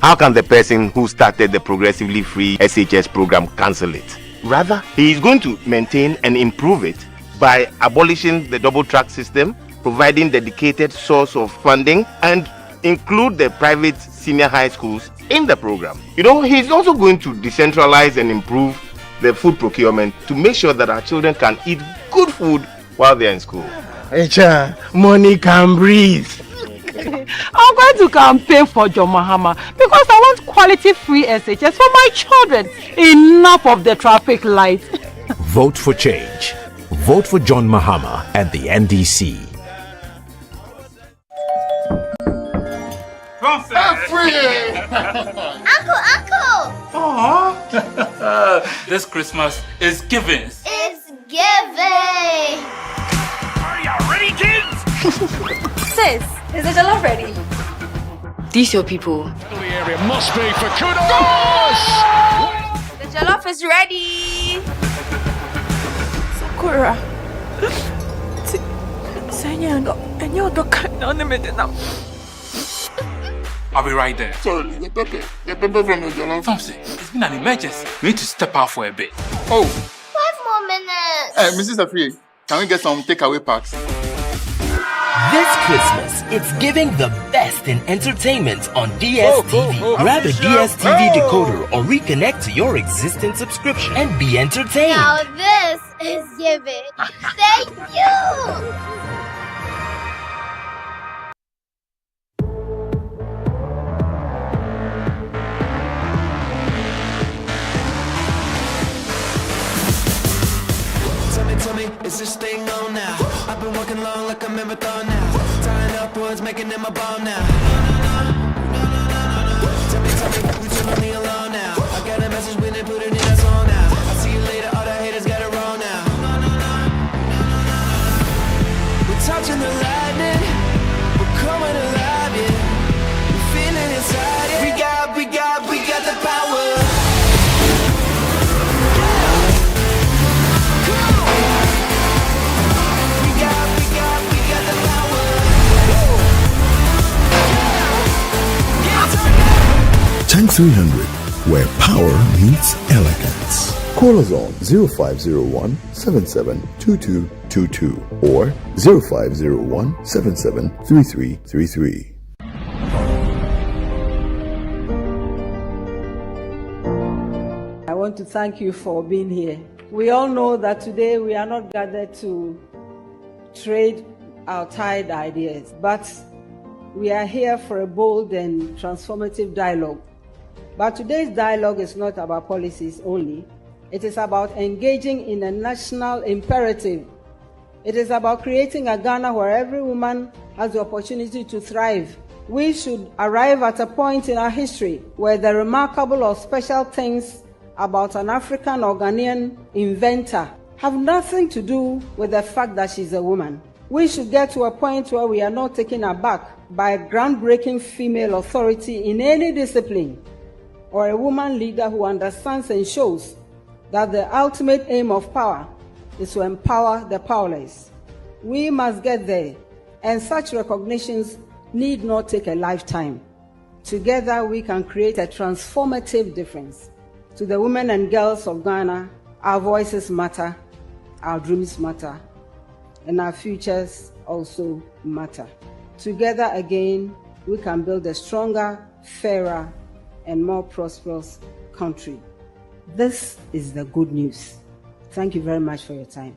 How can the person who started the progressively free SHS program cancel it? Rather, he is going to maintain and improve it by abolishing the double track system, providing dedicated source of funding, and include the private senior high schools in the program. You know, he's also going to decentralize and improve the food procurement to make sure that our children can eat good food while they're in school. Money can breathe. I'm going to campaign for John Mahama because I want quality free SHS for my children. Enough of the traffic lights. Vote for change. Vote for John Mahama and the NDC. Uncle! This Christmas is giving. It's giving! Are you ready, kids? Sis, is the jollof ready? These your people. The area must be for kudos! The jollof is ready! Sakura. I'll be right there. Sorry, the pepper from the jollof. Thompson, it's been an emergency. We need to step out for a bit. Oh. 5 more minutes. Hey, Mrs. Afri, can we get some takeaway packs? This Christmas, it's giving the best in entertainment on DSTV. Grab a DSTV decoder or reconnect to your existing subscription and be entertained. Now this is giving. Thank you! Tell me, is this thing on now? I've been working long like a marathon now. Tying up words, making them a ball now. Tell me, we too lonely alone now. I got a message when they put it in a song now. I'll see you later, all the haters got it wrong now. We're touching the lightning, we're coming alive, yeah. We're feeling inside, yeah. We got the power. Tank 300, where power meets elegance. Call us on 0501 772222 or 0501 773333. I want to thank you for being here. We all know that today we are not gathered to trade our tired ideas, but we are here for a bold and transformative dialogue. But today's dialogue is not about policies only. It is about engaging in a national imperative. It is about creating a Ghana where every woman has the opportunity to thrive. We should arrive at a point in our history where the remarkable or special things about an African or Ghanaian inventor have nothing to do with the fact that she's a woman. We should get to a point where we are not taken aback by a groundbreaking female authority in any discipline, or a woman leader who understands and shows that the ultimate aim of power is to empower the powerless. We must get there, and such recognitions need not take a lifetime. Together we can create a transformative difference. To the women and girls of Ghana, our voices matter, our dreams matter, and our futures also matter. Together again, we can build a stronger, fairer, and more prosperous country. This is the good news. Thank you very much for your time.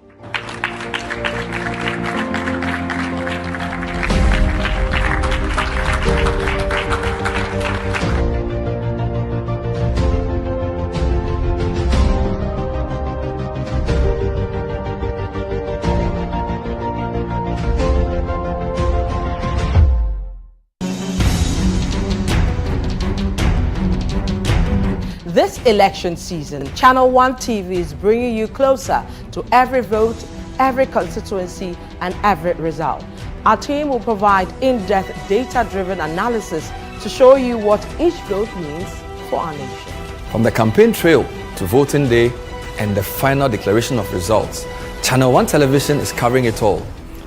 This election season, Channel 1 TV is bringing you closer to every vote, every constituency, and every result. Our team will provide in-depth data-driven analysis to show you what each vote means for our nation. From the campaign trail to voting day and the final declaration of results, Channel 1 Television is covering it all.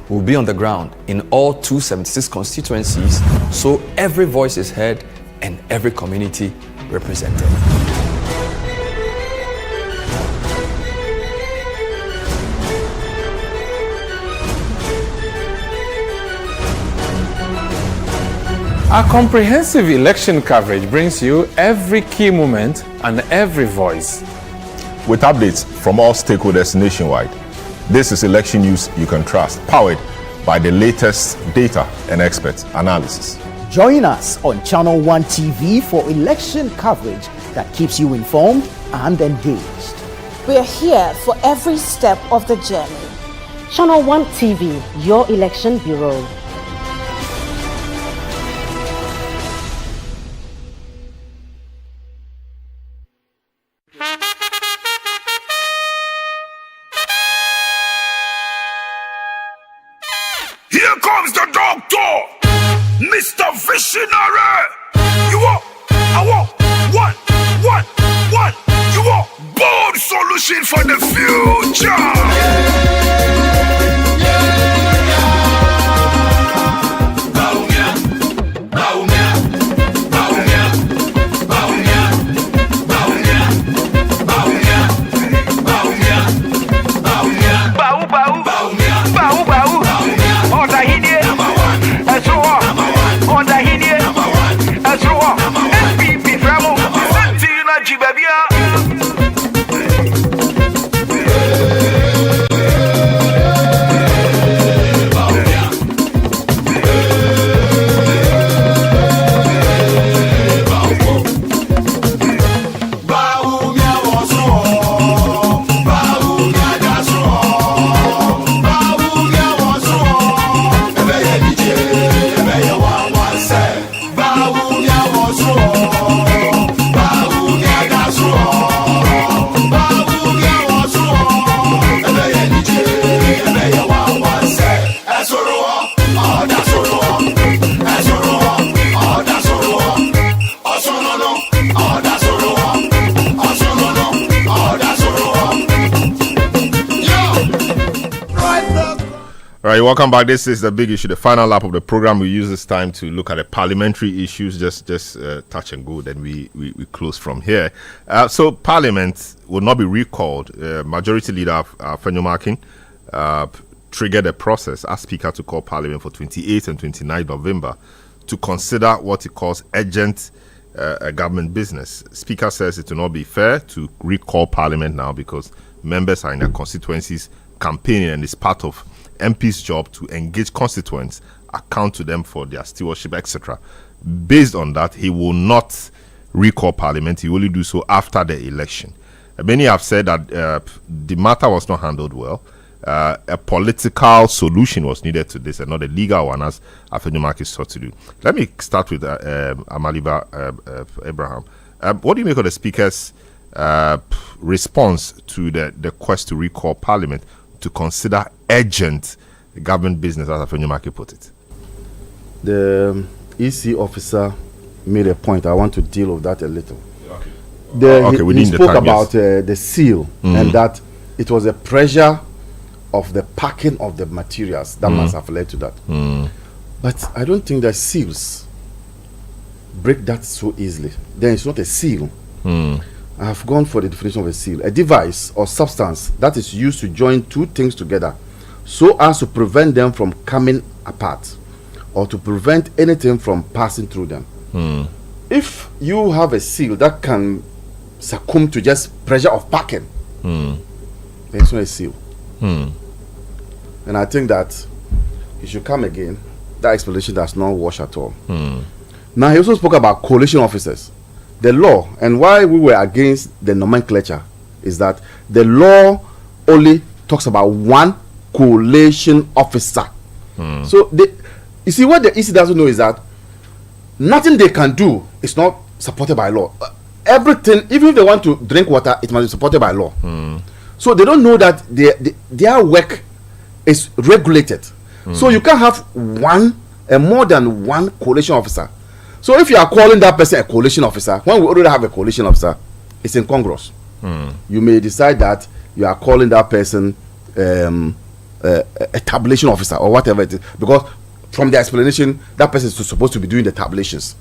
We'll be on the ground in all 276 constituencies, so every voice is heard and every community represented. Our comprehensive election coverage brings you every key moment and every voice. With updates from all stakeholders nationwide. This is election news you can trust, powered by the latest data and expert analysis. Join us on Channel 1 TV for election coverage that keeps you informed and engaged. We are here for every step of the journey. Channel 1 TV, your election bureau. Here comes the doctor, Mr. Visionary. You want, I want, one. You want bold solution for the future. Welcome back. This is the big issue, the final lap of the program. We use this time to look at the parliamentary issues, just touch and go, then we close from here. So Parliament will not be recalled. Majority Leader Fenyomakin triggered a process as Speaker to call Parliament for 28th and 29th November to consider what he calls urgent government business. Speaker says it will not be fair to recall Parliament now because members are in their constituencies campaigning and it's part of MP's job to engage constituents, account to them for their stewardship, etc. Based on that, he will not recall Parliament. He will only do so after the election. Many have said that the matter was not handled well. A political solution was needed to this and not a legal one, as Afenyomark sought to do. Let me start with Amaliba Abraham. What do you make of the Speaker's response to the quest to recall Parliament to consider urgent government business, as Afenyomark put it? The EC officer made a point. I want to deal with that a little. He spoke about the seal and that it was a pressure of the packing of the materials that must have led to that. But I don't think that seals break that so easily. Then it's not a seal. I have gone for the definition of a seal: a device or substance that is used to join two things together so as to prevent them from coming apart or to prevent anything from passing through them. If you have a seal that can succumb to just pressure of packing, then it's not a seal. And I think that he should come again. That explanation does not wash at all. Now, he also spoke about coalition officers. The law, and why we were against the nomenclature, is that the law only talks about one coalition officer. So, you see, what the EC doesn't know is that nothing they can do is not supported by law. Everything, even if they want to drink water, it must be supported by law. So, they don't know that their work is regulated. So, you can't have more than one coalition officer. So if you are calling that person a coalition officer, when we already have a coalition officer, it's incongruous. You may decide that you are calling that person a tabulation officer or whatever it is, because from the explanation, that person is supposed to be doing the tabulations.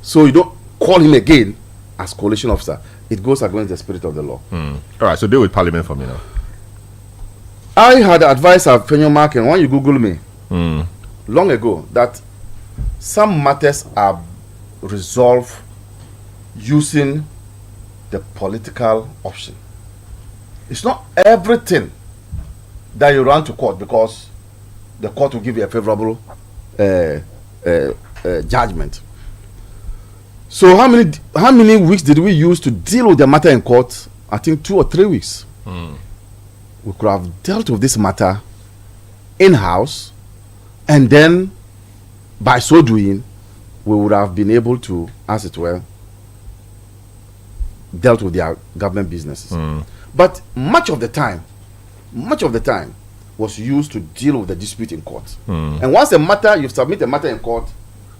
So you don't call him again as coalition officer. It goes against the spirit of the law. All right, so deal with Parliament for me now. I had advised Fenyomark, and when you Google me long ago, that some matters are resolved using the political option. It's not everything that you run to court because the court will give you a favorable judgment. So how many weeks did we use to deal with the matter in court? I think 2 or 3 weeks. We could have dealt with this matter in-house, and then by so doing, we would have been able to, as it were, dealt with their government businesses. But much of the time was used to deal with the dispute in court. And once you submit a matter in court,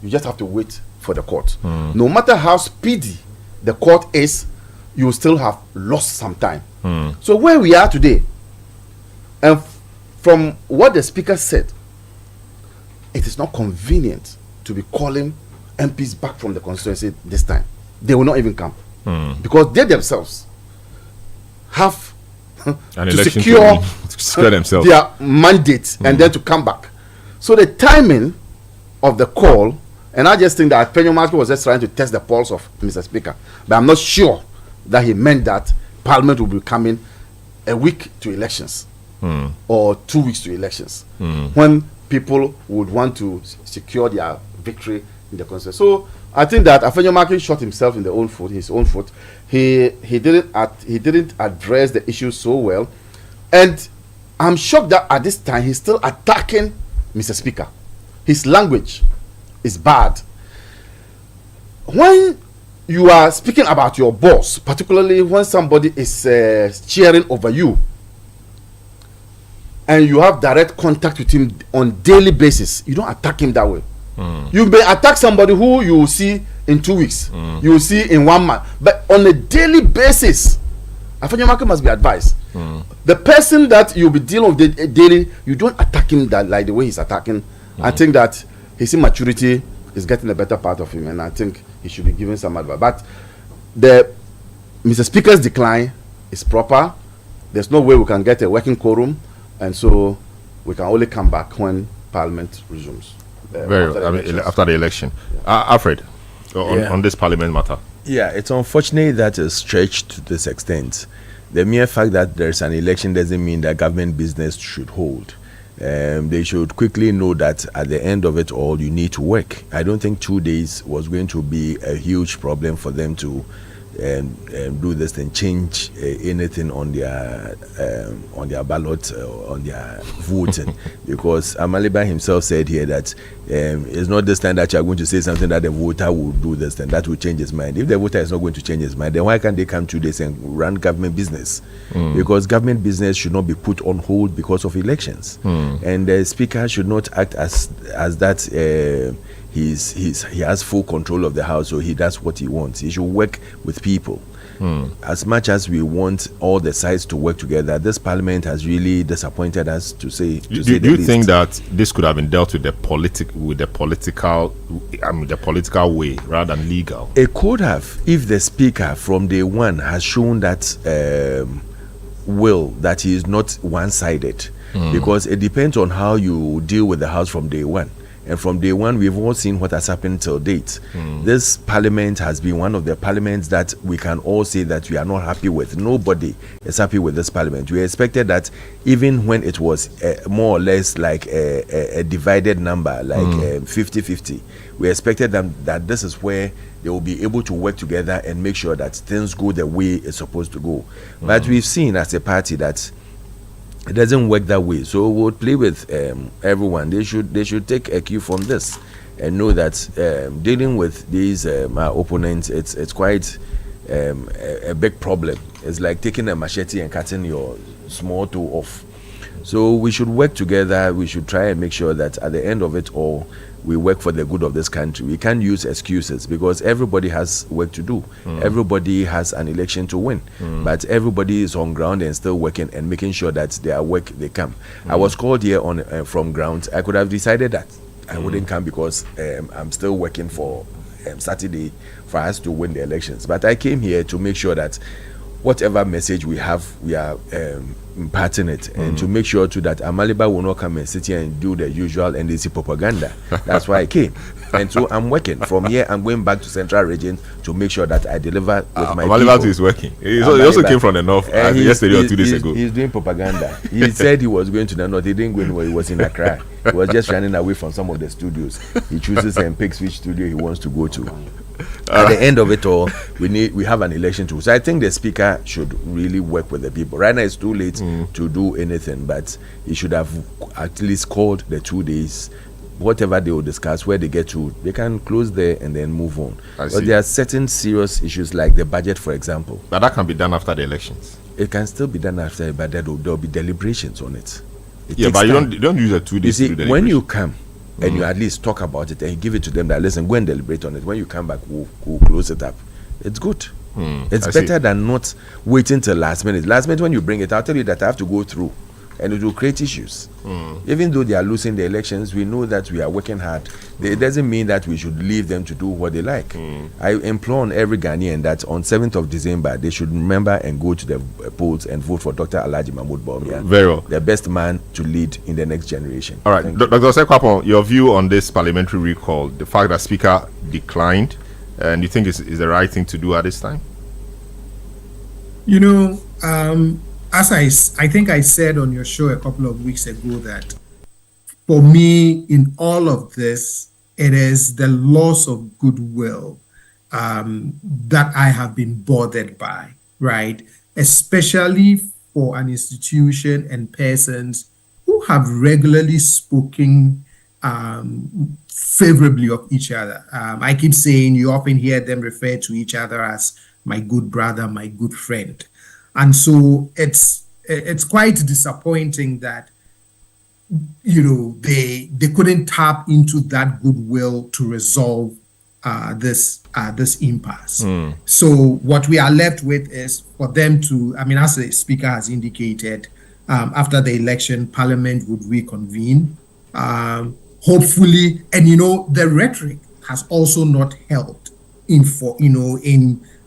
you just have to wait for the court. No matter how speedy the court is, you still have lost some time. So where we are today, and from what the speaker said, it is not convenient to be calling MPs back from the constituency this time. They will not even come because they themselves have to secure themselves their mandate and then to come back. So the timing of the call, and I just think that Penyomaki was just trying to test the pulse of Mr. Speaker, but I'm not sure that he meant that Parliament will be coming a week to elections or 2 weeks to elections when people would want to secure their victory in the constituency. So I think that Afenyomaki shot himself in his own foot. He didn't address the issue so well, and I'm shocked that at this time he's still attacking Mr. Speaker. His language is bad. When you are speaking about your boss, particularly when somebody is cheering over you, and you have direct contact with him on daily basis, you don't attack him that way. You may attack somebody who you will see in 2 weeks, you will see in 1 month, but on a daily basis, Afenyomaki must be advised. The person that you'll be dealing with daily, you don't attack him that like the way he's attacking. I think that his immaturity is getting the better part of him, and I think he should be given some advice. But Mr. Speaker's decline is proper. There's no way we can get a working quorum, and so we can only come back when Parliament resumes. After the election. Alfred, on this Parliament matter. Yeah, it's unfortunate that it's stretched to this extent. The mere fact that there's an election doesn't mean that government business should hold. They should quickly know that at the end of it all, you need to work. I don't think 2 days was going to be a huge problem for them to do this and change anything on their ballot, on their voting, because Amaliba himself said here that it's not this time that you are going to say something that the voter will do this and that will change his mind. If the voter is not going to change his mind, then why can't they come 2 days and run government business? Because government business should not be put on hold because of elections, and the speaker should not act as that. He has full control of the house, so he does what he wants. He should work with people. As much as we want all the sides to work together, this Parliament has really disappointed us, to say. Do you think that this could have been dealt with the political way rather than legal? It could have, if the Speaker from day one has shown that will, that he is not one-sided, because it depends on how you deal with the house from day one. And from day one, we've all seen what has happened till date. This Parliament has been one of the parliaments that we can all say that we are not happy with. Nobody is happy with this Parliament. We expected that even when it was more or less like a divided number, like 50-50, we expected them that this is where they will be able to work together and make sure that things go the way it's supposed to go. But we've seen as a party that it doesn't work that way. So we'll play with everyone. They should take a cue from this and know that dealing with these opponents, it's quite a big problem. It's like taking a machete and cutting your small toe off. So we should work together. We should try and make sure that at the end of it all, we work for the good of this country. We can't use excuses because everybody has work to do. Everybody has an election to win. But everybody is on ground and still working and making sure that their work, they come. I was called here on from ground. I could have decided that I wouldn't come because I'm still working for Saturday for us to win the elections. But I came here to make sure that whatever message we have, we are imparting it, and to make sure too that Amaliba will not come and sit here and do the usual NDC propaganda. That's why I came. And so I'm working from here. I'm going back to Central Region to make sure that I deliver with my Amaliba people. is working. He also came from the north yesterday or 2 days ago. He's doing propaganda. He said he was going to the north. He didn't go anywhere. He was in Accra. He was just running away from some of the studios. He chooses and picks which studio he wants to go to. At the end of it all, we have an election too. So I think the speaker should really work with the people. Right now it's too late to do anything, but he should have at least called the 2 days. Whatever they will discuss, where they get to, they can close there and then move on. But there are certain serious issues like the budget, for example. But that can be done after the elections. It can still be done after, but there will be deliberations on it. But you don't use the 2 days to do deliberation. When you come and you at least talk about it and you give it to them that, listen, go and deliberate on it. When you come back, we'll close it up. It's good. It's better than not waiting till last minute. Last minute, when you bring it, I'll tell you that I have to go through, and it will create issues. Even though they are losing the elections, we know that we are working hard. It doesn't mean that we should leave them to do what they like. I implore on every Ghanaian that on 7th of December, they should remember and go to the polls and vote for Dr. Alhaji Mahmoud Bawumia. Very well. The best man to lead in the next generation. All right, Dr. Sekwapon, your view on this parliamentary recall, the fact that Speaker declined, and you think is the right thing to do at this time? You know, as I think I said on your show a couple of weeks ago that for me, in all of this, it is the loss of goodwill that I have been bothered by, right? Especially for an institution and persons who have regularly spoken favorably of each other. I keep saying you often hear them refer to each other as my good brother, my good friend. And so it's quite disappointing that, you know, they couldn't tap into that goodwill to resolve this impasse. So what we are left with is for them to, I mean, as the speaker has indicated, after the election, Parliament would reconvene. Hopefully, and you know, the rhetoric has also not helped in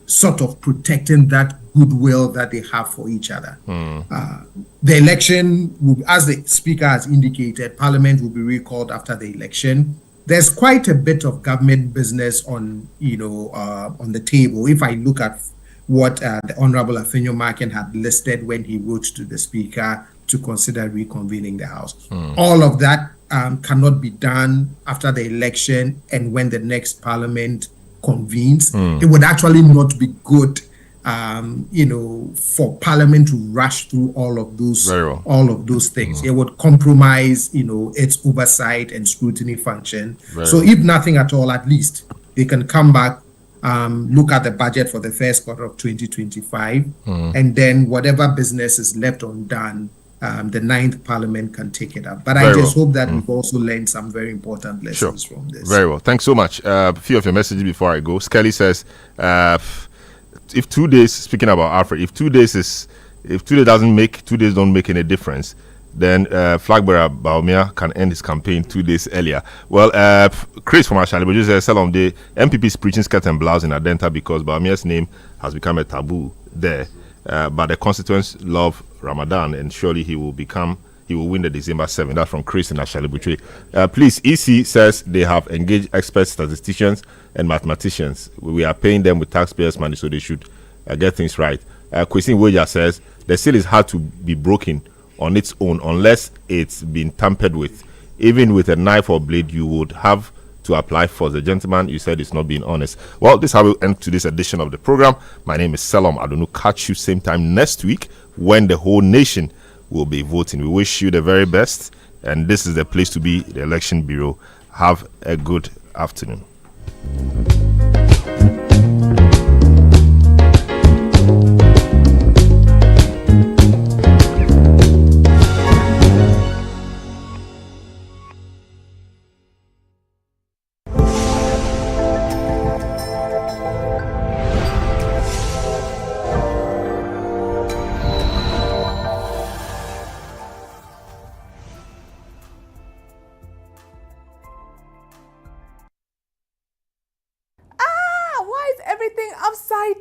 sort of protecting that goodwill that they have for each other. The election, as the speaker has indicated, Parliament will be recalled after the election. There's quite a bit of government business on the table. If I look at what the Honorable Afenyo Markin had listed when he wrote to the speaker to consider reconvening the House, all of that cannot be done after the election and when the next Parliament convenes. It would actually not be good, for Parliament to rush through all of those things. It would compromise, its oversight and scrutiny function. So if nothing at all, at least they can come back, look at the budget for the first quarter of 2025, and then whatever business is left undone, the 9th Parliament can take it up. But I just hope that we've also learned some very important lessons from this. Very well. Thanks so much. A few of your messages before I go. Skelly says, if 2 days, speaking about Alfred, if 2 days don't make any difference, then flag bearer Bawumia can end his campaign 2 days earlier. Well, Chris from Ashalibo says, Selorm, the MPP is preaching skirt and blouse in Adenta because Bawumia's name has become a taboo there. But the constituents love Ramadan, and surely he will win the December 7. That's from Chris in Ashalibutre. Please, EC says they have engaged expert statisticians and mathematicians. We are paying them with taxpayers' money, so they should get things right. Christine Weja says the seal is hard to be broken on its own unless it's been tampered with. Even with a knife or blade, you would have to apply for. The gentleman, you said, is not being honest. Well, this is how we end to this edition of the program. My name is Selorm Adonoo. Catch you same time next week when the whole nation will be voting. We wish you the very best, and this is the place to be, the Election Bureau. Have a good afternoon.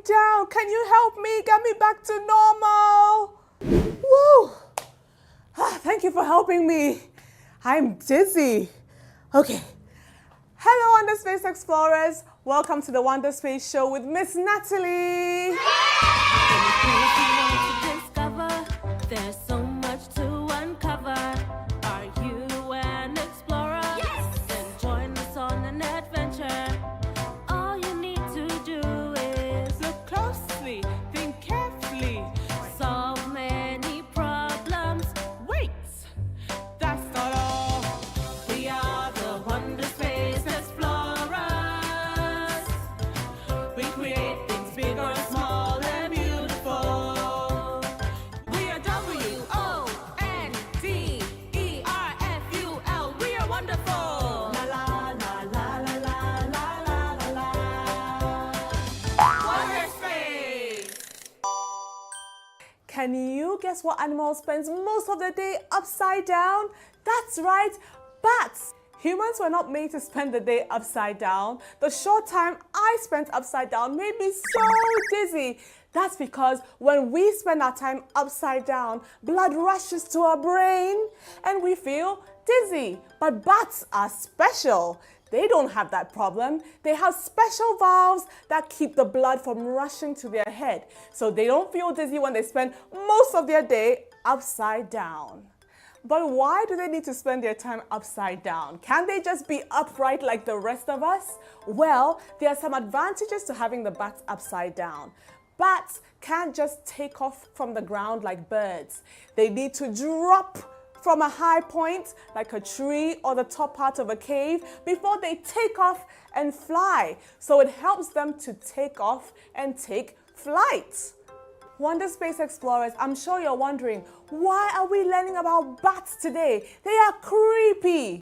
down. Can you help me get me back to normal? Woo! Thank you for helping me. I'm dizzy. Okay. Hello, Wonder Space Explorers. Welcome to the Wonder Space Show with Miss Natalie. There's so much to uncover. Are you an explorer? Yes! Then join us on an adventure. All you need to do is look closely, think carefully, solve many problems. Wait! That's not all. We are the Wonder Space Explorers. We create things big or small and beautiful. We are WONDERFUL. We are wonderful. La la la la la la la la la la. Wonder Space. Can you guess what animal spends most of the day upside down? That's right, bats. Humans were not made to spend the day upside down. The short time I spent upside down made me so dizzy. That's because when we spend our time upside down, blood rushes to our brain and we feel dizzy. But bats are special. They don't have that problem. They have special valves that keep the blood from rushing to their head. So they don't feel dizzy when they spend most of their day upside down. But why do they need to spend their time upside down? Can't they just be upright like the rest of us? Well, there are some advantages to having the bats upside down. Bats can't just take off from the ground like birds. They need to drop from a high point like a tree or the top part of a cave before they take off and fly. So it helps them to take off and take flight. Wonder Space Explorers, I'm sure you're wondering, why are we learning about bats today? They are creepy.